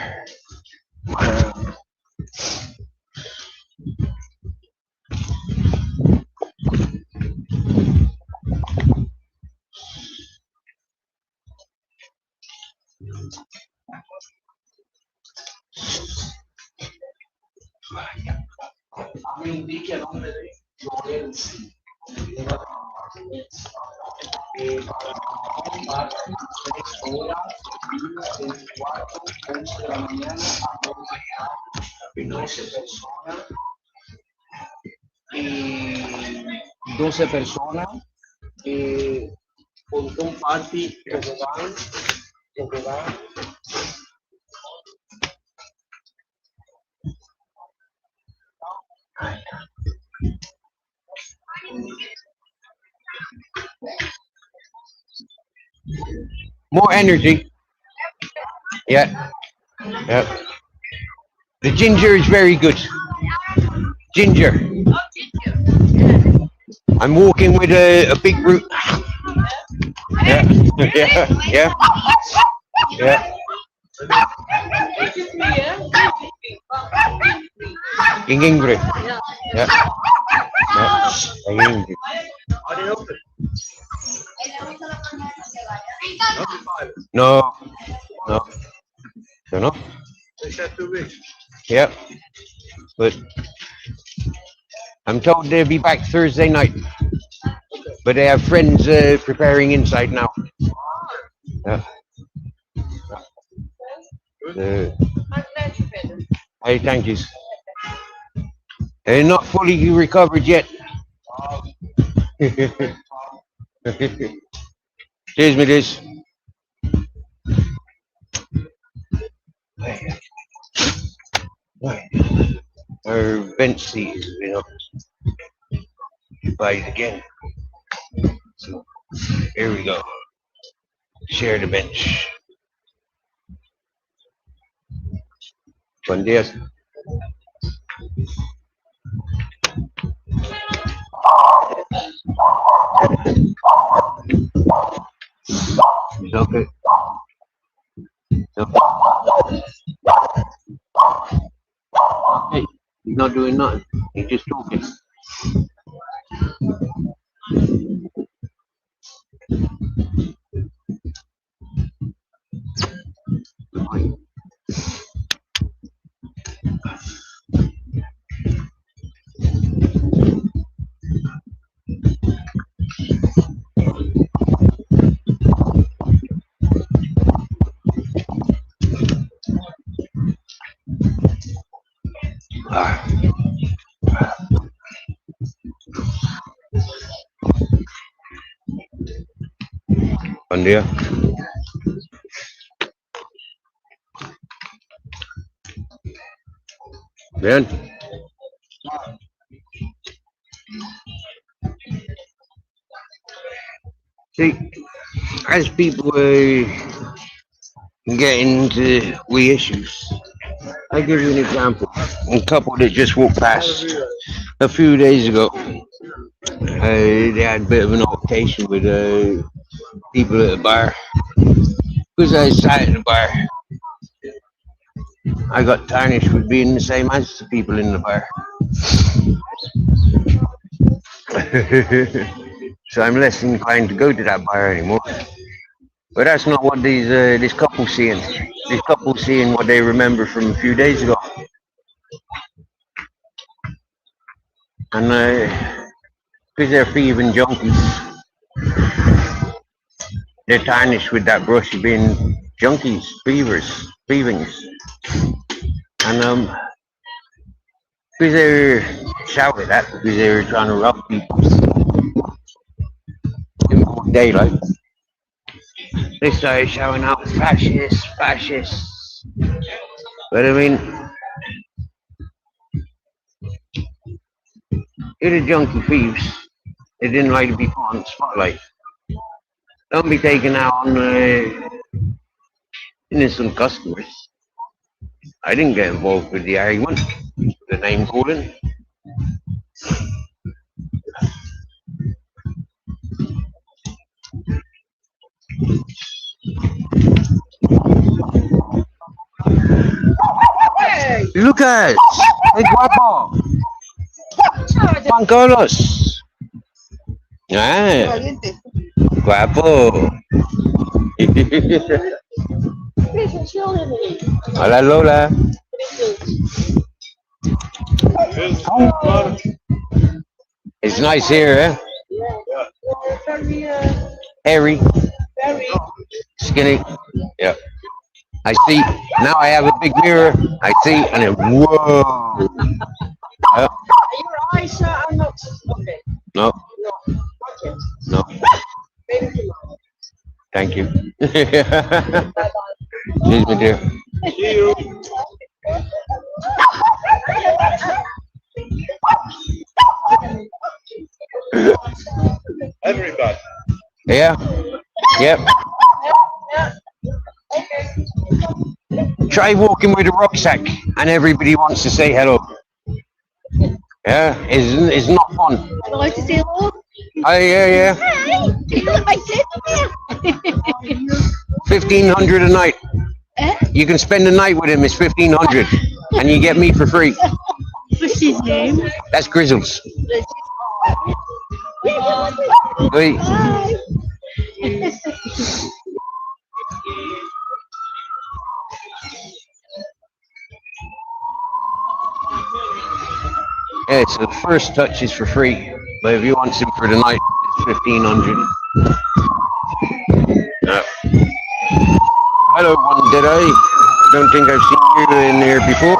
Y 12 personas con un party tobogán. More energy. Yeah. Yeah. The ginger is very good. Ginger. I'm walking with a big root. Yeah. Yeah. Yeah. In English. Yeah. Yeah. In English. No. No. Don't know. Yeah. But I'm told they'll be back Thursday night. But they have friends preparing inside now. Yeah. Hey, thank you. They're not fully recovered yet. Cheers, me this. Our bench seat is been up by it again. So here we go. Share the bench. Buen día. It's okay. It's okay. Hey, he's not doing nothing. He's just talking. Buen día. Bien. See, as people get into issues, I'll give you an example. A couple that just walked past a few days ago, they had a bit of an altercation with people at the bar. Because I sat at the bar, I got tarnished with being the same as the people in the bar. So I'm less inclined to go to that bar anymore. But that's not what this couple's seeing. This couple's seeing what they remember from a few days ago. And because they're thieving junkies, they're tarnished with that brush of being junkies, thievings. And because they were shouted at because they were trying to rob people in broad daylight, they started shouting out fascists, fascists. But I mean, you're the junkie thieves. They didn't like to be put on the spotlight. Don't be taken out on innocent customers. I didn't get involved with the argument, the name calling. Hey, Lucas, hey guapo, Juan Carlos. Ah, Valiente. guapo. Hola Lola. It's nice here, eh? very, Hairy, very. skinny. Yeah. I see. Now I have a big mirror. I see, and then whoa. Yeah. Your eyes are not okay. No, No, not yet. no. Maybe tomorrow. Thank you. Bye-bye. Cheers, my dear. Everybody. Yeah. Yep. Yeah. Okay. Try walking with a rucksack, and everybody wants to say hello. Yeah, it's not fun. I'd like to say hello. Oh yeah. I said 1,500 a night. Eh? You can spend the night with him. It's 1,500, and you get me for free. What's his name? That's Grizzles. Wait. Yeah, so the first touch is for free, but if you want him for the night, it's 1,500. Hello, one did I? Don't think I've seen you in here before.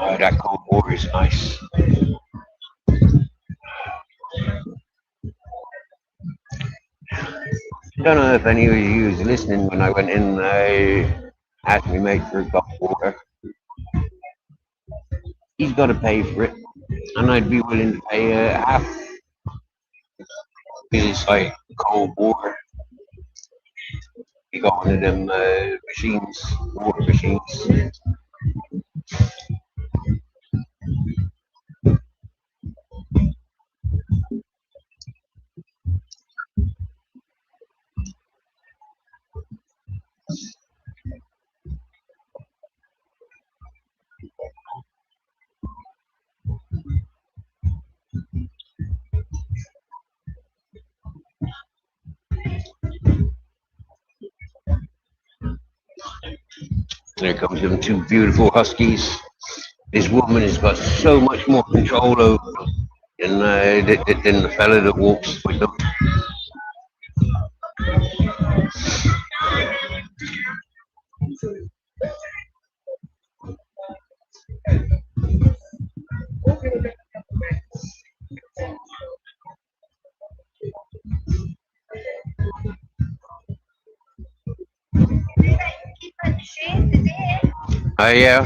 Oh, that cold water is nice. Don't know if any of you was listening when I went in. I asked me mate for a cup of water. He's got to pay for it, and I'd be willing to pay half. Because it's like cold water. You got one of them machines, water machines. There comes them two beautiful huskies. This woman has got so much more control over them than the fella that walks with them. Yeah.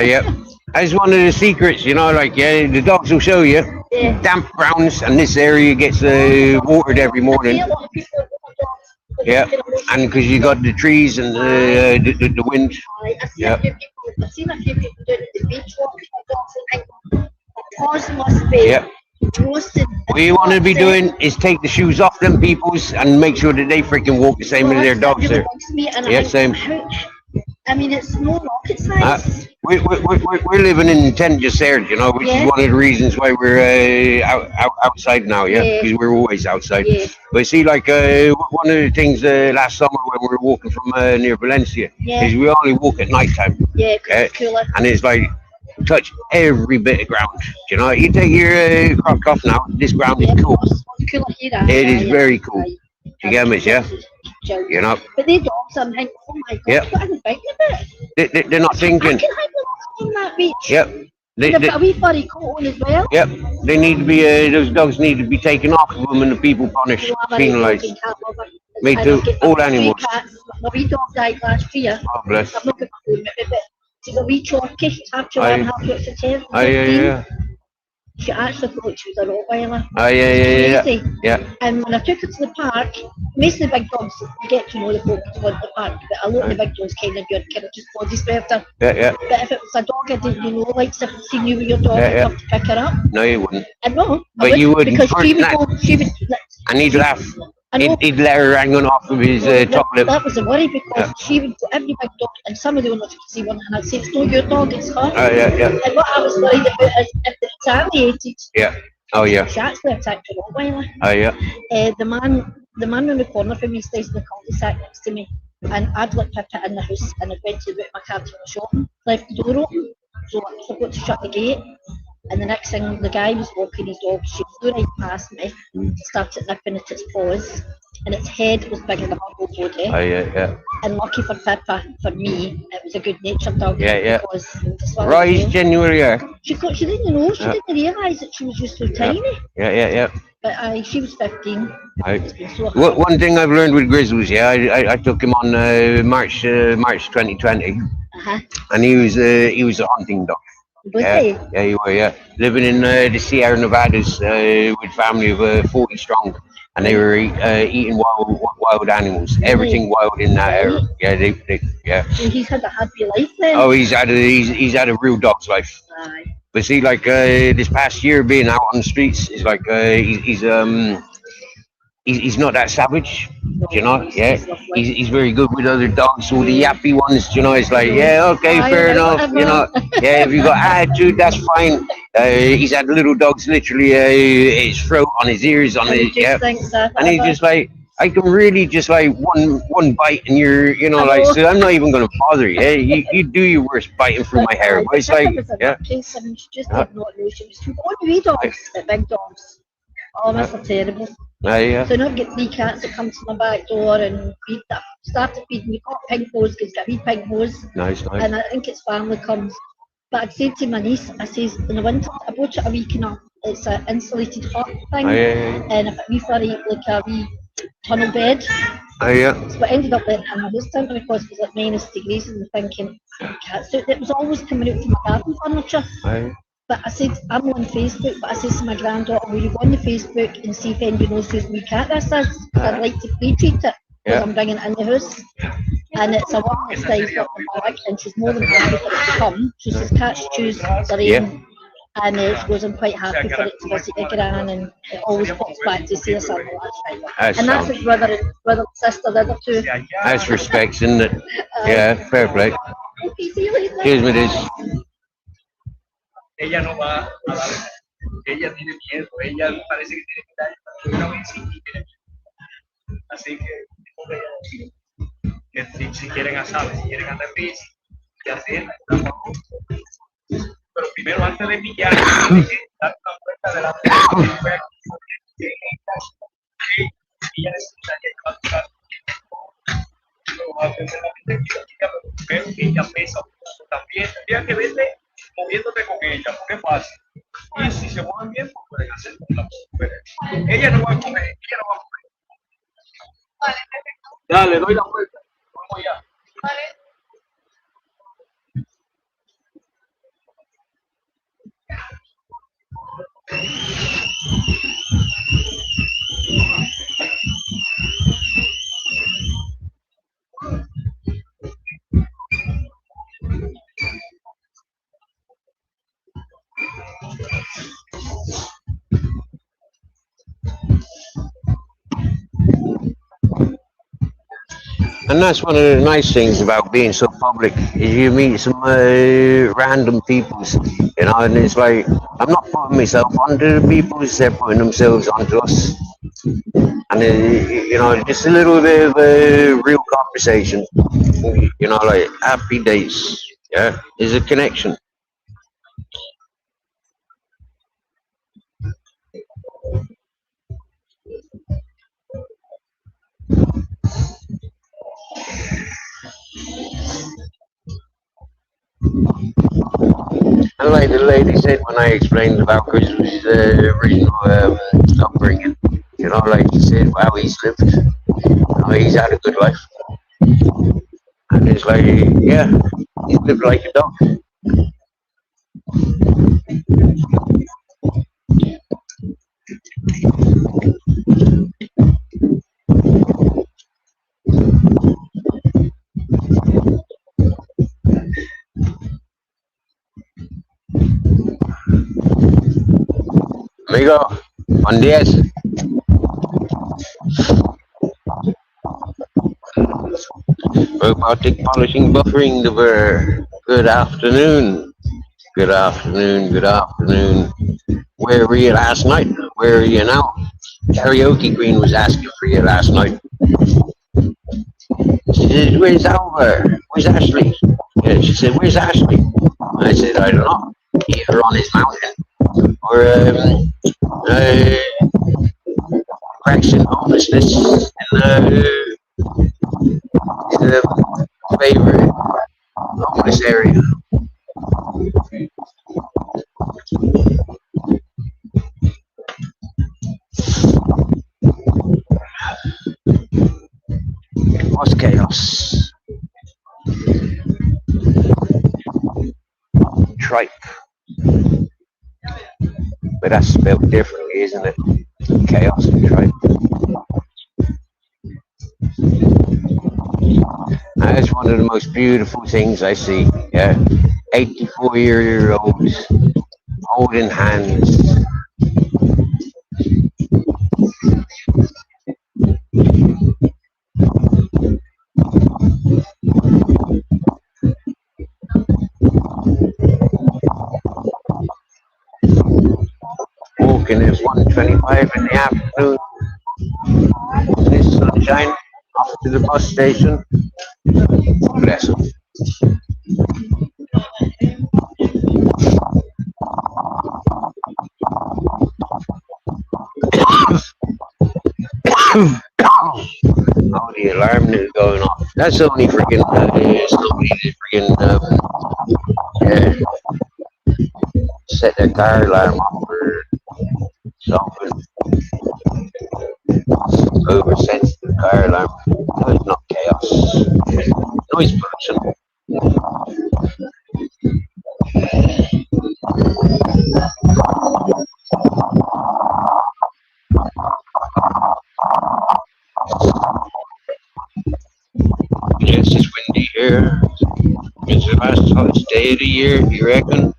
Yeah. That's one of the secrets, you know, like, yeah, the dogs will show you. Yeah. Damp grounds, and this area gets watered every morning. Yeah, and because you got the trees and the wind. Yeah. I've seen a few people doing the beach walking their dogs and the paws must be Yeah. roasted. What you want to be doing is take the shoes off them peoples and make sure that they freaking walk the same as their dogs there. Yeah, same. I mean, it's no rocket science. We're living in tent just there, you know, which is one of the reasons why we're outside now, yeah, because we're always outside. Yeah. But see, like, one of the things last summer when we were walking from near Valencia is we only walk at night time. Yeah, 'cause it's cooler. And it's like, touch every bit of ground, you know. You take your crop off now, this ground is cool. It's cooler here. It is very cool. You get me, yeah? You know. But they dogs, I'm thinking, oh my god, Yeah. what are they thinking about? They're not I thinking. can hang them on that beach. Yep. They've got a wee furry coat on as well. Yep. They need to be. Those dogs need to be taken off of them and the people punished, You have a penalised. raging cat lover. Me And too. I've got All three animals. cats. My wee dog died last year. Oh bless. I'm not going to do it, but she's a wee chorky, half Joanne, half Yorkshire. Yeah. She actually thought she was a Rottweiler. Yeah. Crazy. Yeah. And when I took her to the park, most of the big dogs, you get to know the folks who want the park, but a lot of the big dogs kind of just body spray after. Yeah. But if it was a dog I didn't know, like if I'd seen you with your dog, I'd Yeah. have to pick her up. No, you wouldn't. I know. But you wouldn't. Because she would First go, she would, And he'd laugh. I know. He'd let her hang on off of his top lip. That was a worry because Yeah. she would go every big dog, and some of the owners would see one, and I'd say, it's not your dog, it's her. Yeah. And what I was worried about is if it retaliated, Yeah. Oh yeah. she actually attacked a Rottweiler. Yeah. The man on the corner from me stays in the cul-de-sac next to me, and I'd let Pippa in the house, and I went to my car to the shop, left the door open, so I forgot to shut the gate. And the next thing, the guy was walking his dog, she flew right past me, started nipping at its paws, and its head was bigger than her whole body. Yeah. And lucky for Pippa, for me, it was a good-natured dog. Yeah. Because it was one of Right, the- genuinely, yeah. She didn't know, she Yeah. didn't realise that she was just so tiny. Yeah. But she was 15. Right. It's been so One thing I've learned with Grizzlies, yeah, I took him on March 2020, Uh-huh. and he was a hunting dog. Was Yeah, he? yeah, you were, yeah. Living in the Sierra Nevadas with family of 40 strong, and they were eating wild animals, everything wild in that area. Yeah, yeah. So he's had a happy life then. Oh, he's had a real dog's life. Aye. But see, like this past year being out on the streets is like he's not that savage, you know. Yeah, he's very good with other dogs, all the yappy ones, you know. It's like, yeah, okay, fair enough, you know. Yeah, if you got attitude, that's fine. He's had little dogs literally his throat, on his ears, on And he his just thinks that. and he's just like, I can really just like one bite and you're, you know, like, so I'm not even gonna bother you. You do your worst biting through my hair, but it's like, yeah. Case, I mean, she just did not know she was too. Only wee dogs, the big dogs. Oh, that's terrible. Yeah. So now I've got 3 cats that come to my back door and feed that. Started feeding. We got pig nose because it's got a wee pig nose. Nice. And I think its family comes. But I'd say to my niece, I says, in the winter, I bought it a wee kind of, it's an insulated hut thing. Yeah. And if we for like a wee tunnel bed. Yeah. So I ended up letting it in my house tent because it was like -degrees and thinking, cats out. It was always coming out from my garden furniture. But I said, I'm on Facebook, but I said to my granddaughter, will you go on the Facebook and see if anybody knows whose wee cat this is? Because I'd like to pre-treat it, because I'm bringing it in the house. And it's a one that stays up the back, and she's more than happy for it to come. She says cats choose their own. And she goes, I'm quite happy for it to visit the gran, and it always pops back to see us on the last time. And that's his brother and sister, the other 2. That's respect, isn't it? Yeah, fair play. Okay, see you later. Here's me this. Ella no va a dar, ella tiene miedo, ella parece que tiene que dar una visita y tiene miedo. Así que que si quieren asar, si quieren andar en bici, y así, pero primero antes de pillar, tienen que dar una vuelta de la y ya necesitaría llevar pero ella pesa también, tendría que verle moviéndote con ella, porque es fácil. Y si se mueven bien, pues pueden hacer con la mujer. Ella no va a comer, ella no va a comer. Vale, perfecto. Dale, doy la vuelta. Vamos ya. Vale. And that's one of the nice things about being so public is you meet some random people, you know, and it's like I'm not putting myself onto the people, they're putting themselves onto us. And you know, just a little bit of a real conversation, you know, like happy days, yeah, is a connection. And like the lady said when I explained about Chris's original upbringing, you know, like she said, wow, he's lived, you know, he's had a good life. And it's like, yeah, he's lived like a dog. Amigo, buen días. Robotic polishing buffering the ver. Good afternoon. Good afternoon. Good afternoon. Where were you last night? Where are you now? Karaoke Queen was asking for you last night. She said, where's Albert? Where's Ashley? Yeah, she said, where's Ashley? I said, I don't know. Either on his mountain or practicing homelessness in his favorite homeless area. What's chaos? Tripe. But that's spelled differently, isn't it? Chaos and tripe. That's one of the most beautiful things I see. Yeah, 84-year-olds holding hands. Walking at 1:25 in the afternoon. This sunshine off to the bus station. Bless them. Oh, the alarm is going off. That's only freaking somebody freaking set their car alarm off for something. Oversensitive car alarm. No, it's not chaos. Noise pollution. Yes, it's windy here. It's the last hottest day of the year, you reckon?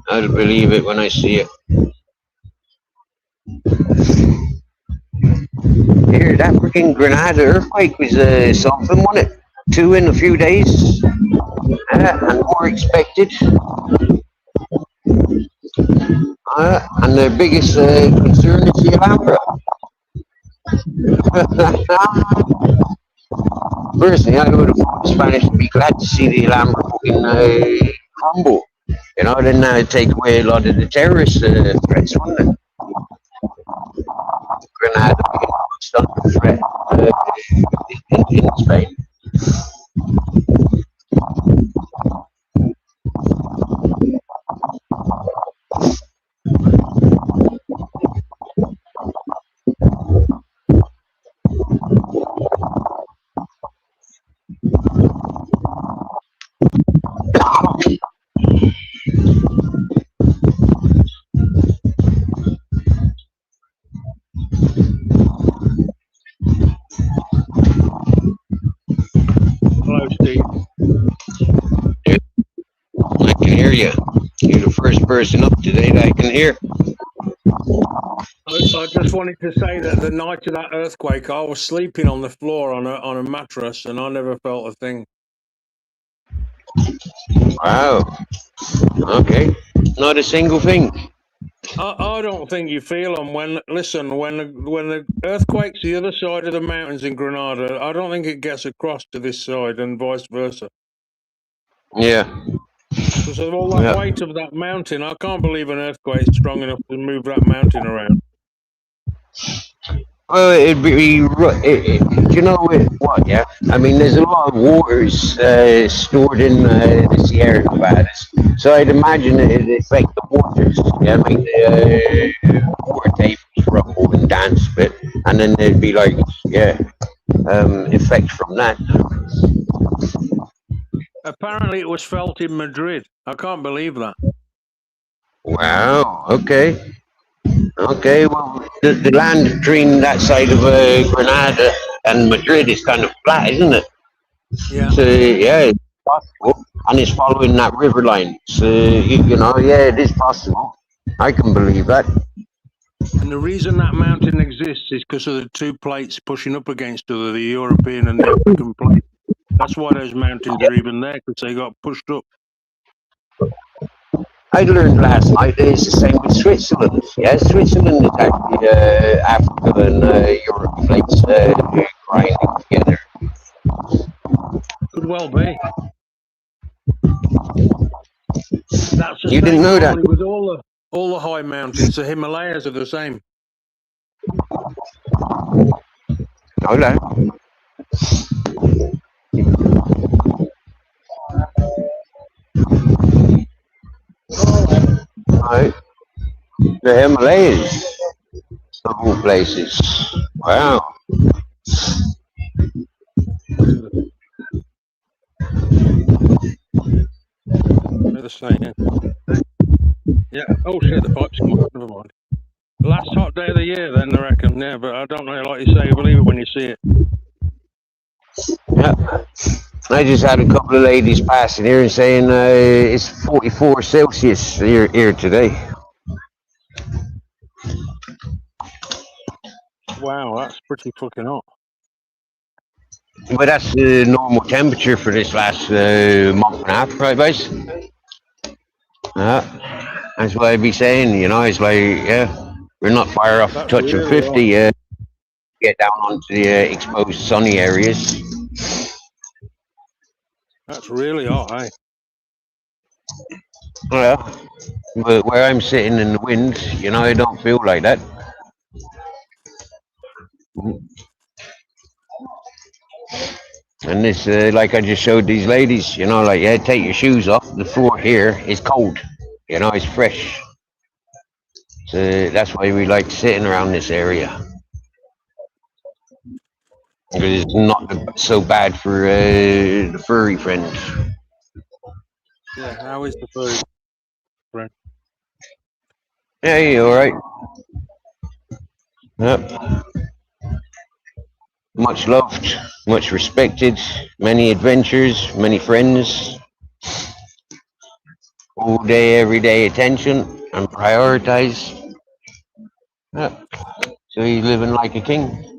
I'll believe it when I see it. Here, that freaking Grenada earthquake was something, wasn't it? 2 in a few days, and more expected. And the biggest concern is the Alhambra. personally, I would have thought the Spanish would be glad to see the Alhambra fucking crumble. You know, then that would take away a lot of the terrorist threats, wouldn't it? Grenada being most under threat in Spain. Hello, Steve. I can hear you. You're the first person up to date I can hear. I just wanted to say that the night of that earthquake, I was sleeping on the floor on a mattress, and I never felt a thing. Wow. Okay. Not a single thing. I don't think you feel them when the earthquake's the other side of the mountains in Granada. I don't think it gets across to this side and vice versa. Yeah. Because of all that weight of that mountain, I can't believe an earthquake's strong enough to move that mountain around. Well, it'd be, you know what, yeah? I mean, there's a lot of waters stored in the Sierra Nevadas. So I'd imagine it'd affect the waters. Yeah, I mean, the water tables rumble and dance a bit. And then there'd be like, effect from that. Apparently it was felt in Madrid. I can't believe that. Wow, okay. Okay, well, the land between that side of Granada and Madrid is kind of flat, isn't it? Yeah. So, yeah, it's possible. And it's following that river line. So, you know, yeah, it is possible. I can believe that. And the reason that mountain exists is because of the two plates pushing up against each other, the European and the African plate. That's why those mountains are even there, because they got pushed up. I learned last night that it's the same with Switzerland. Yeah, Switzerland is actually Africa and Europe plates grinding together. Could well be. That's the You didn't know that? With all the high mountains, the Himalayas are the same. Okay. Right. The Himalayas, of all places. Wow. They're the same. Yeah. Oh shit, the pipe's come up. Never mind. Last hot day of the year, then I reckon. Yeah, but I don't know. Like you say, you believe it when you see it. Yeah. I just had a couple of ladies passing here and saying it's 44 Celsius here today. Wow, that's pretty fucking hot. But that's the normal temperature for this last month and a half, right, guys? That's what I'd be saying, you know, it's like, yeah, we're not far off touching really 50, get down onto the exposed sunny areas. That's really hot, eh? Well, but where I'm sitting in the wind, you know, I don't feel like that. And this, like I just showed these ladies, you know, like, yeah, take your shoes off. The floor here is cold, you know, it's fresh. So that's why we like sitting around this area. Because it's not so bad for the furry friends. Yeah, how is the furry friend? Yeah, you alright? Yep. Much loved, much respected, many adventures, many friends. All day, every day attention and prioritize. Yep. So he's living like a king.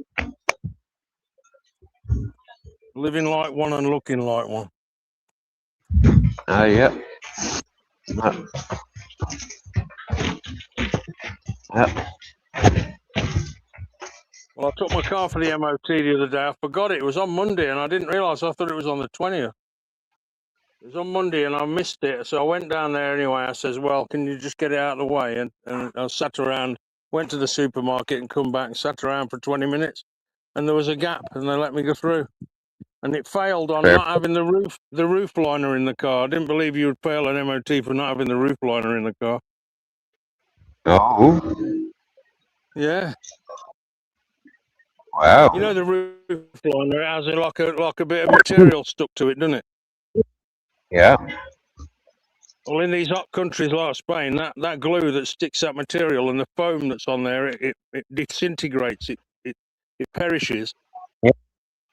Living like one and looking like one. Yep. Yep. Well, I took my car for the MOT the other day. I forgot it. It was on Monday, and I didn't realise. I thought it was on the 20th. It was on Monday, and I missed it. So I went down there anyway. I says, "Well, can you just get it out of the way?" And I sat around, went to the supermarket, and come back and sat around for 20 minutes. And there was a gap, and they let me go through. And it failed on Fair. not having the roof liner in the car. I didn't believe you would fail an MOT for not having the roof liner in the car. Oh, Yeah. wow. You know the roof liner, it has like a bit of material stuck to it, doesn't it? Yeah. Well, in these hot countries like Spain, that glue that sticks that material and the foam that's on there, it disintegrates, it perishes. Yeah.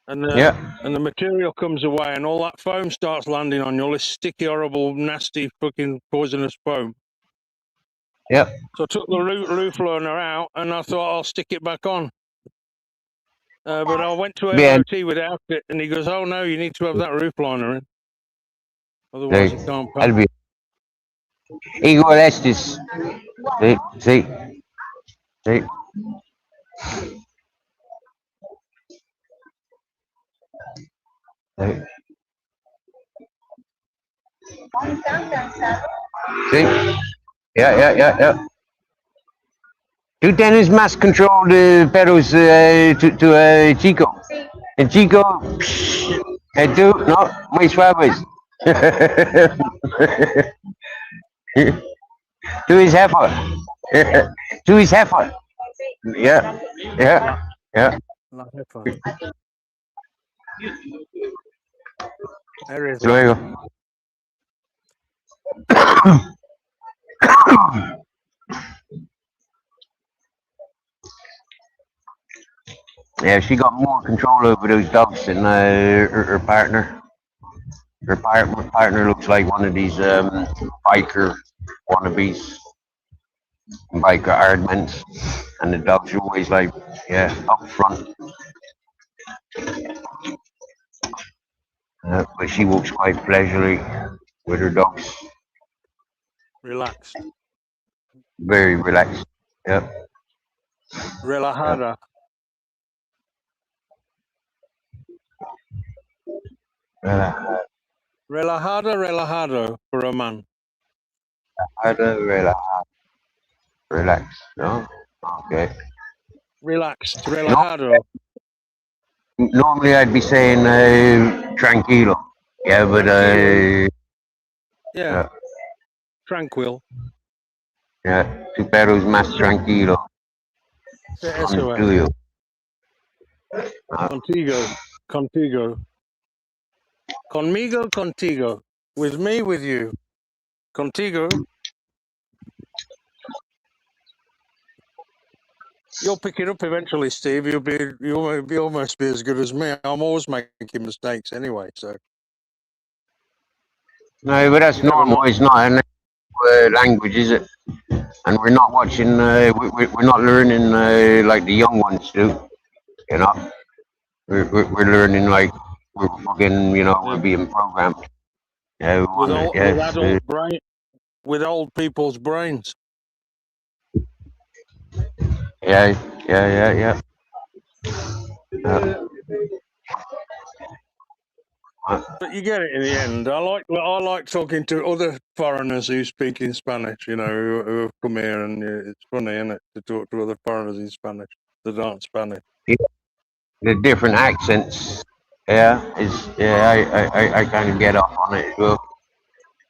And Yeah. and the material comes away, and all that foam starts landing on you, all this sticky, horrible, nasty, fucking poisonous foam. Yep. So I took the roof liner out, and I thought I'll stick it back on. But I went to Yeah. MOT without it, and he goes, "Oh no, you need to have that roof liner in, otherwise you can't pass." That'll be Igor Estes. See. See. See. See? Yeah. Tú tienes más control de perros to Chico. El Chico, tú, no, muy suaves. Tú es jefe. Tú es jefe. Yeah. La jefa. There is. Luego. Yeah, she got more control over those dogs than her partner. Her partner looks like one of these biker wannabes, biker hardments, and the dogs are always like, yeah, up front. But she walks quite leisurely with her dogs. Relaxed. Very relaxed. Yeah. Relajada. Relajado for a man. Relax. No? Okay. Relaxed. Relajado. Normally I'd be saying tranquilo. Yeah, but Yeah. Tranquil. yeah, tu perros más tranquilo. Eso es. Tuyo. Contigo. Conmigo, contigo. With me, with you. Contigo. You'll pick it up eventually, Steve. You'll be almost be as good as me. I'm always making mistakes anyway, so. No, but that's You never normal. know. It's not a language, is it? And we're not watching. We're not learning like the young ones do. You know, we're learning like we're fucking. You know, we're being programmed. Yeah, With old people's brains. Yeah. But you get it in the end. I like talking to other foreigners who speak in Spanish. You know, who have come here, and it's funny, isn't it, to talk to other foreigners in Spanish that aren't Spanish. The different accents. Yeah, I kind of get off on it as well.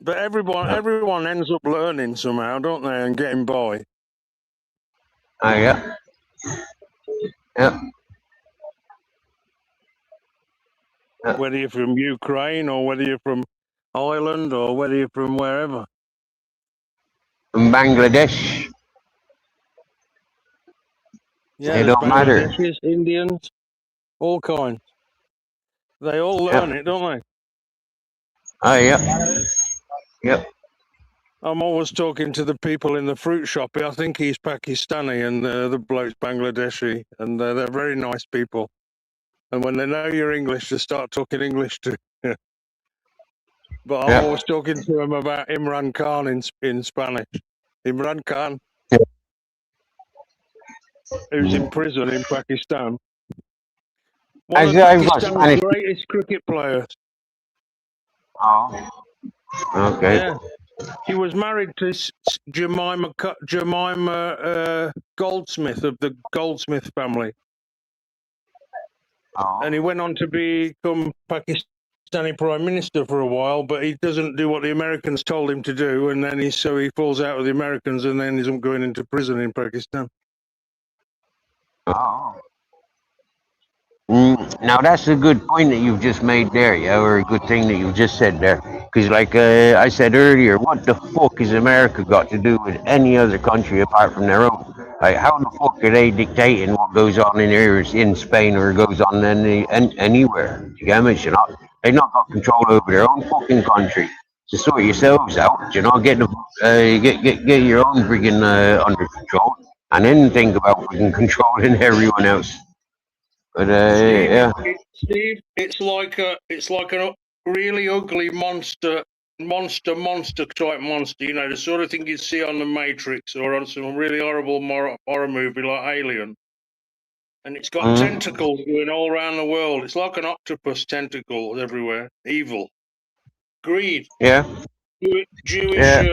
But everyone ends up learning somehow, don't they, and getting by. Yeah. Whether you're from Ukraine or whether you're from Ireland or whether you're from wherever. From Bangladesh. Yeah, it don't matter. Bangladeshis, Indians, all kinds. They all learn it, don't they? Oh, yeah. Yep. I'm always talking to the people in the fruit shop. I think he's Pakistani and the bloke's Bangladeshi, and they're very nice people. And when they know you're English, they start talking English too. But I'm always talking to them about Imran Khan in Spanish. Imran Khan. who's in prison in Pakistan. One of I've got Pakistan's Spanish. greatest cricket players. Oh, okay. Yeah. She was married to Jemima Goldsmith of the Goldsmith family. Oh. And he went on to become Pakistani Prime Minister for a while, but he doesn't do what the Americans told him to do, and then he falls out with the Americans and then he's going into prison in Pakistan. Oh. Now that's a good point that you've just made there, yeah, or a good thing that you've just said there. Because like I said earlier, what the fuck has America got to do with any other country apart from their own? Like, how the fuck are they dictating what goes on in here in Spain or goes on anywhere? You get me? They've not got control over their own fucking country. So sort yourselves out, you know, get your own friggin' under control, and then think about friggin' controlling everyone else. But Steve, it's like a really ugly monster type monster. You know, the sort of thing you see on The Matrix or on some really horrible horror movie like Alien. And it's got tentacles going all around the world. It's like an octopus tentacle everywhere. Evil, greed. Yeah. Jewish,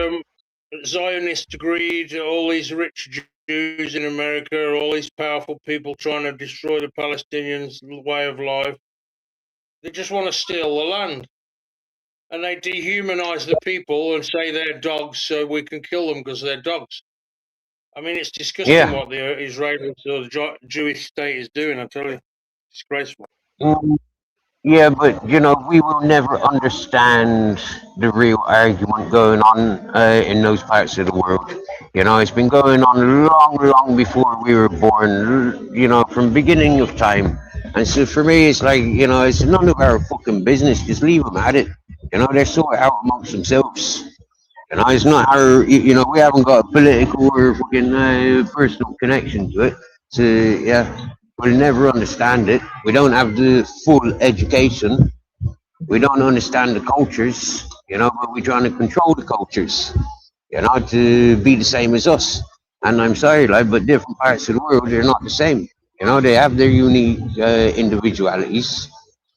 Zionist greed. All these rich Jews in America, all these powerful people trying to destroy the Palestinians' way of life. They just want to steal the land. And they dehumanize the people and say they're dogs so we can kill them because they're dogs. I mean, it's disgusting what the Israelis or the Jewish state is doing, I tell you. It's disgraceful. Yeah, but you know, we will never understand the real argument going on in those parts of the world. You know, it's been going on long before we were born. You know, from beginning of time. And so for me, it's like, you know, it's none of our fucking business. Just leave them at it. You know, they're sort of out amongst themselves. You know, it's not our. You know, we haven't got a political or fucking personal connection to it. So yeah. We'll never understand it. We don't have the full education. We don't understand the cultures, you know, but we're trying to control the cultures, you know, to be the same as us. And I'm sorry, like, but different parts of the world, they're not the same. You know, they have their unique individualities,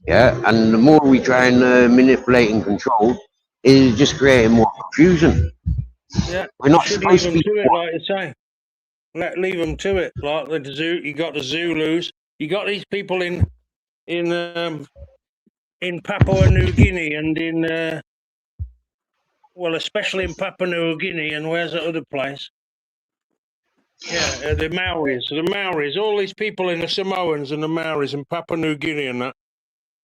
yeah. And the more we try and manipulate and control, is just creating more confusion. Yeah, we're not supposed to be. Do it, like you say. Leave them to it. Like the zoo, you got the Zulus. You got these people in Papua New Guinea and especially in Papua New Guinea and where's that other place? Yeah, the Maoris. All these people in the Samoans and the Maoris in Papua New Guinea and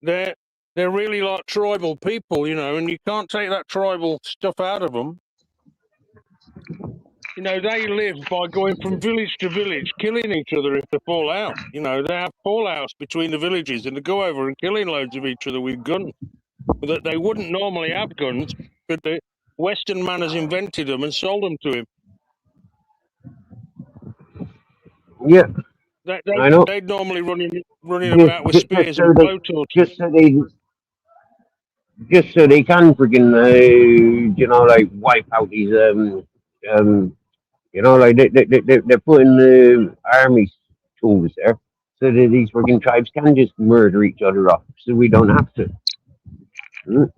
that. They're really like tribal people, you know, and you can't take that tribal stuff out of them. You know, they live by going from village to village, killing each other if they fall out. You know, they have fallouts between the villages and they go over and killing loads of each other with guns. But they wouldn't normally have guns, but the Western man has invented them and sold them to him. Yeah, I know. They'd normally running about with spears and blowtorches. Just so they can friggin' you know, like wipe out these you know, like they're putting army tools there so that these fucking tribes can just murder each other off, so we don't have to.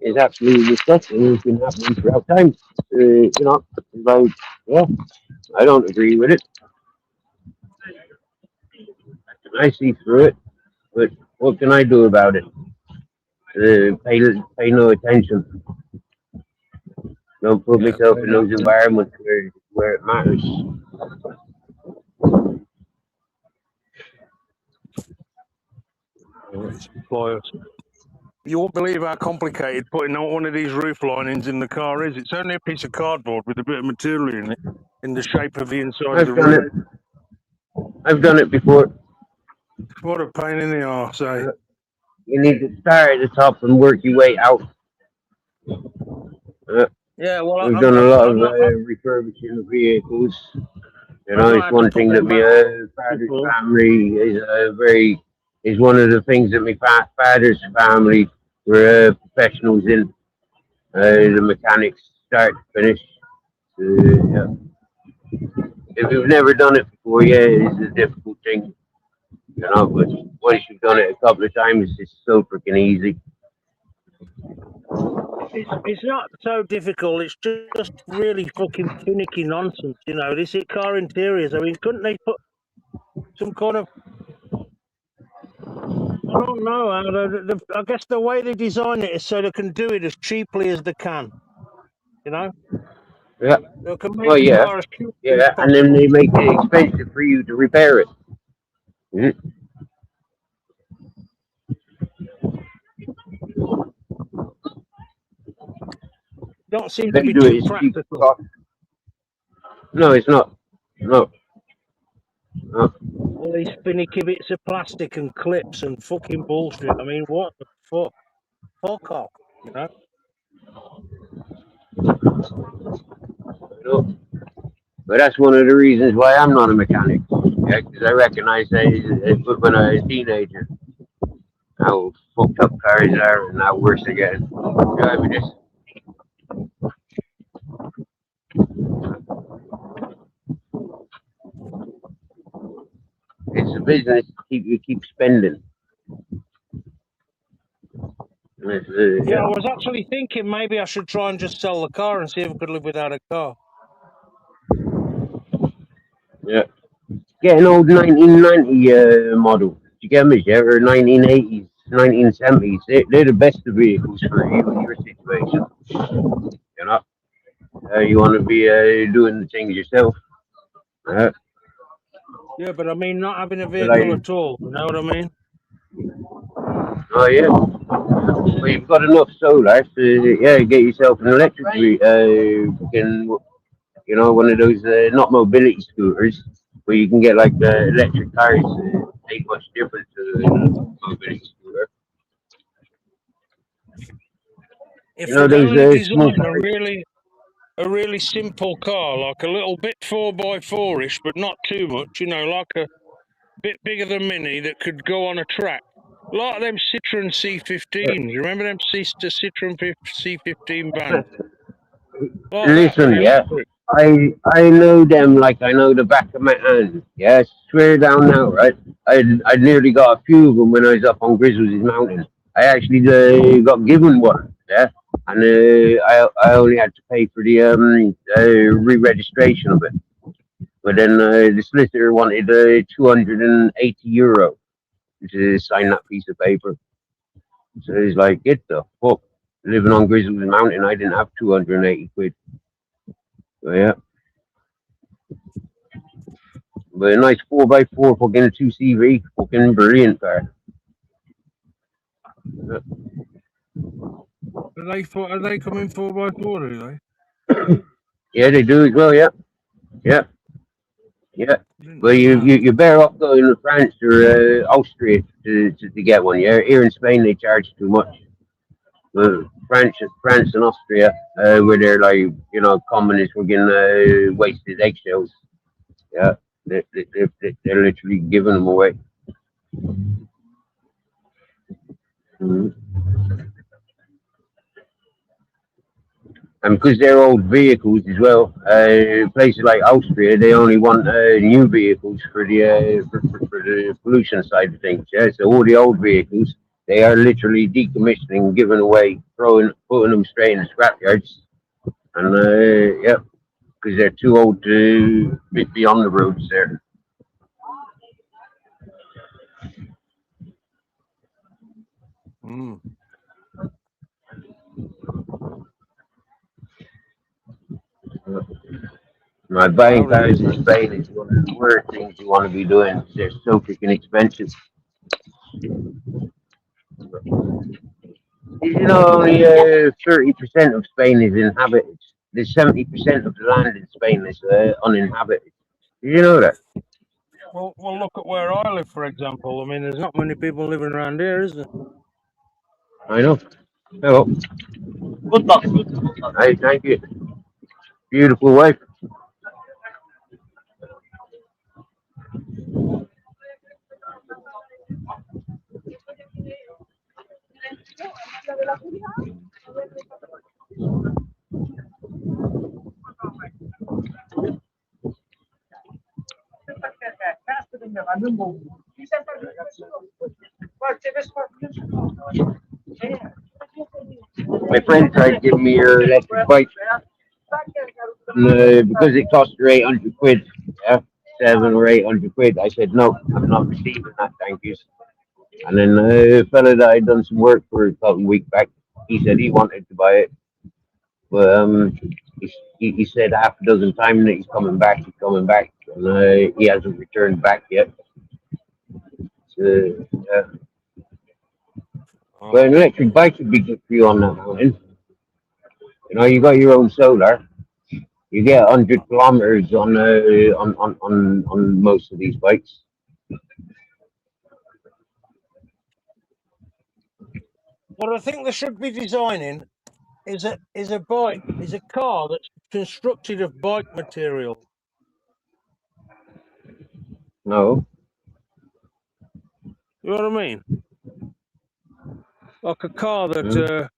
It's absolutely disgusting. It's been happening throughout time. You know, like, yeah, I don't agree with it. I see through it, but what can I do about it? Pay no attention. Don't put myself in those environments where it matters. You won't believe how complicated putting out one of these roof linings in the car is. It's only a piece of cardboard with a bit of material in it, in the shape of the inside of the roof. I've done it before. What a pain in the arse, eh? You need to start at the top and work your way out. Yeah, well, we've done a lot of refurbishing of vehicles. You know, it's one thing that my father's family is one of the things that my father's family were professionals in. The mechanics, start to finish. if you've never done it before, yeah, it's a difficult thing, you know. But once you've done it a couple of times, it's so freaking easy. It's not so difficult. It's just really fucking finicky nonsense, you know. This car interiors. I mean, couldn't they put some kind of, I don't know. I guess the way they design it is so they can do it as cheaply as they can, you know. Yeah. They can make Well, the yeah, car as cheap as yeah, and then possible. they make it expensive for you to repair it. Mhm. Don't seem to They be do it too as cheap as practical. possible. No, it's not. No, no. All these finicky bits of plastic and clips and fucking bullshit. I mean, what the fuck? Fuck off, you know. No. But that's one of the reasons why I'm not a mechanic. Yeah, because I recognize that when I was a teenager, how fucked up cars are and how worse they're getting. Driving this. It's a business you keep spending. Yeah, I was actually thinking maybe I should try and just sell the car and see if I could live without a car. Yeah. Get an old 1990 model. Do you get me? Yeah, or 1980s, 1970s. They're the best of vehicles for you and your situation. You know, you want to be doing the things yourself. Yeah, but I mean, not having a But vehicle at all. You know what I mean? oh yeah. Well, you've got enough solar to get yourself an electric, you know, one of those not mobility scooters where you can get like electric cars. Ain't much different to the mobility scooter. If You know they'd those only small design cars. a really simple car, like a little bit 4x4-ish, but not too much, you know, like a bit bigger than Mini that could go on a track. Like them Citroen C15s. You remember them Citroen C15 vans? Like that, but Listen, yeah, electric. I know them like I know the back of my hand. Yeah, swear down now, right? I nearly got a few of them when I was up on Grizzly's Mountain. I actually got given one, yeah, and I only had to pay for the re-registration of it. But then the solicitor wanted €280 to sign that piece of paper. So he's like, get the fuck. Living on Grizzly's Mountain, I didn't have 280 quid. So yeah. But a nice 4x4 fucking 2CV, fucking brilliant car. Yeah. Are they coming 4x4, do they? Yeah, they do as well, yeah. Yeah. Yeah. Well, you're better off going to France or Austria to get one. Yeah, here in Spain they charge too much. France and Austria, where they're like, you know, communists were getting wasted eggshells. Yeah, they're literally giving them away. Mm-hmm. And because they're old vehicles as well, places like Austria, they only want new vehicles for the pollution side of things. Yeah, so all the old vehicles, they are literally decommissioning, giving away, putting them straight in the scrapyards. And yeah, because they're too old to be on the roads there. Mm. My buying cars in Spain is one of the worst things you want to be doing. They're so freaking expensive. You know, only 30% of Spain is inhabited. There's 70% of the land in Spain is uninhabited. Did you know that? Well, look at where I live, for example. I mean, there's not many people living around here, is there? I know. Hello. Good luck. Hey, thank you. Beautiful wife. My friend tried giving me her electric bike because it cost her 800 quid. Yeah, 700 or 800 quid. I said no, I'm not receiving that. Thank you. And then a fella that I'd done some work for a couple of weeks back, he said he wanted to buy it, but he said half a dozen times that he's coming back, and he hasn't returned back yet. So, yeah. But an electric bike would be good for you on that mountain. You know, you got your own solar. You get 100 kilometers on most of these bikes. What I think they should be designing is a car that's constructed of bike material. No. You know what I mean? Like a car that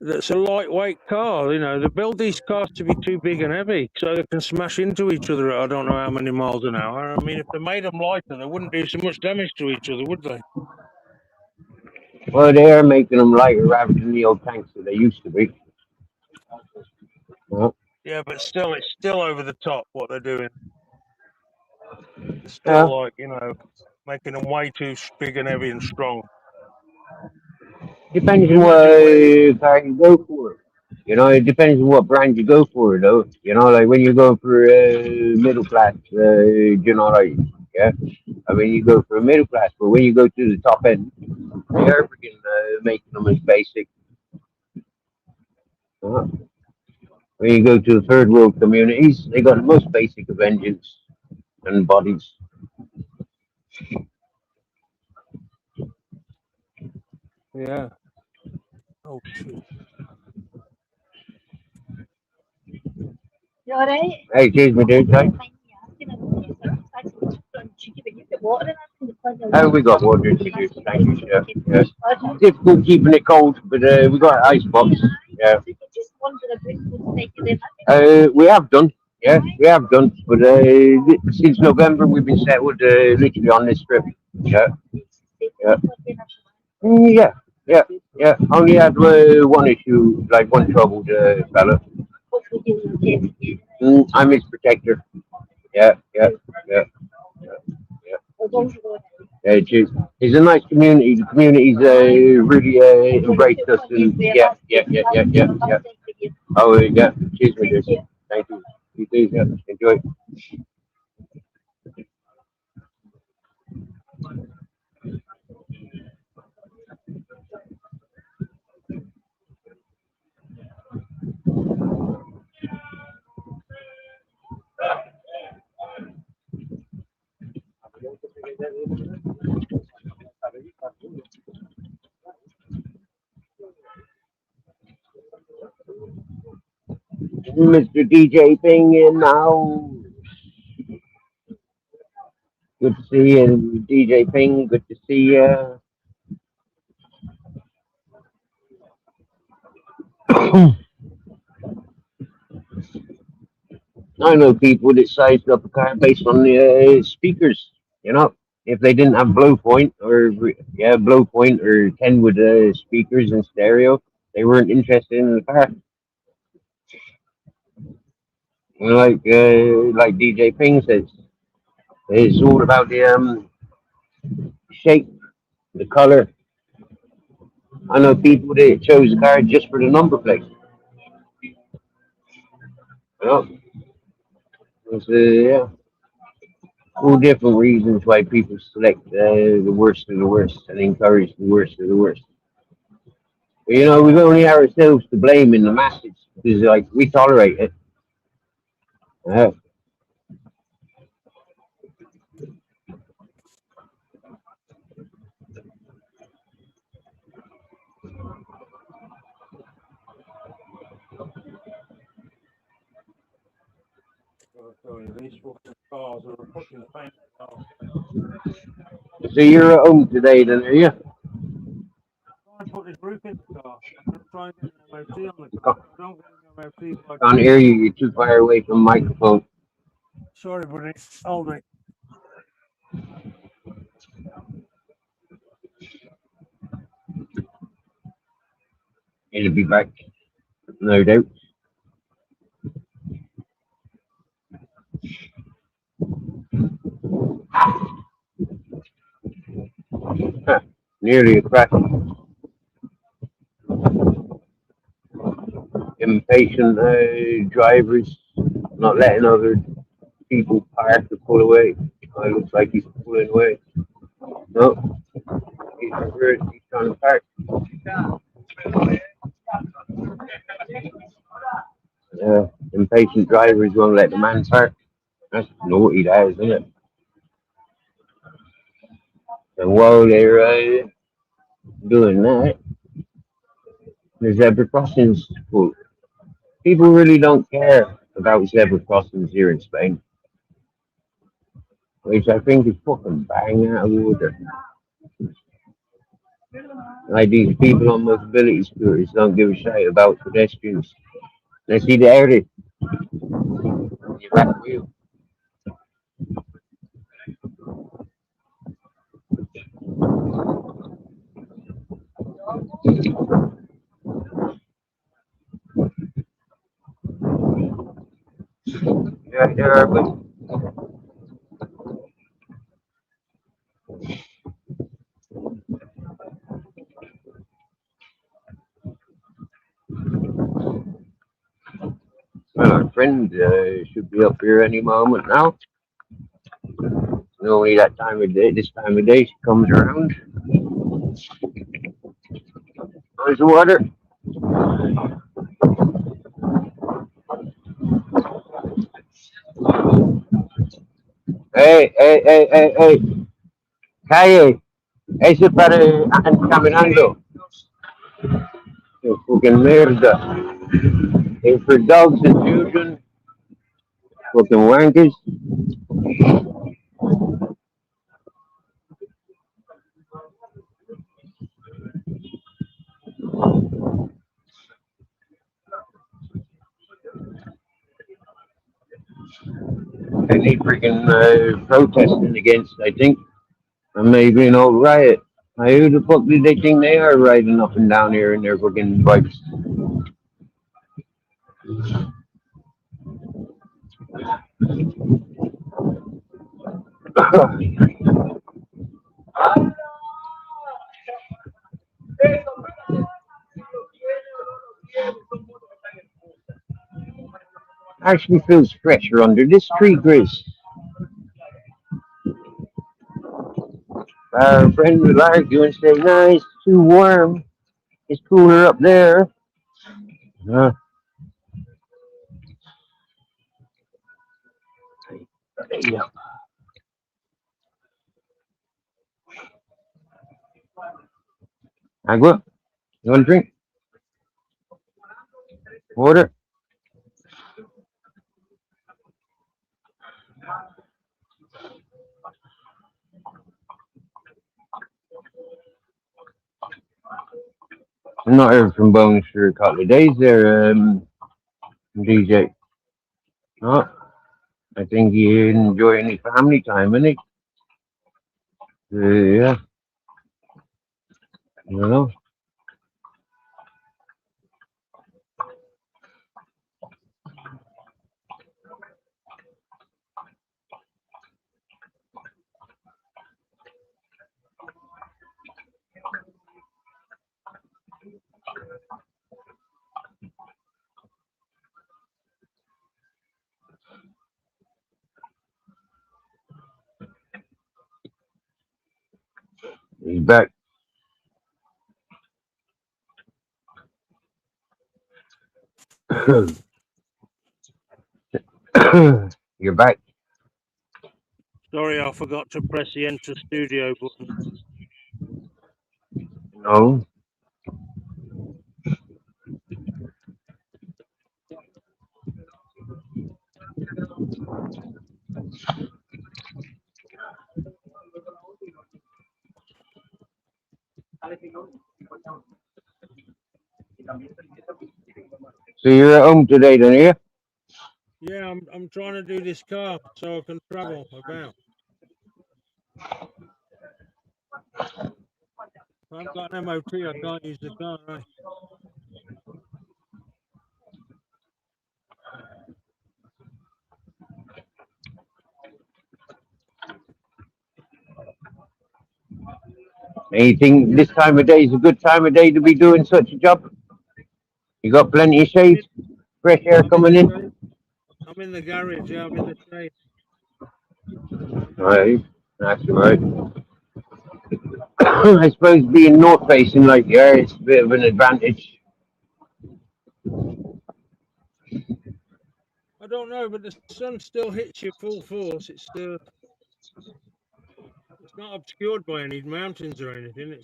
that's a lightweight car. You know, they build these cars to be too big and heavy so they can smash into each other at I don't know how many miles an hour. I mean, if they made them lighter, they wouldn't do so much damage to each other, would they? Well, they are making them lighter rather than the old tanks that they used to be. Yeah, but still, it's still over the top what they're doing. It's still like, you know, making them way too big and heavy and strong. Depends on what car you go for. You know, it depends on what brand you go for, though. You know, like when you're going for middle class, you know, like, yeah. I mean, you go for a middle class, but when you go to the top end, they are freaking making them as basic. When you go to the third world communities, they got the most basic of engines and bodies. Yeah. Oh, shit. You alright? Hey, cheers, my dude. Right? Oh, we got water in the juice. Thank you, chef. Yes. Difficult keeping it cold, but we got an ice box. Yeah. We have done. Yeah, we have done. But since November, we've been settled literally on this trip. Yeah. Yeah. Yeah. Only had one issue, like one troubled fella. I'm his protector. Yeah. It's a nice community. The community's really embraced us. And yeah. Oh, yeah. Cheers, my dear. Thank you. You too. Yeah. Enjoy. Mr. DJ Ping in now. Good to see you, DJ Ping. Good to see you. I know people that sized up a car based on the speakers. You know, if they didn't have blow point or Kenwood speakers and stereo, they weren't interested in the car. Like DJ Ping says, it's all about the shape, the color. I know people that chose a car just for the number plate. You know, it's, all different reasons why people select the worst of the worst and encourage the worst of the worst. But, you know, we've only ourselves to blame in the masses because, like, we tolerate it. These fucking cars are a fucking pain. So you're at home today, then, are you? I put this roof in the car. I'm trying to get an MOT on the car. Don't get an MOT. Can't hear you. You're too far away from the microphone. Sorry, buddy. Hold it. He'll be back, no doubt. Huh, nearly a crash. Impatient drivers not letting other people park or pull away. Oh, it looks like he's pulling away. No, he's reversed. He's trying to park. Impatient drivers won't let the man park. That's naughty, that is, isn't it? And while they're doing that, the zebra crossings full. People really don't care about zebra crossings here in Spain, which I think is fucking bang out of order. Like these people on mobility scooters don't give a shit about pedestrians. They see the area on your back wheel. Yeah, there are, but well, our friend should be up here any moment now. Normally that time of day, this time of day, she comes around. There's the water. Hey. Calle, ese para caminando. Fucking merda. It's for dogs and children. Fucking wankers. And they freaking protesting against, I think, and maybe an old riot. Now, who the fuck do they think they are riding up and down here in their fucking bikes? Actually feels fresher under this tree, Grizz. Our friend would argue and say, no, it's too warm. It's cooler up there. Yeah. Agua? You want a drink? Water? I'm not heard from Bones for a couple of days there, DJ. No, I think he enjoy any family time, innit? Yeah, I don't know. He's back. You're back. Sorry, I forgot to press the enter studio button. No. So you're at home today, then, are you? Yeah, I'm trying to do this car so I can travel about. If I haven't got an MOT, I can't use the car, right? And you think this time of day is a good time of day to be doing such a job? You got plenty of shade, fresh air coming in. I'm in the garage, yeah, I'm in the shade. Right, that's right. I suppose being north facing like you are, it's a bit of an advantage. I don't know, but the sun still hits you full force. It's not obscured by any mountains or anything.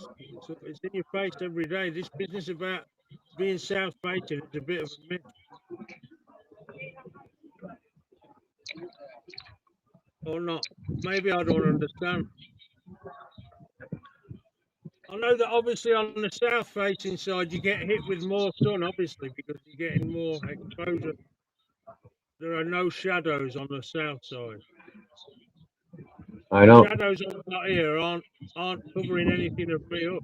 It's in your face every day. This business about being south facing is a bit of a myth. Or not. Maybe I don't understand. I know that obviously on the south facing side you get hit with more sun, obviously, because you're getting more exposure. There are no shadows on the south side. I know. Shadows out here aren't covering anything of me up.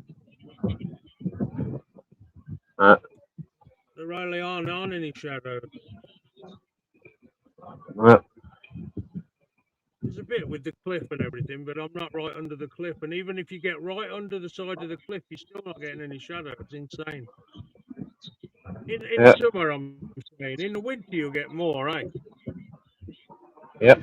There really aren't any shadows. There's a bit with the cliff and everything, but I'm not right under the cliff. And even if you get right under the side of the cliff, you're still not getting any shadow. It's insane. In summer, I'm saying. In the winter, you'll get more, eh? Yep.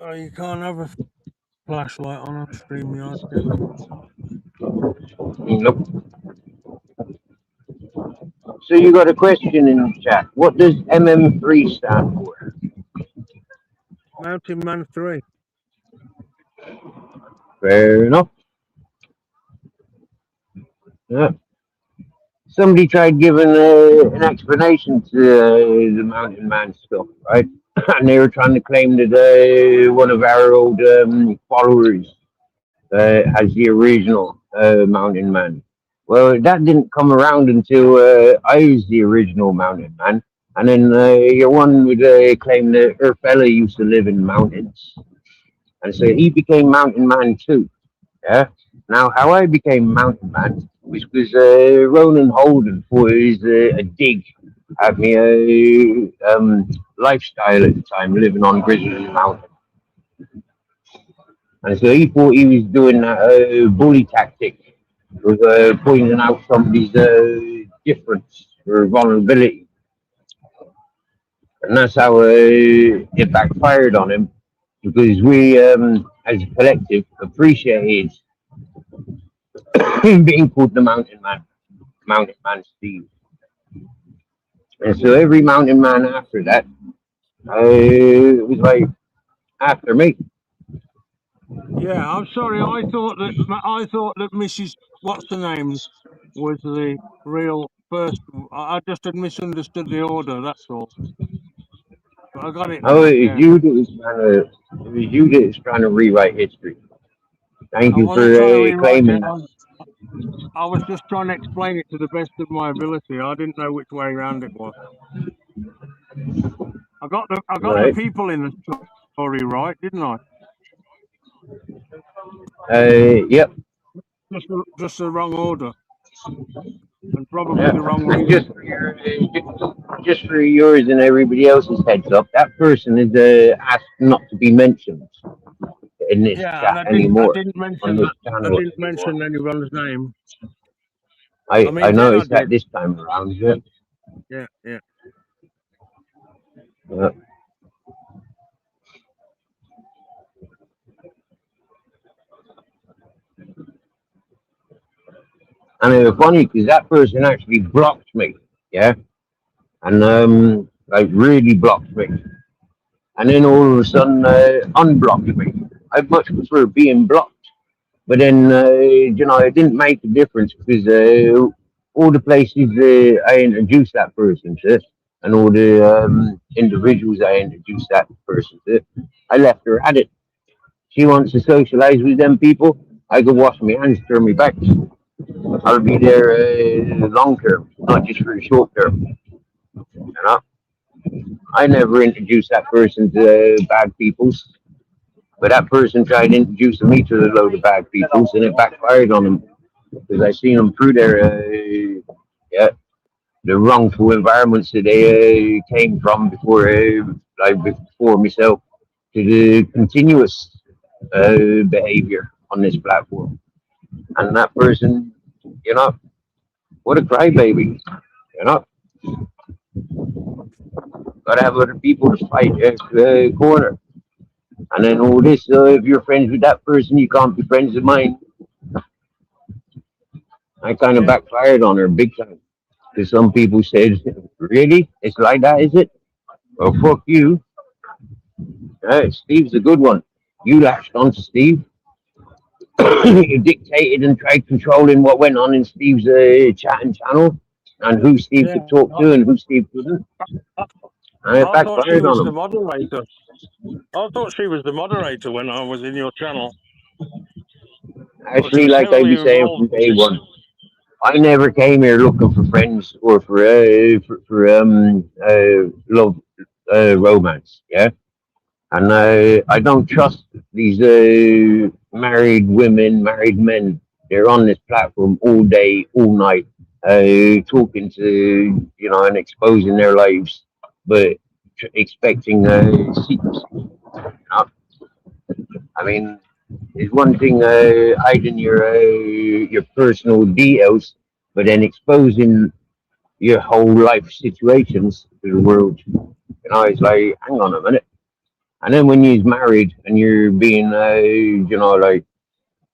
Oh, you can't have a flashlight on a StreamYard, can you? Nope. So you got a question in the chat. What does MM3 stand for? Mountain Man 3. Fair enough. Yeah. Somebody tried giving an explanation to the Mountain Man stuff, right? And they were trying to claim that one of our old followers has the original Mountain Man. Well, that didn't come around until I was the original Mountain Man. And then your one would claim that her fella used to live in mountains. And so he became Mountain Man too. Yeah. Now, how I became Mountain Man was because Ronan Holden thought it was a dig at me lifestyle at the time, living on Grizzly Mountain. And so he thought he was doing that bully tactic, was pointing out somebody's difference or vulnerability. And that's how it backfired on him, because we, as a collective, appreciated being called the Mountain Man Steve. And so every Mountain Man after that was like after me. Yeah, I'm sorry. I thought that Mrs. What's the name was the real first. I just had misunderstood the order. That's all. But I got it. Oh, it was you that was trying to rewrite history. Thank you for claiming that. I was just trying to explain it to the best of my ability. I didn't know which way around it was. I got the people in the story right, didn't I? Yep. Just the wrong order, and probably the wrong reason. Just for yours and everybody else's heads up, that person is asked not to be mentioned in this chat anymore. I didn't mention anyone's name. I noticed that this time around. Yeah. Yeah. And it was funny because that person actually blocked me, yeah, and like really blocked me, and then all of a sudden unblocked me. I much prefer being blocked, but then it didn't make a difference because all the places I introduced that person to, and all the individuals I introduced that person to, I left her at it. She wants to socialize with them people. I can wash my hands, turn my back. I'll be there long term, not just for the short term. You know, I never introduced that person to bad peoples, but that person tried introducing me to a load of bad peoples, and it backfired on them. because I seen them through their yeah, the wrongful environments that they came from before, like before myself, to the continuous behavior on this platform. And that person, you know, what a crybaby, you know. Gotta have other people to fight corner. And then all this, if you're friends with that person, you can't be friends with mine. I kind of Yeah. backfired on her big time. Because some people said, really? It's like that, is it? Well, fuck you. Steve's a good one. You latched on to Steve. You dictated and tried controlling what went on in Steve's chatting channel and who Steve Yeah. could talk to and who Steve couldn't. I, And it I thought she backfired on was the him. moderator. I thought she was the moderator when I was in your channel. But she Actually, was like I heavily was saying involved from in day it. one, I never came here looking for friends or for love romance. Yeah, and I don't trust these married women, married men. They're on this platform all day, all night, talking to and exposing their lives, but expecting secrecy. I mean, it's one thing hiding your personal details, but then exposing your whole life situations to the world. It's like, hang on a minute. And then when you're married and you're being, like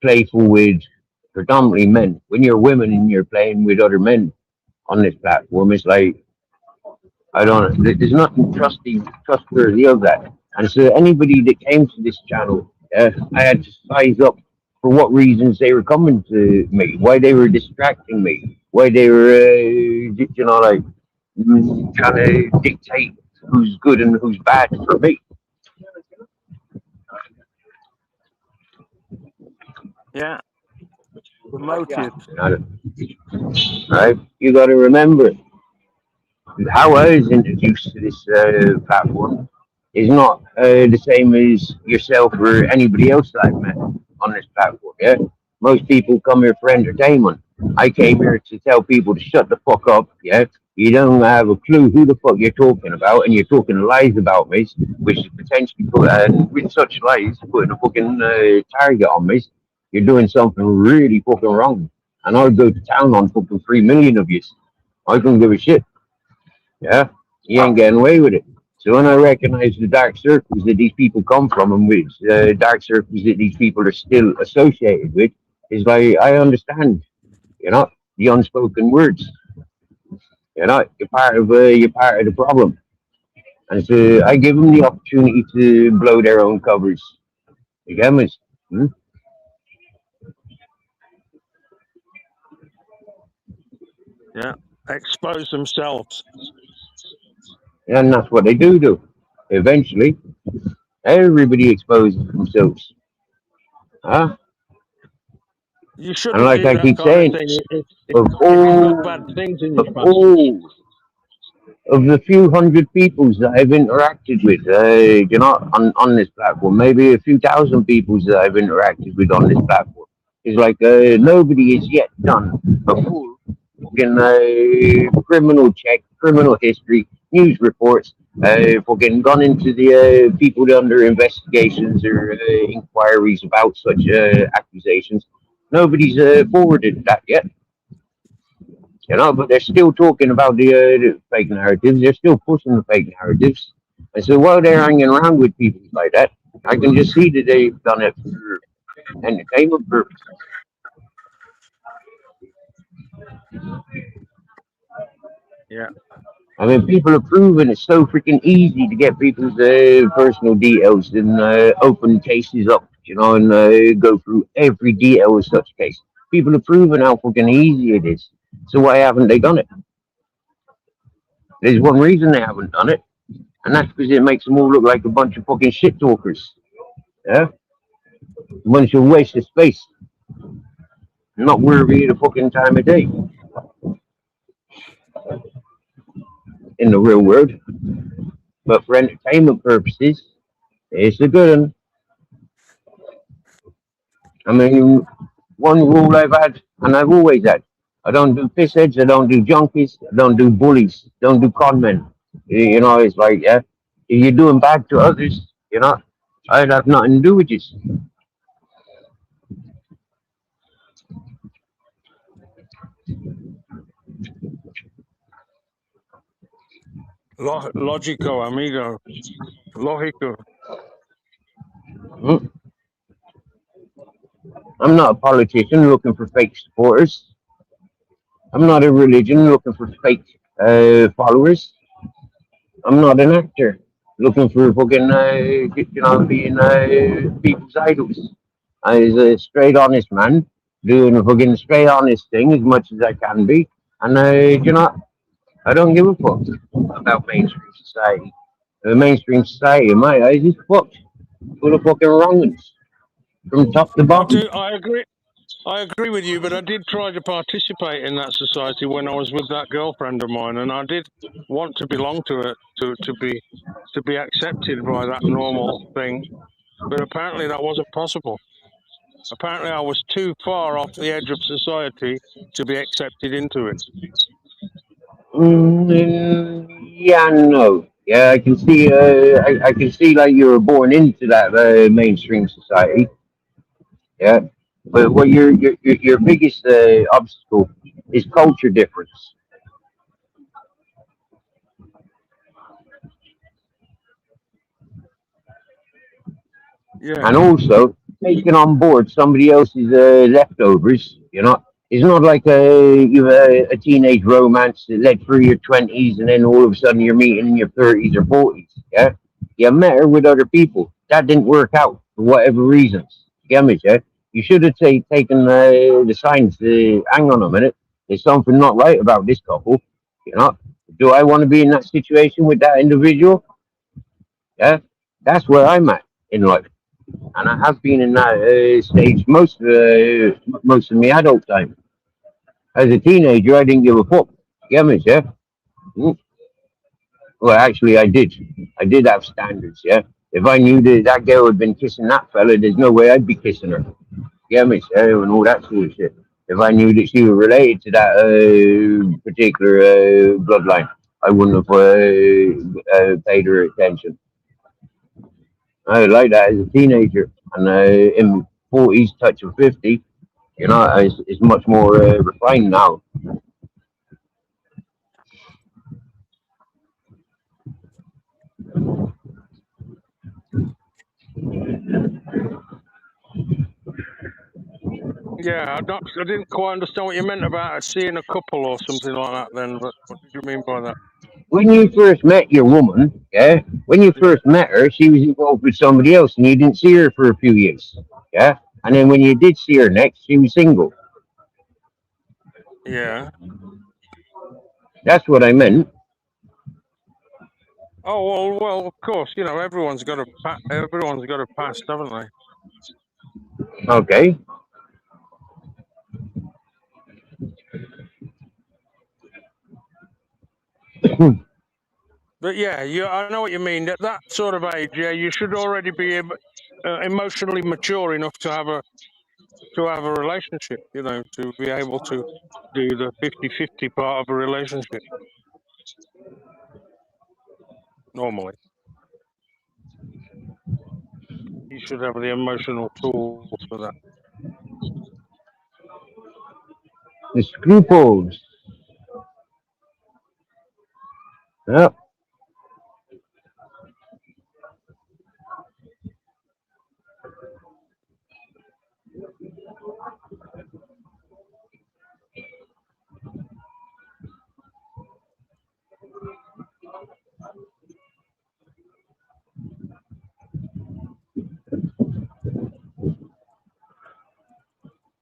playful with predominantly men, when you're women and you're playing with other men on this platform, it's like, I don't know, there's nothing trustworthy of that. And so anybody that came to this channel, I had to size up for what reasons they were coming to me, why they were distracting me, why they were, like trying to dictate who's good and who's bad for me. Yeah. The motive. Right? You got to remember how I was introduced to this platform is not the same as yourself or anybody else that I've met on this platform. Yeah, most people come here for entertainment. I came here to tell people to shut the fuck up. Yeah, you don't have a clue who the fuck you're talking about, and you're talking lies about me, which is potentially put with such lies putting a fucking target on me. You're doing something really fucking wrong, and I'll go to town on fucking 3 million of you. I couldn't give a shit. Yeah, you ain't getting away with it. So when I recognize the dark circles that these people come from and which dark circles that these people are still associated with, is like I understand, the unspoken words. You're part of the problem, and so I give them the opportunity to blow their own covers. You get me? Hmm? Yeah. Expose themselves. And that's what they do. Eventually, everybody exposes themselves. Huh? You And shouldn't like do I that keep kind of saying, thing of if you've got all bad things in of your past. all of the few hundred peoples that I've interacted with, on this platform, maybe a few thousand peoples that I've interacted with on this platform, it's like nobody has yet done a full fucking criminal check, criminal history, news reports, fucking gone into the people under investigations or inquiries about such accusations. Nobody's forwarded that yet. But they're still talking about the fake narratives. They're still pushing the fake narratives. And so while they're hanging around with people like that, I can just see that they've done it for entertainment purposes. Yeah. I mean, people are proving it's so freaking easy to get people's personal details and open cases up, and go through every detail of such case. People are proving how fucking easy it is. So why haven't they done it? There's one reason they haven't done it, and that's because it makes them all look like a bunch of fucking shit talkers. Yeah? A bunch of waste of space. Not worthy of the fucking time of day. In the real world. But for entertainment purposes, it's a good one. I mean, one rule I've had and I've always had. I don't do pissheads, I don't do junkies, I don't do bullies, don't do conmen. You know, it's like, yeah, if you're doing bad to others, you know, I'd have nothing to do with you. Logico, amigo. Logico. Mm. I'm not a politician looking for fake supporters. I'm not a religion looking for fake followers. I'm not an actor looking for fucking, being people's idols. I was a straight, honest man doing a fucking straight, honest thing as much as I can be. And, I don't give a fuck about mainstream society. The mainstream society, in my eyes, is fucked. Full of fucking wrongs from top to bottom. I agree with you, but I did try to participate in that society when I was with that girlfriend of mine, and I did want to belong to it, to be accepted by that normal thing. But apparently that wasn't possible. Apparently I was too far off the edge of society to be accepted into it. Yeah, no. Yeah, I can see. I can see like you were born into that mainstream society. Yeah, but what your biggest obstacle is culture difference, Yeah. and also taking on board somebody else's leftovers. You know, it's not like a teenage romance that led through your 20s, and then all of a sudden you're meeting in your 30s or 40s. Yeah, you met her with other people. That didn't work out for whatever reasons. Get me, yeah? You should have taken the signs. Hang on a minute. There's something not right about this couple. You know, do I want to be in that situation with that individual? Yeah, that's where I'm at in life, and I have been in that stage most of my adult time. As a teenager, I didn't give a fuck. Get me, yeah? Mm. Well, actually, I did. I did have standards, yeah? If I knew that girl had been kissing that fella, there's no way I'd be kissing her. Get me, yeah? And all that sort of shit. If I knew that she was related to that particular bloodline, I wouldn't have paid her attention. I was like that as a teenager. And in my 40s, touch of 50, you know, it's much more refined now. Yeah, I didn't quite understand what you meant about seeing a couple or something like that then, but what did you mean by that? When you first met your woman, yeah, when you first met her, she was involved with somebody else and you didn't see her for a few years, yeah? And then when you did see her next, she was single. Yeah. That's what I meant. Oh, well, of course, you know, everyone's got a past, haven't they? Okay. But yeah, I know what you mean. At that sort of age, yeah, you should already be emotionally mature enough to have a relationship, you know, to be able to do the 50-50 part of a relationship. Normally. You should have the emotional tools for that. The scruples. Yep.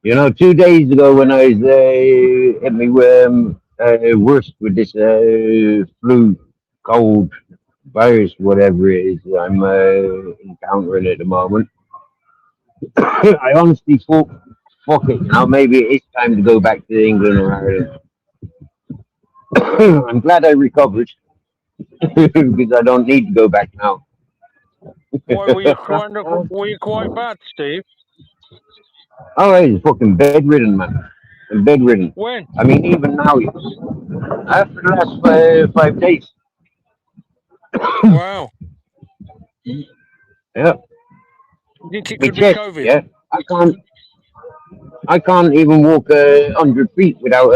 You know, 2 days ago when I was hit me worst with this flu, cold, virus, whatever it is I'm encountering at the moment, I honestly thought, fuck it, you know, maybe it is time to go back to England or Ireland. I'm glad I recovered because I don't need to go back now. Why were you quite bad, Steve? Oh, he's fucking bedridden, man. and bedridden. When? I mean, even now, yes. After the last 5 days. Wow. Yeah. You think it My could be chest, COVID? yeah. I can't even walk 100 feet without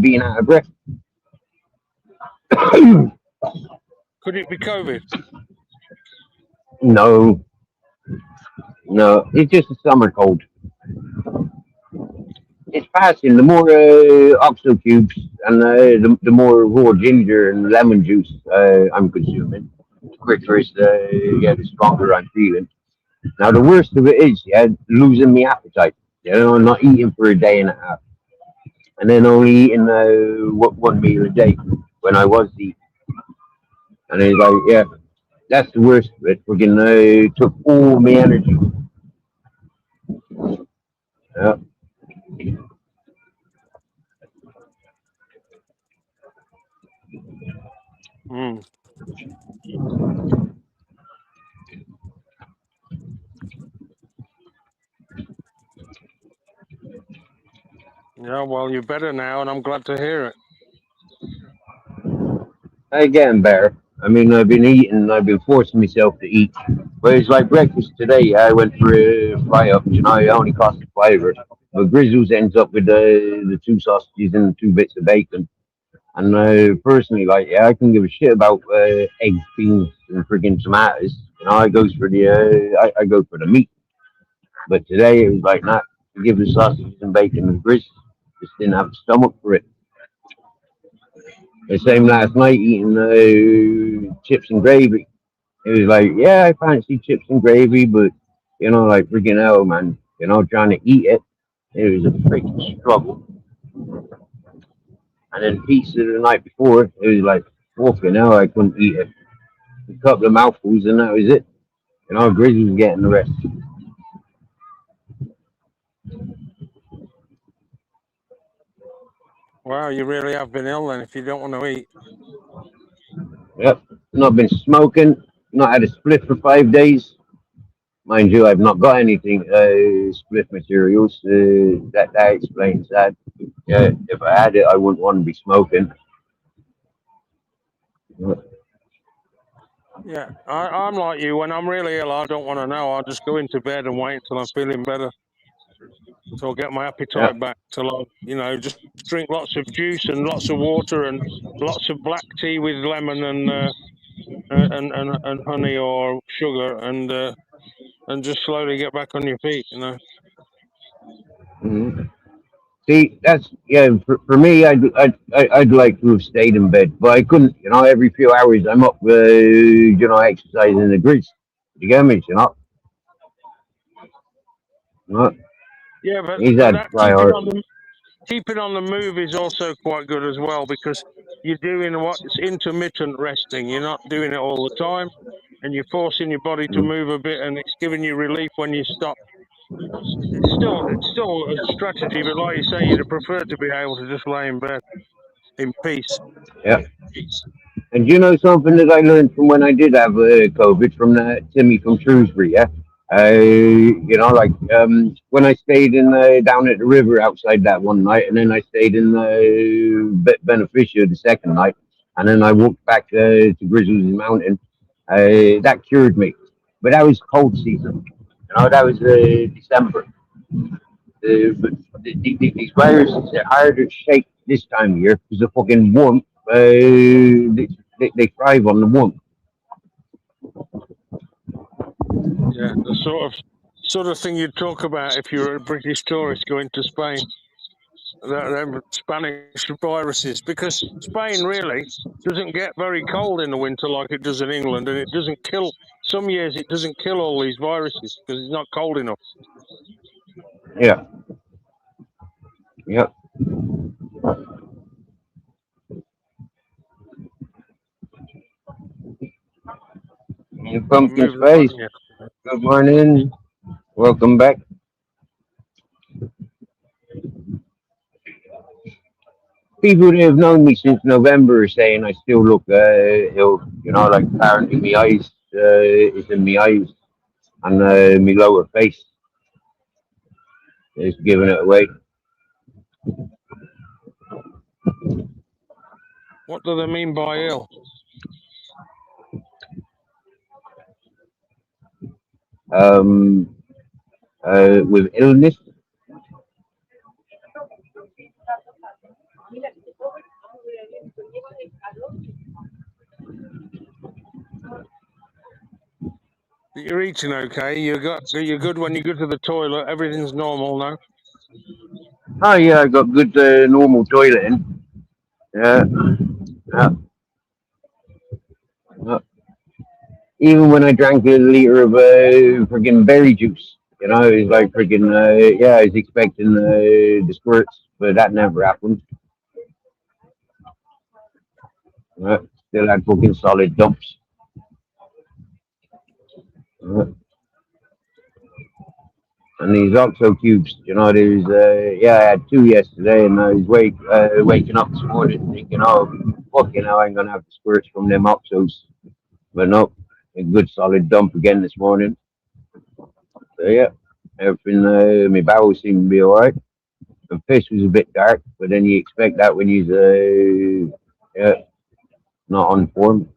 being out of breath. Could it be COVID? No, no, it's just a summer cold. It's passing. The more oxo cubes and the more raw ginger and lemon juice I'm consuming, the quicker it's the stronger I'm feeling. Now the worst of it is, yeah, losing my appetite. You know, not eating for a day and a half, and then only eating one meal a day when I was eating. And it's like, yeah, that's the worst of it. Freaking took all my energy. Yeah. Mm. Yeah, well, you're better now, and I'm glad to hear it. I getting better. I mean, I've been eating. I've been forcing myself to eat. Whereas like breakfast today, I went for a fry up. You know, it only cost £5. But Grizzles ends up with the two sausages and 2 bits of bacon. And personally, like, yeah, I can give a shit about eggs, beans, and friggin' tomatoes. You know, I go for the meat. But today it was like, nah, give the sausages and bacon and Grizzles. Just didn't have the stomach for it. The same last night eating chips and gravy. It was like, yeah, I fancy chips and gravy, but you know, like freaking hell, man. You know, trying to eat it, it was a freaking struggle. And then pizza the night before, it was like, fucking hell, I couldn't eat it. A couple of mouthfuls, and that was it. You know, Grizzly was getting the rest. Wow, you really have been ill then if you don't want to eat. Yep, not been smoking, not had a split for 5 days. Mind you, I've not got anything split materials. That explains that. Yeah, if I had it, I wouldn't want to be smoking. Yeah, I'm like you. When I'm really ill, I don't want to know. I'll just go into bed and wait until I'm feeling better. So I'll get my appetite back till I, you know, just drink lots of juice and lots of water and lots of black tea with lemon and honey or sugar and just slowly get back on your feet, you know. Mm-hmm. See, that's For me, I'd like to have stayed in bed, but I couldn't. You know, every few hours I'm up, you know, exercising the grease. You get me? You know. Yeah, but He's had that keeping on the move is also quite good as well because you're doing what's intermittent resting. You're not doing it all the time, and you're forcing your body to move a bit, and it's giving you relief when you stop. It's still a strategy, but like you say, you'd prefer to be able to just lay in bed in peace. Yeah. And you know something that I learned from when I did have COVID from Timmy from Shrewsbury, yeah? You know, like when I stayed in down at the river outside that one night, and then I stayed in Beneficia the second night, and then I walked back to Grizzly's Mountain. That cured me, but that was cold season. You know, that was December. But these viruses are harder to shake this time of year because the fucking warmth. They thrive on the warmth. Yeah, the sort of thing you'd talk about if you're a British tourist going to Spain. The Spanish viruses, because Spain really doesn't get very cold in the winter like it does in England, and it doesn't kill. Some years it doesn't kill all these viruses because it's not cold enough. Yeah. Yep. Pumpkin Spice. Good morning. Welcome back. People that have known me since November are saying I still look ill. You know, like apparently my eyes is in my eyes and my lower face is giving it away. What do they mean by ill? With illness. You're eating okay. You're good when you go to the toilet. Everything's normal now. Oh yeah, I got good normal toileting. Yeah. Yeah. Yeah. Even when I drank a liter of friggin' berry juice, you know, it's like friggin' yeah, I was expecting the squirts, but that never happened. Yeah. Still had fucking solid dumps. Yeah. And these Oxo cubes, you know, there's yeah, I had 2 yesterday, and I was waking up this morning thinking, oh, fucking hell, I'm gonna have the squirts from them Oxos, but no, a good solid dump again this morning. So yeah, everything, my bowels seem to be alright. The fish was a bit dark, but then you expect that when you're yeah, not on form.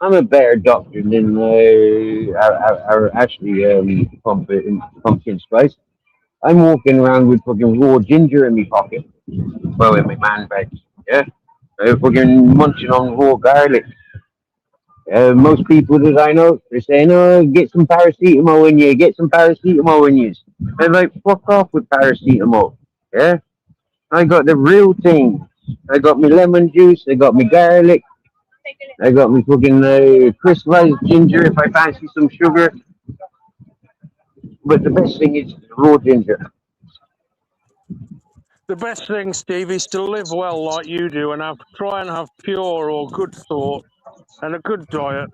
I'm a better doctor than actually pumpkin spice. I'm walking around with fucking raw ginger in my pocket. Well, in my man bag. Yeah. Fucking munching on raw garlic. Most people that I know, they're saying, oh, get some paracetamol in you, get some paracetamol in you. I'm like, fuck off with paracetamol. Yeah. I got the real thing. I got my lemon juice, I got my garlic, I got my fucking crystallized ginger if I fancy some sugar. But the best thing is raw ginger. The best thing, Steve, is to live well like you do, and try and have pure or good thought and a good diet,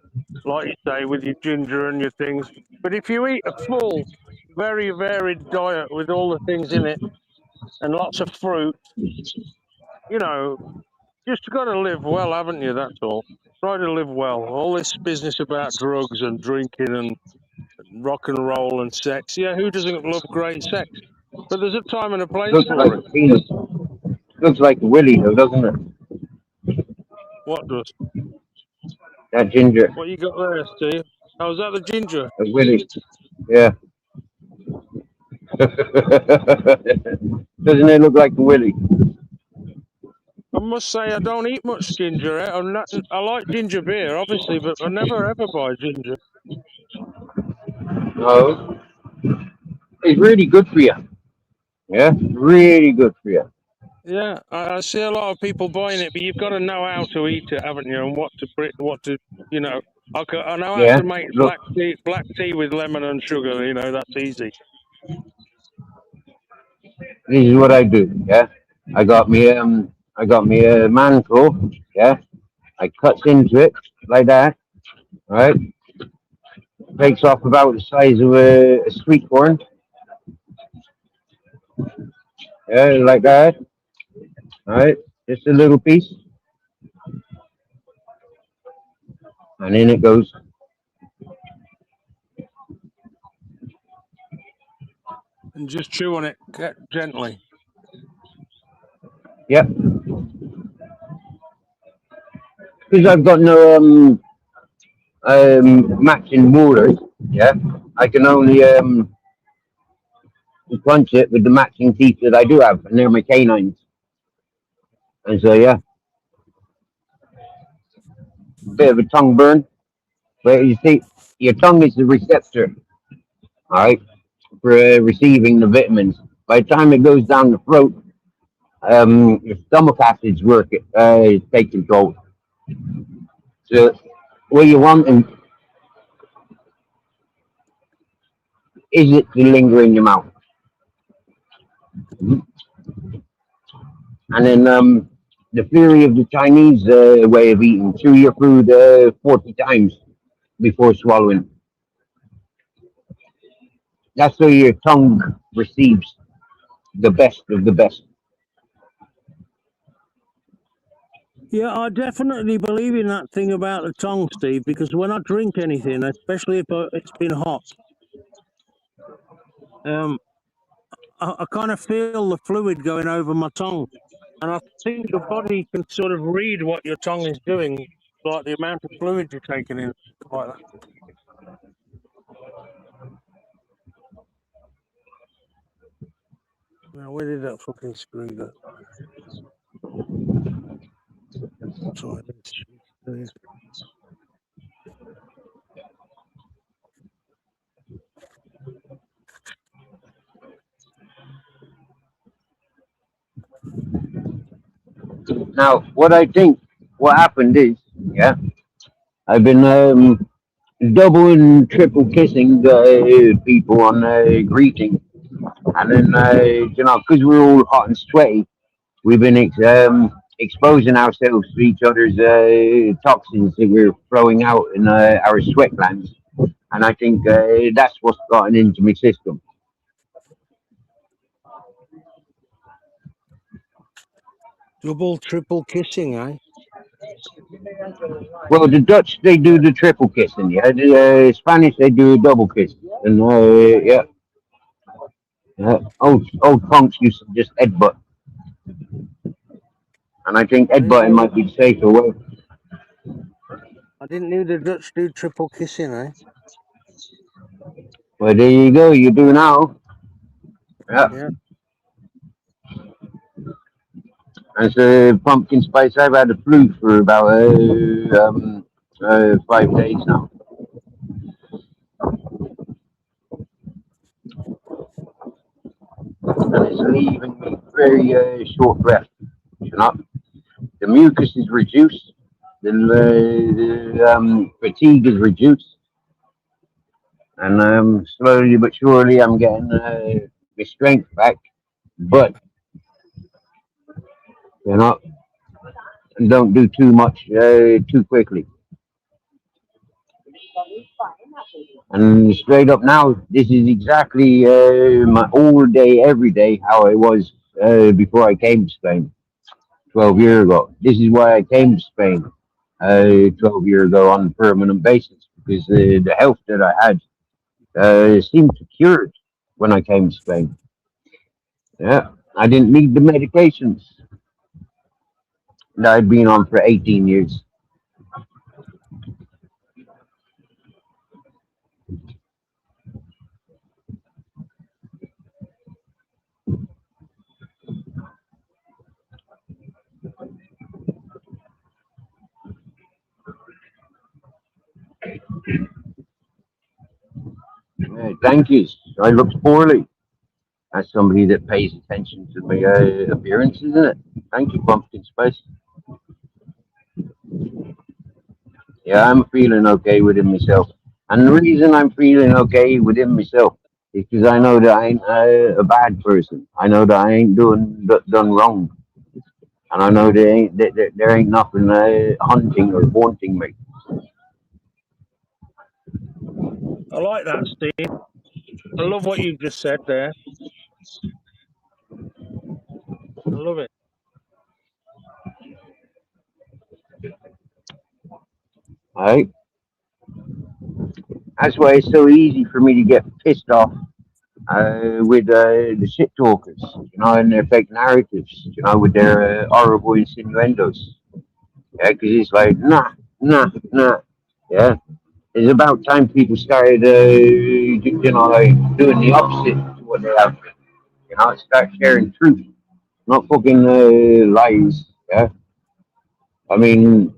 like you say, with your ginger and your things. But if you eat a full, very varied diet with all the things in it and lots of fruit, you know, just got to live well, haven't you? That's all. Try to live well. All this business about drugs and drinking and rock and roll and sex. Yeah, who doesn't love great sex? But there's a time and a place Looks like for it. a penis. Looks like a willy though, doesn't it? What does? That ginger. What you got there, Steve? Oh, is that the ginger? A willy. Yeah. Doesn't it look like a willy? I must say I don't eat much ginger. I like ginger beer, obviously, but I never ever buy ginger. No. It's really good for you. Yeah, really good for you. Yeah, I see a lot of people buying it, but you've got to know how to eat it, haven't you? And what to, you know. I know how Yeah. to make Look, black tea with lemon and sugar. You know, that's easy. this is what I do. Yeah, I got me man claw. Yeah, I cuts into it like that. Right, takes off about the size of a sweet corn. Yeah, like that. Right, just a little piece, and in it goes. And just chew on it gently. Yep. Because I've got no matching molars. Yeah, I can only punch it with the matching teeth that I do have, and they're my canines. And so yeah, bit of a tongue burn, but you see, your tongue is the receptor, all right, for receiving the vitamins. By the time it goes down the throat, your stomach acids take control. So what you want is it to linger in your mouth. And then the theory of the Chinese way of eating: chew your food 40 times before swallowing. That's so your tongue receives the best of the best. Yeah, I definitely believe in that thing about the tongue, Steve, because when I drink anything, especially if it's been hot, I kind of feel the fluid going over my tongue. And I think your body can sort of read what your tongue is doing, like the amount of fluid you're taking in. Like that. Now, where did that fucking screw go? Sorry, let's- Now, what happened is, yeah, I've been double and triple kissing people on greeting, and then because we're all hot and sweaty, we've been exposing ourselves to each other's toxins that we're throwing out in our sweat glands, and I think that's what's gotten into my system. Double, triple kissing, eh? Well, the Dutch they do the triple kissing, yeah. The Spanish they do a double kiss, and yeah, old punks used to just headbutt, and I think headbutting might be the safer way. I didn't know the Dutch do triple kissing, eh? Well, there you go. You do now. Yeah. As a pumpkin spice, I've had the flu for about 5 days now. And it's leaving me very short breath. You know, the mucus is reduced, the fatigue is reduced, and slowly but surely I'm getting my strength back. But you know, don't do too much too quickly. And straight up now, this is exactly my all day, every day how I was before I came to Spain 12 years ago. This is why I came to Spain 12 years ago on a permanent basis, because the health that I had seemed to cure it when I came to Spain. Yeah, I didn't need the medications that I'd been on for 18 years. Thank you. I look poorly. As somebody that pays attention to my appearance, isn't it? Thank you, Pumpkin Spice. Yeah, I'm feeling okay within myself. And the reason I'm feeling okay within myself is because I know that I ain't a bad person. I know that I ain't done wrong. And I know there ain't nothing hunting or haunting me. I like that, Steve. I love what you just said there. I love it. Alright? That's why it's so easy for me to get pissed off with the shit talkers, and their fake narratives, with their horrible insinuendos. Yeah, because it's like, nah, yeah. It's about time people started, like doing the opposite to what they have. Start sharing truth, not fucking lies. Yeah. I mean,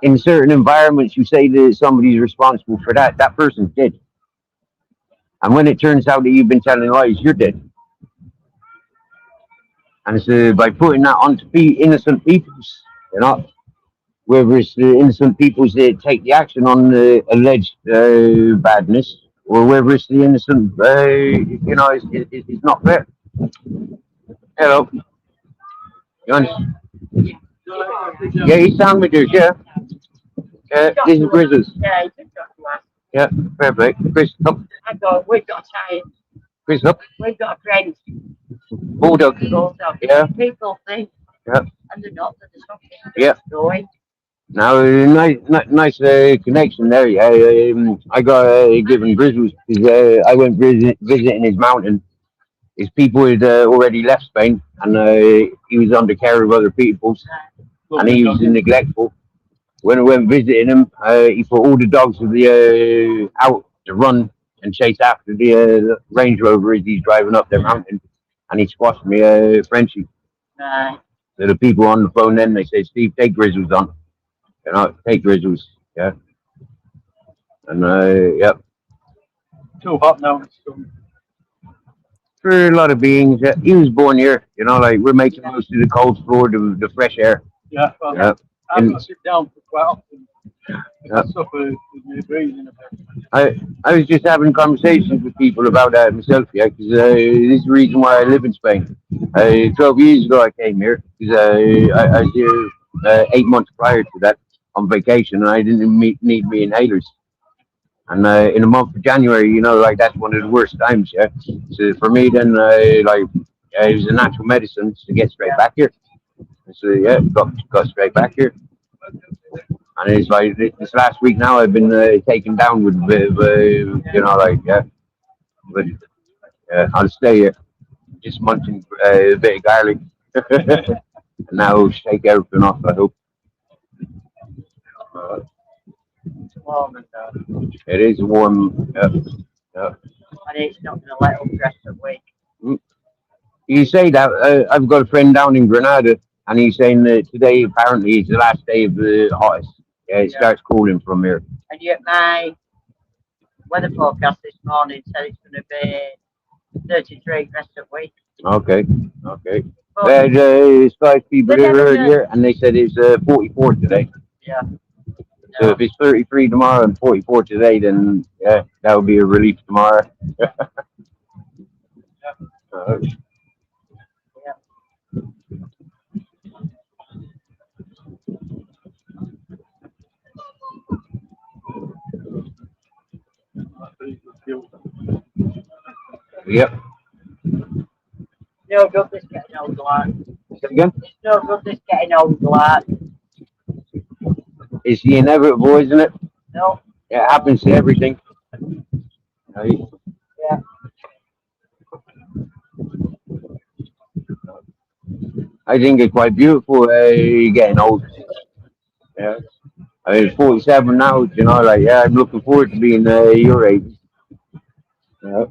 in certain environments, you say that somebody's responsible for that. That person's dead. And when it turns out that you've been telling lies, you're dead. And so by putting that onto innocent peoples, whether it's the innocent peoples that take the action on the alleged badness, or whether it's the innocent, it's not fair. Hello. You understand? Yeah, he's sandwiches, yeah. This is Grizzlies. Yeah, he took that last. Yeah, fair play. Chris, up. We've got a tie. Chris, up. We've got a friend. Bulldog. Bulldog. Yeah. People think. Yeah. And they're not. They're something. Yeah. Going. Now, nice connection there. Yeah, I got given Grizzlies because I went visiting his mountain. His people had already left Spain, and he was under care of other people's, and he was neglectful. When I went visiting him, he put all the dogs of the out to run and chase after the Range Rover as he's driving up their mountain, and he squashed me Frenchie. Right. So the people on the phone then they say, "Steve, take Grizzlies on." You know, take Grizzlies, yeah. And yep. Too hot now. For a lot of beings, yeah. He was born here, you know, like we're making most of the cold floor, the fresh air. Yeah, well, Yeah. I'm gonna sit down for quite often. Yeah. I suffer with my breathing a bit. I was just having conversations with people about that myself, yeah, because this is the reason why I live in Spain. 12 years ago I came here because I was here 8 months prior to that on vacation, and I didn't need me inhalers. And in the month of January, you know, like that's one of the worst times, yeah. So for me, then it was a natural medicine to get straight back here. So yeah, got straight back here. And it's like this last week now, I've been taken down with a bit of, you know, like yeah. But I'll stay here, just munching a bit of garlic. And now shake everything off. I hope. It is warm. Yeah. And it's not going to let up the rest of the week. You say that I've got a friend down in Granada, and he's saying that today apparently is the last day of the hottest. Yeah, it starts cooling from here. And yet my weather forecast this morning said it's going to be 33 rest of the week. Okay. There's 5 people here earlier, and they said it's 44 today. Yeah. So if it's 33 tomorrow and 44 today, then yeah, that would be a relief tomorrow. Yep. No good this getting old, lad. Say again? It's no good this getting old, lad. It's the inevitable, isn't it? No. It happens to everything. Right? Yeah. I think it's quite beautiful getting old. Yeah. I mean, 47 now, you know, like, yeah, I'm looking forward to being your age. Yeah.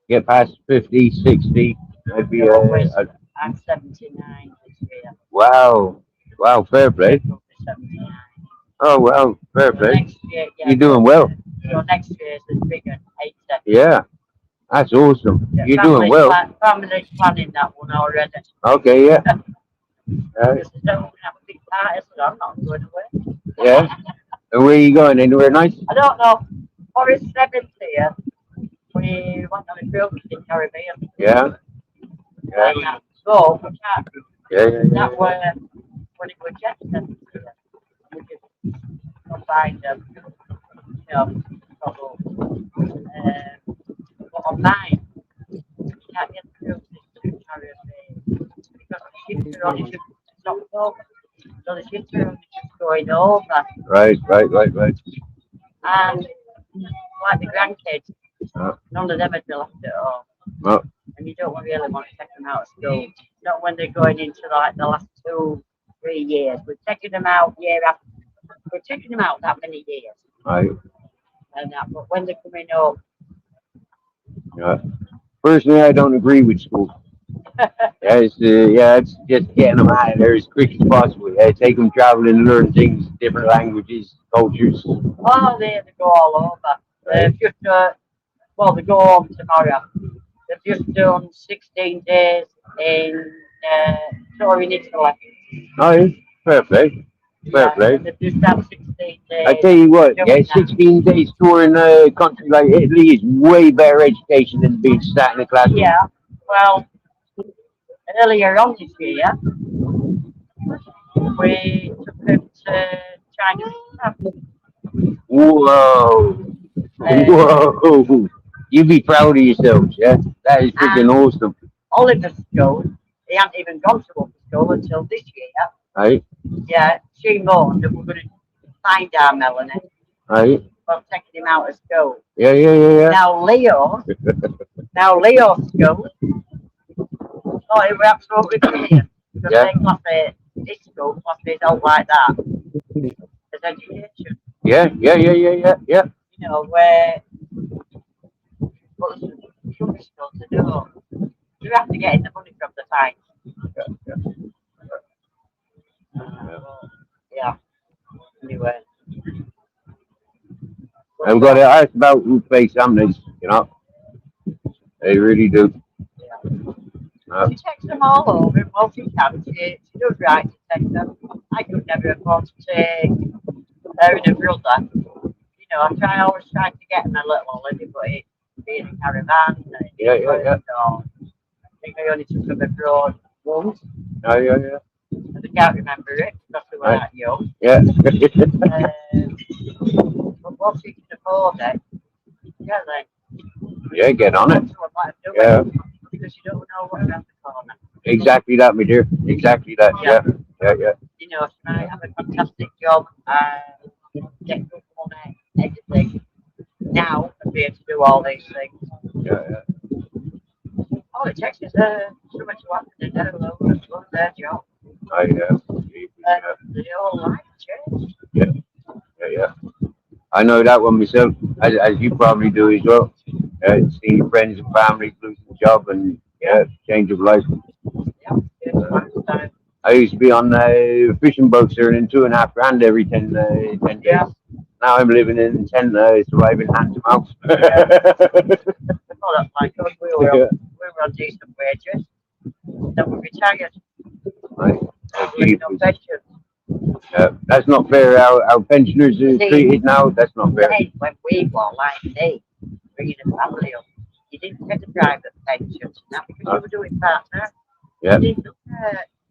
Get past 50, 60, I'd be, I'm 79 this year. wow, fair play. 79. Oh, well, fair play. Next year, yeah, You're doing well. So next year is bigger, 87. Yeah, that's awesome. Yeah, You're doing well. Family's planning that one already. Okay, yeah. Because they don't have a big party, so I'm not going away. Yeah. And where are you going? Anywhere nice? I don't know. For his 70th, we went on a cruise in the Caribbean. Yeah. And so we can't. Yeah. That was when it was Jackson. We just find them, you know, trouble. But on mine, you can't get the cruises to the Caribbean because the ships are only just stopped over. So the ships are only just going over. Right. And like the grandkids, none of them had been left at home. Oh. And you don't really want to take them out of school. Not when they're going into like the last 2-3 years. We're taking them out year after. We're taking them out that many years. Right. And that, but when they're coming up, Yeah. Personally, I don't agree with school. It's just getting them out of there as quick as possible. Yeah, take them traveling, learn things, different languages, cultures. oh, they go all over. They've just, they go home tomorrow. They've just done 16 days in touring Italy. Oh, yeah. Fair play. They've just had 16 days. I tell you what, doing yeah, that. 16 days touring a country like Italy is way better education than being sat in a classroom. Yeah, well, earlier on this year, we took them to China. Whoa. Whoa. You be proud of yourselves, yeah? That is freaking awesome. Oliver's school, he hadn't even gone to upper school until this year. Right? Yeah, she moaned that we're going to find our Melanie. Right? Well, taking him out of school. Yeah. Now Leo's school, oh, it was absolutely brilliant. Because Yeah. they class it, this school class it out like that as education. Yeah. You know, where, but some schools they don't. You have to get in the money from the time. Yeah. Anyway. I've got to ask about who face families, you know. They really do. She takes them all over, and well, she can. She does right to take them. I could never afford to take her and her brother. You know, I always try to get them a little holiday, but it's being a caravan. Yeah. So I think I only took them abroad once. Yeah. And I can't remember it because they were Right. that young. Yeah. But once you can afford it, yeah, then. Yeah, get on it. Let them do Yeah. it, because you don't know what's around the corner. Exactly that, my dear. Exactly that. Yeah. You know, she might have a fantastic job and get good money, everything now, and be able to do all these things. Yeah. Oh, it takes us so much to happen in their love their job. The whole life changed. Yeah. I know that one myself, as you probably do as well. Seeing your friends and family losing the job and change of life. I used to be on fishing boats earning $2.5 grand every 10 days. Yeah. Now I'm living in a tent, surviving hand to mouth. Well, that's like us. We were on decent wages. Then we retired. Right. Living on pensions. That's not fair. How pensioners are treated now. That's not fair. Hey, when we were like me, bringing a family up, you didn't get a private pension, not because you were doing partner. Yeah. You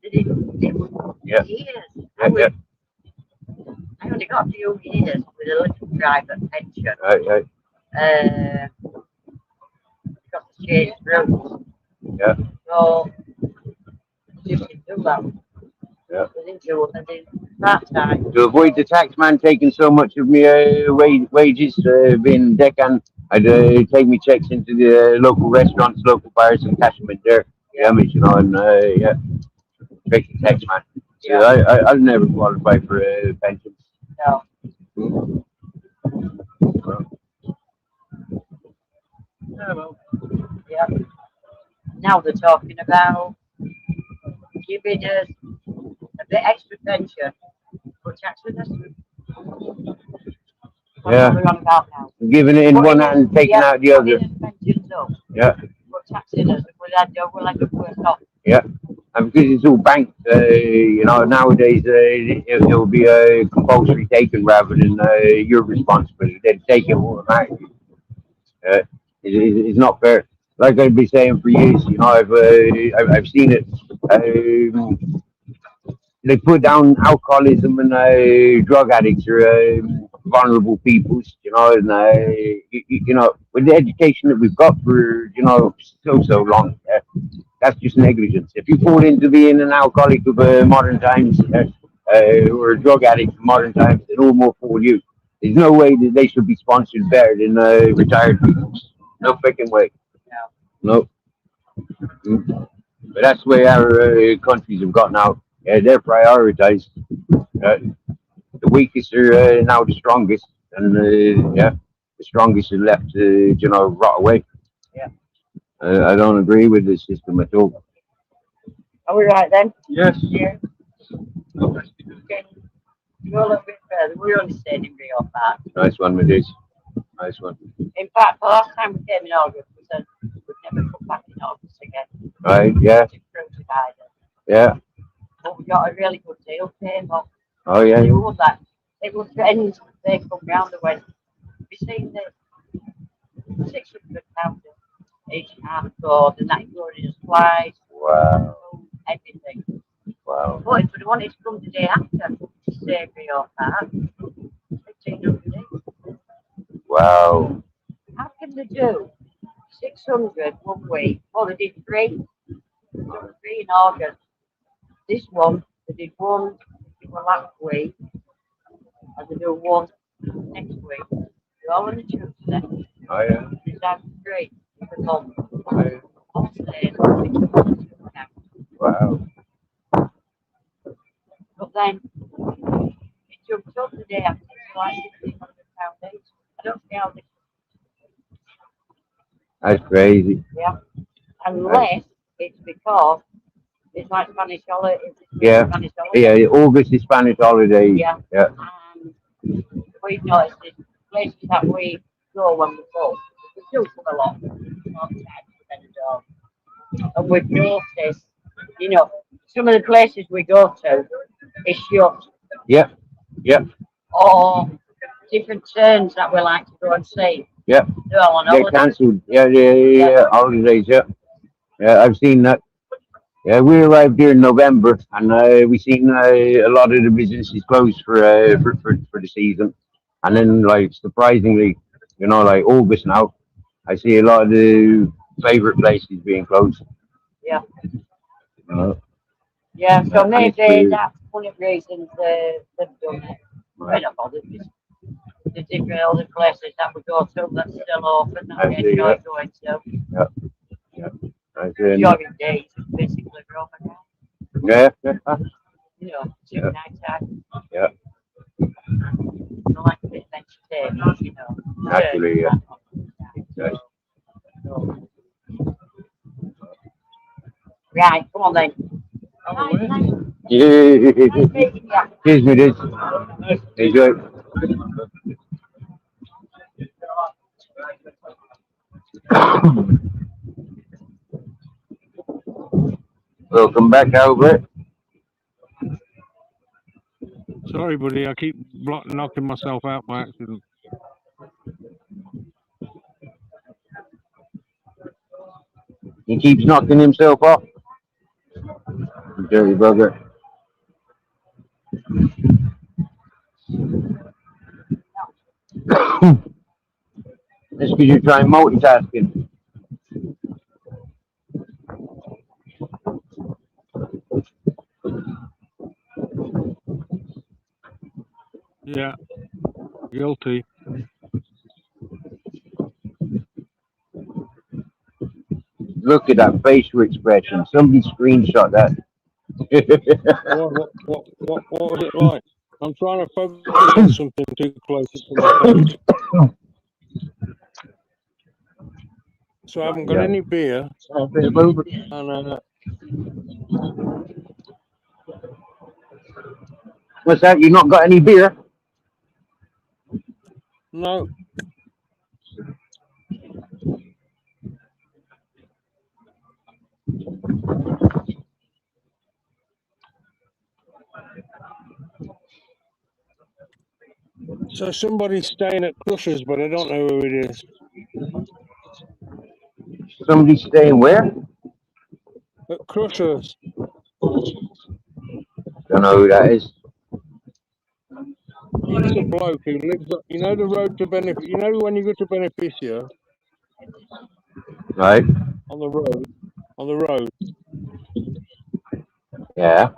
didn't, it was years. I only got a few years with a little private pension. Right. Because the changed rules. Yeah. So, you didn't do that. Yeah. They didn't do it, they did part-time. To avoid the tax man taking so much of my wages, being deckhand, I'd take my checks into the local restaurants, local bars, and cash them in there. Yeah, you know, and take the tax man. So I'll never qualify for a pension. No. Yeah. Now they're talking about giving us a bit extra pension for taxing us. Yeah. We're on about now. Giving it in one hand, taking out the other. Pensions up. Yeah. For taxing us, we'll end up worse off. Yeah. And because it's all banked, you know, nowadays it'll be a compulsory taken rather than your responsibility. They'll take it automatically. It's not fair. Like I've been saying for years, you know, I've seen it. They put down alcoholism and drug addicts are vulnerable peoples, you know, and you know, with the education that we've got for, you know, so long, that's just negligence. If you fall into being an alcoholic of modern times or a drug addict of modern times, then all more for you. There's no way that they should be sponsored better than retired people. No freaking way. No. But that's the way our countries have got now. They're prioritized. The weakest are now the strongest, and the strongest are left to you know rot away. Yeah. I don't agree with the system at all. Are we right then? Yes. Yeah. Okay. Go a little bit further. We're only staying in Rio Park. Nice one, my days. Nice one. In fact, the last time we came in August, we said we'd never come back in August again. Right, yeah. Yeah. But we got a really good deal came up. Oh, yeah. It was friends, they come round and went, we seen this £600 each half board, and that included us flights. Wow. everything. Wow. But if we wanted to come the day after to save your part, 1,500 each. Wow. How can they do 600 one week? Well, they did three. They done three in August. This one, they did one for last week, and they do one next week. They're all on a Tuesday. Oh, yeah. It's out great for the month. Oh, yeah. All day, it's Wow. but then it jumped up the day after, so like £1,600 each. I don't see how they, That's crazy. yeah, unless it's because it's like Spanish holiday. Yeah. Spanish holiday. Yeah, August is Spanish holiday. Yeah. Yeah. And we've noticed the places that we go when we go, we do come a lot. And we've noticed, you know, some of the places we go to is shut. Yeah. Yeah. Or different turns that we like to go and see. Yeah. They're all on They're holiday. cancelled. Yeah. Holidays, yeah. Yeah, I've seen that. Yeah, we arrived here in November, and we seen a lot of the businesses closed for the season, and then like surprisingly, you know, like August now, I see a lot of the favorite places being closed. Yeah. Uh, Yeah, so and it's maybe weird. that's one of the reasons they've done it. We're not bothered. The different other places that we go to that's still open that I we see, enjoy yeah. going to. Yeah. I see. During days, basically roaming around. Yeah. You know, Yeah. night time. Yeah. I like a bit of entertainment, you know. Naturally, yeah. Yes. Right, come on then. Yeah. Nice meeting you. Cheers, me this. Enjoy. Welcome back, Albert. Sorry, buddy. I keep knocking myself out by accident. He keeps knocking himself off. Dirty bugger. That's because you're trying multitasking. Yeah, guilty. Look at that facial expression. Somebody screenshot that. What was it like? I'm trying to focus on something too close to my face. So I haven't got Yeah. any beer. And, And what's that? You not got any beer? no, so somebody's staying at Crushers, but I don't know who it is. Somebody staying where? At Crushers. Don't know who that is. It's a bloke who lives up, you know, the road to Beneficia. You know, when you go to Beneficia Right? on the road, Yeah.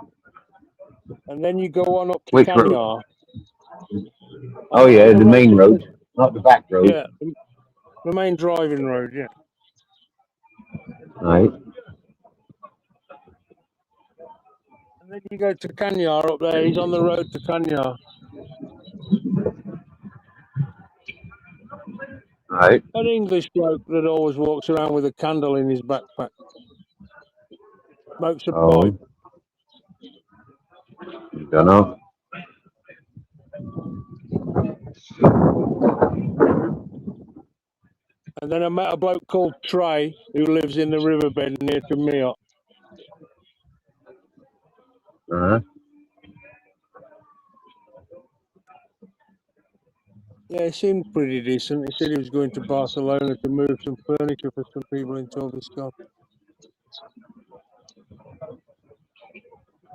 and then you go on up to Which road? Canyar. Oh yeah, the main road, not the back road. Yeah, the main driving road. Yeah. Right. And then you go to Canyar up there. He's on the road to Canyar. Right. An English bloke that always walks around with a candle in his backpack. Smokes a pipe. Don't know. And then I met a bloke called Trey who lives in the riverbed near to Meoc. Uh-huh. Yeah, he seemed pretty decent. He said he was going to Barcelona to move some furniture for some people in Torbiscon.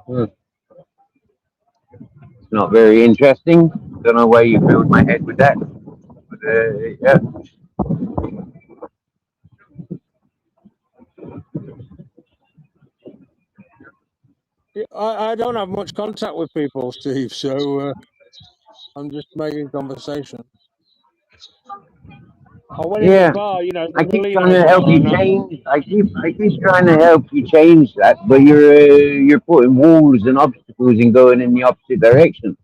Hmm. It's not very interesting. Don't know why you filled my head with that. But, yeah. Yeah, I don't have much contact with people, Steve, so I'm just making conversation. I went in the Yeah. bar, you know, I the keep trying Molino to help bar, you and change. I keep trying to help you change that, but you're putting walls and obstacles and going in the opposite direction.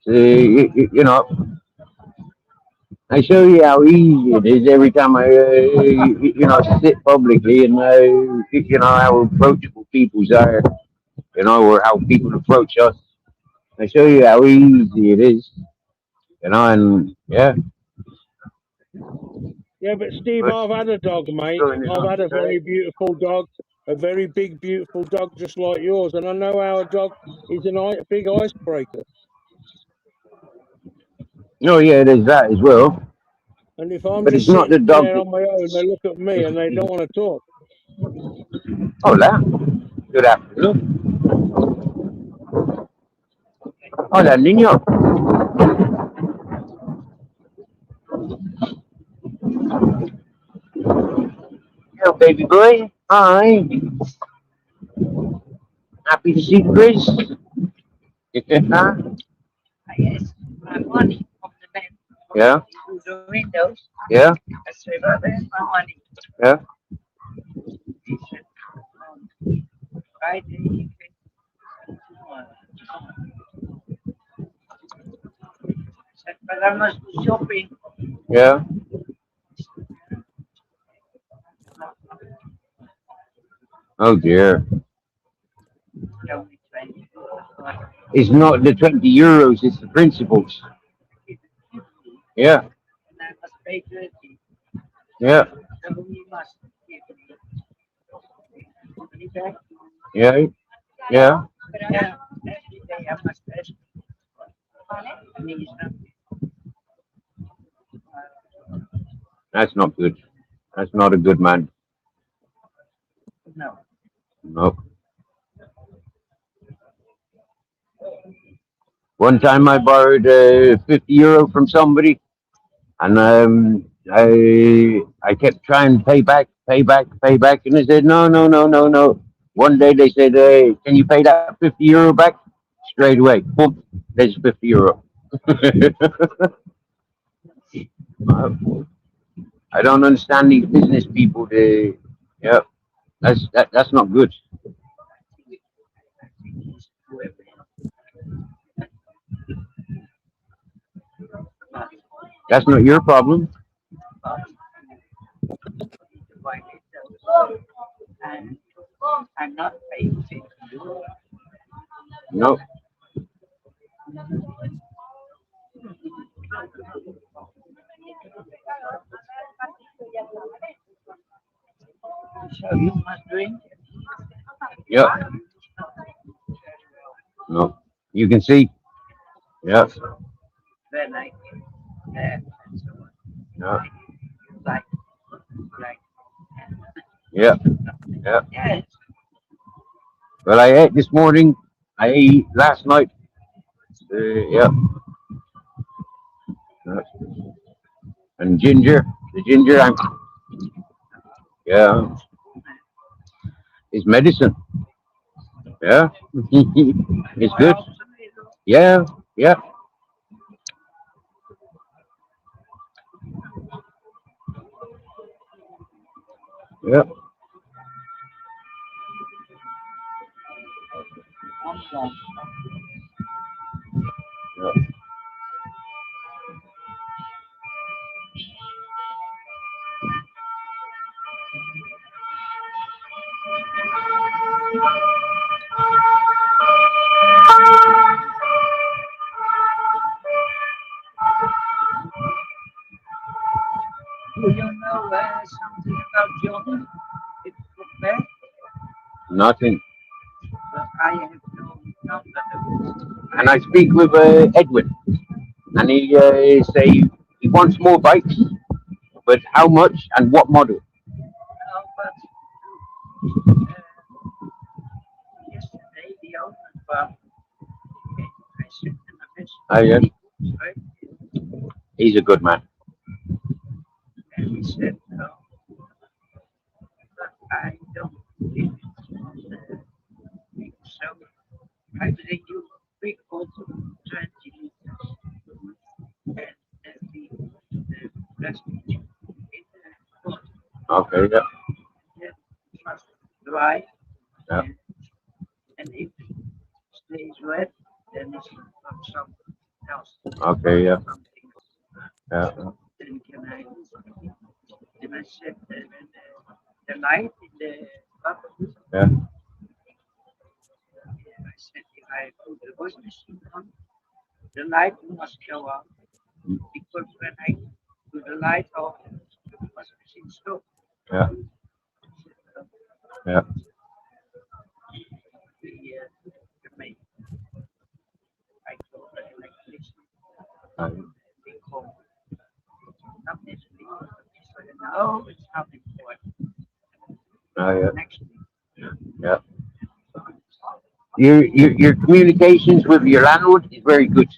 So, you know, I show you how easy it is every time you know, sit publicly and you know how approachable people's are, you know, or how people approach us. I show you how easy it is, you know, and yeah, yeah, but Steve, but I've had a dog, mate. going in I've had a opposite very direction. beautiful dog, a very big, beautiful dog, just like yours, and I know our dog is a big icebreaker. Oh yeah, there's that as well. And if I'm But it's just not the sitting dog there that. on my own, they look at me and they don't want to talk. Hola, good afternoon. Hola, niño. Hello, baby boy. Hi. Happy to see Chris. Huh? Yes, my money from the bank Yeah, through the windows. yeah, I say, well, there's my money. yeah. He said, Friday evening. I said, but I must do shopping. Yeah. Oh dear. Only 20. It's not the 20 euros, it's the principles. Yeah, And I must pay 30. yeah, So he must give me money back. yeah, yeah. Yeah, every day I must ask. And he's not. That's not good. That's not a good man. No. No. One time I borrowed 50 euro from somebody, and I kept trying to pay back, and they said no, no, no, no, no. One day they said, "Can you pay that 50 euro back?" Straight away, boom, there's 50 euro. I don't understand these business people. Yeah, that's not good. That's not your problem. And I'm not paying 50 euro. No. So you must drink. Yeah. No. You can see. Yeah. Then I get that and so on. Yeah. Like, Yeah. Yeah. yes. Well, I ate this morning. I ate last night. Yeah. Yeah. And ginger. The ginger, yeah. It's medicine. Yeah. It's good. Yeah. Yeah. Yeah. Yeah. Do you know something about Johnny? It's back, Nothing. but I have no number. And I speak with Edwin, and he say he wants more bikes, but how much and what model? No, but yesterday the owner I sent him a message. Oh, yeah. Right? He's a good man. And he said, no, but I don't think so. I bring you a big bottle, 20 liters, and the plastic in the bottle. Okay, yeah. Yeah, must dry. Yeah. And if it stays wet, then it's from something else. Okay, yeah. Yeah. Then can I? Then I set the light in the bottle. Yeah. I said if I put the washing machine on, the light must go out because when I put the light off, the washing machine stops. Yeah. Yeah. The main. I call the electricity. They call not necessarily. No, it's not important. Oh, yeah. Next week. Yeah. Your communications with your landlord is very good.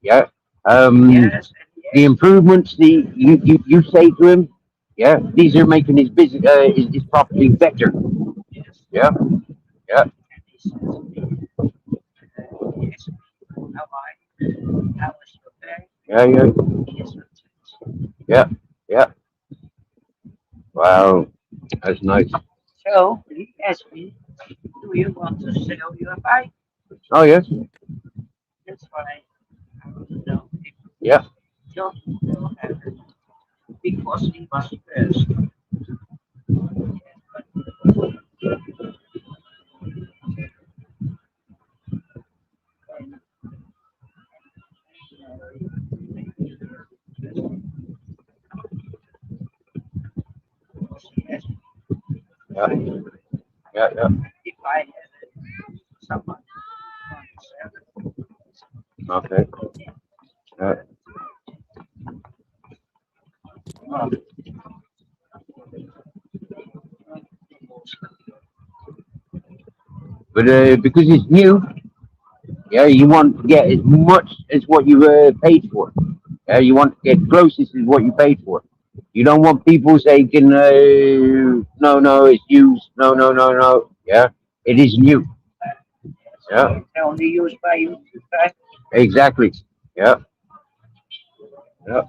Yeah. Yes, The improvements you say to him, yeah, these are making his business his property better. yes. Yeah. Yeah. And he says to me, yes, how was your day? Yeah. Yeah. Yes, Yeah. Yeah. Wow. That's nice. so he asked me, do you want to sell your bike? Oh yes. That's why I don't know if Yeah. John will have it because he was first. Yeah. Yeah. Yeah. If I had someone on 7, Okay. Yeah. But because it's new, yeah, you want to get as much as what you paid for. Yeah, you want to get closest as what you paid for. You don't want people saying, no, it's used. No. Yeah, it is new. Yeah, it's only used by you. Right? exactly. Yeah. Yeah.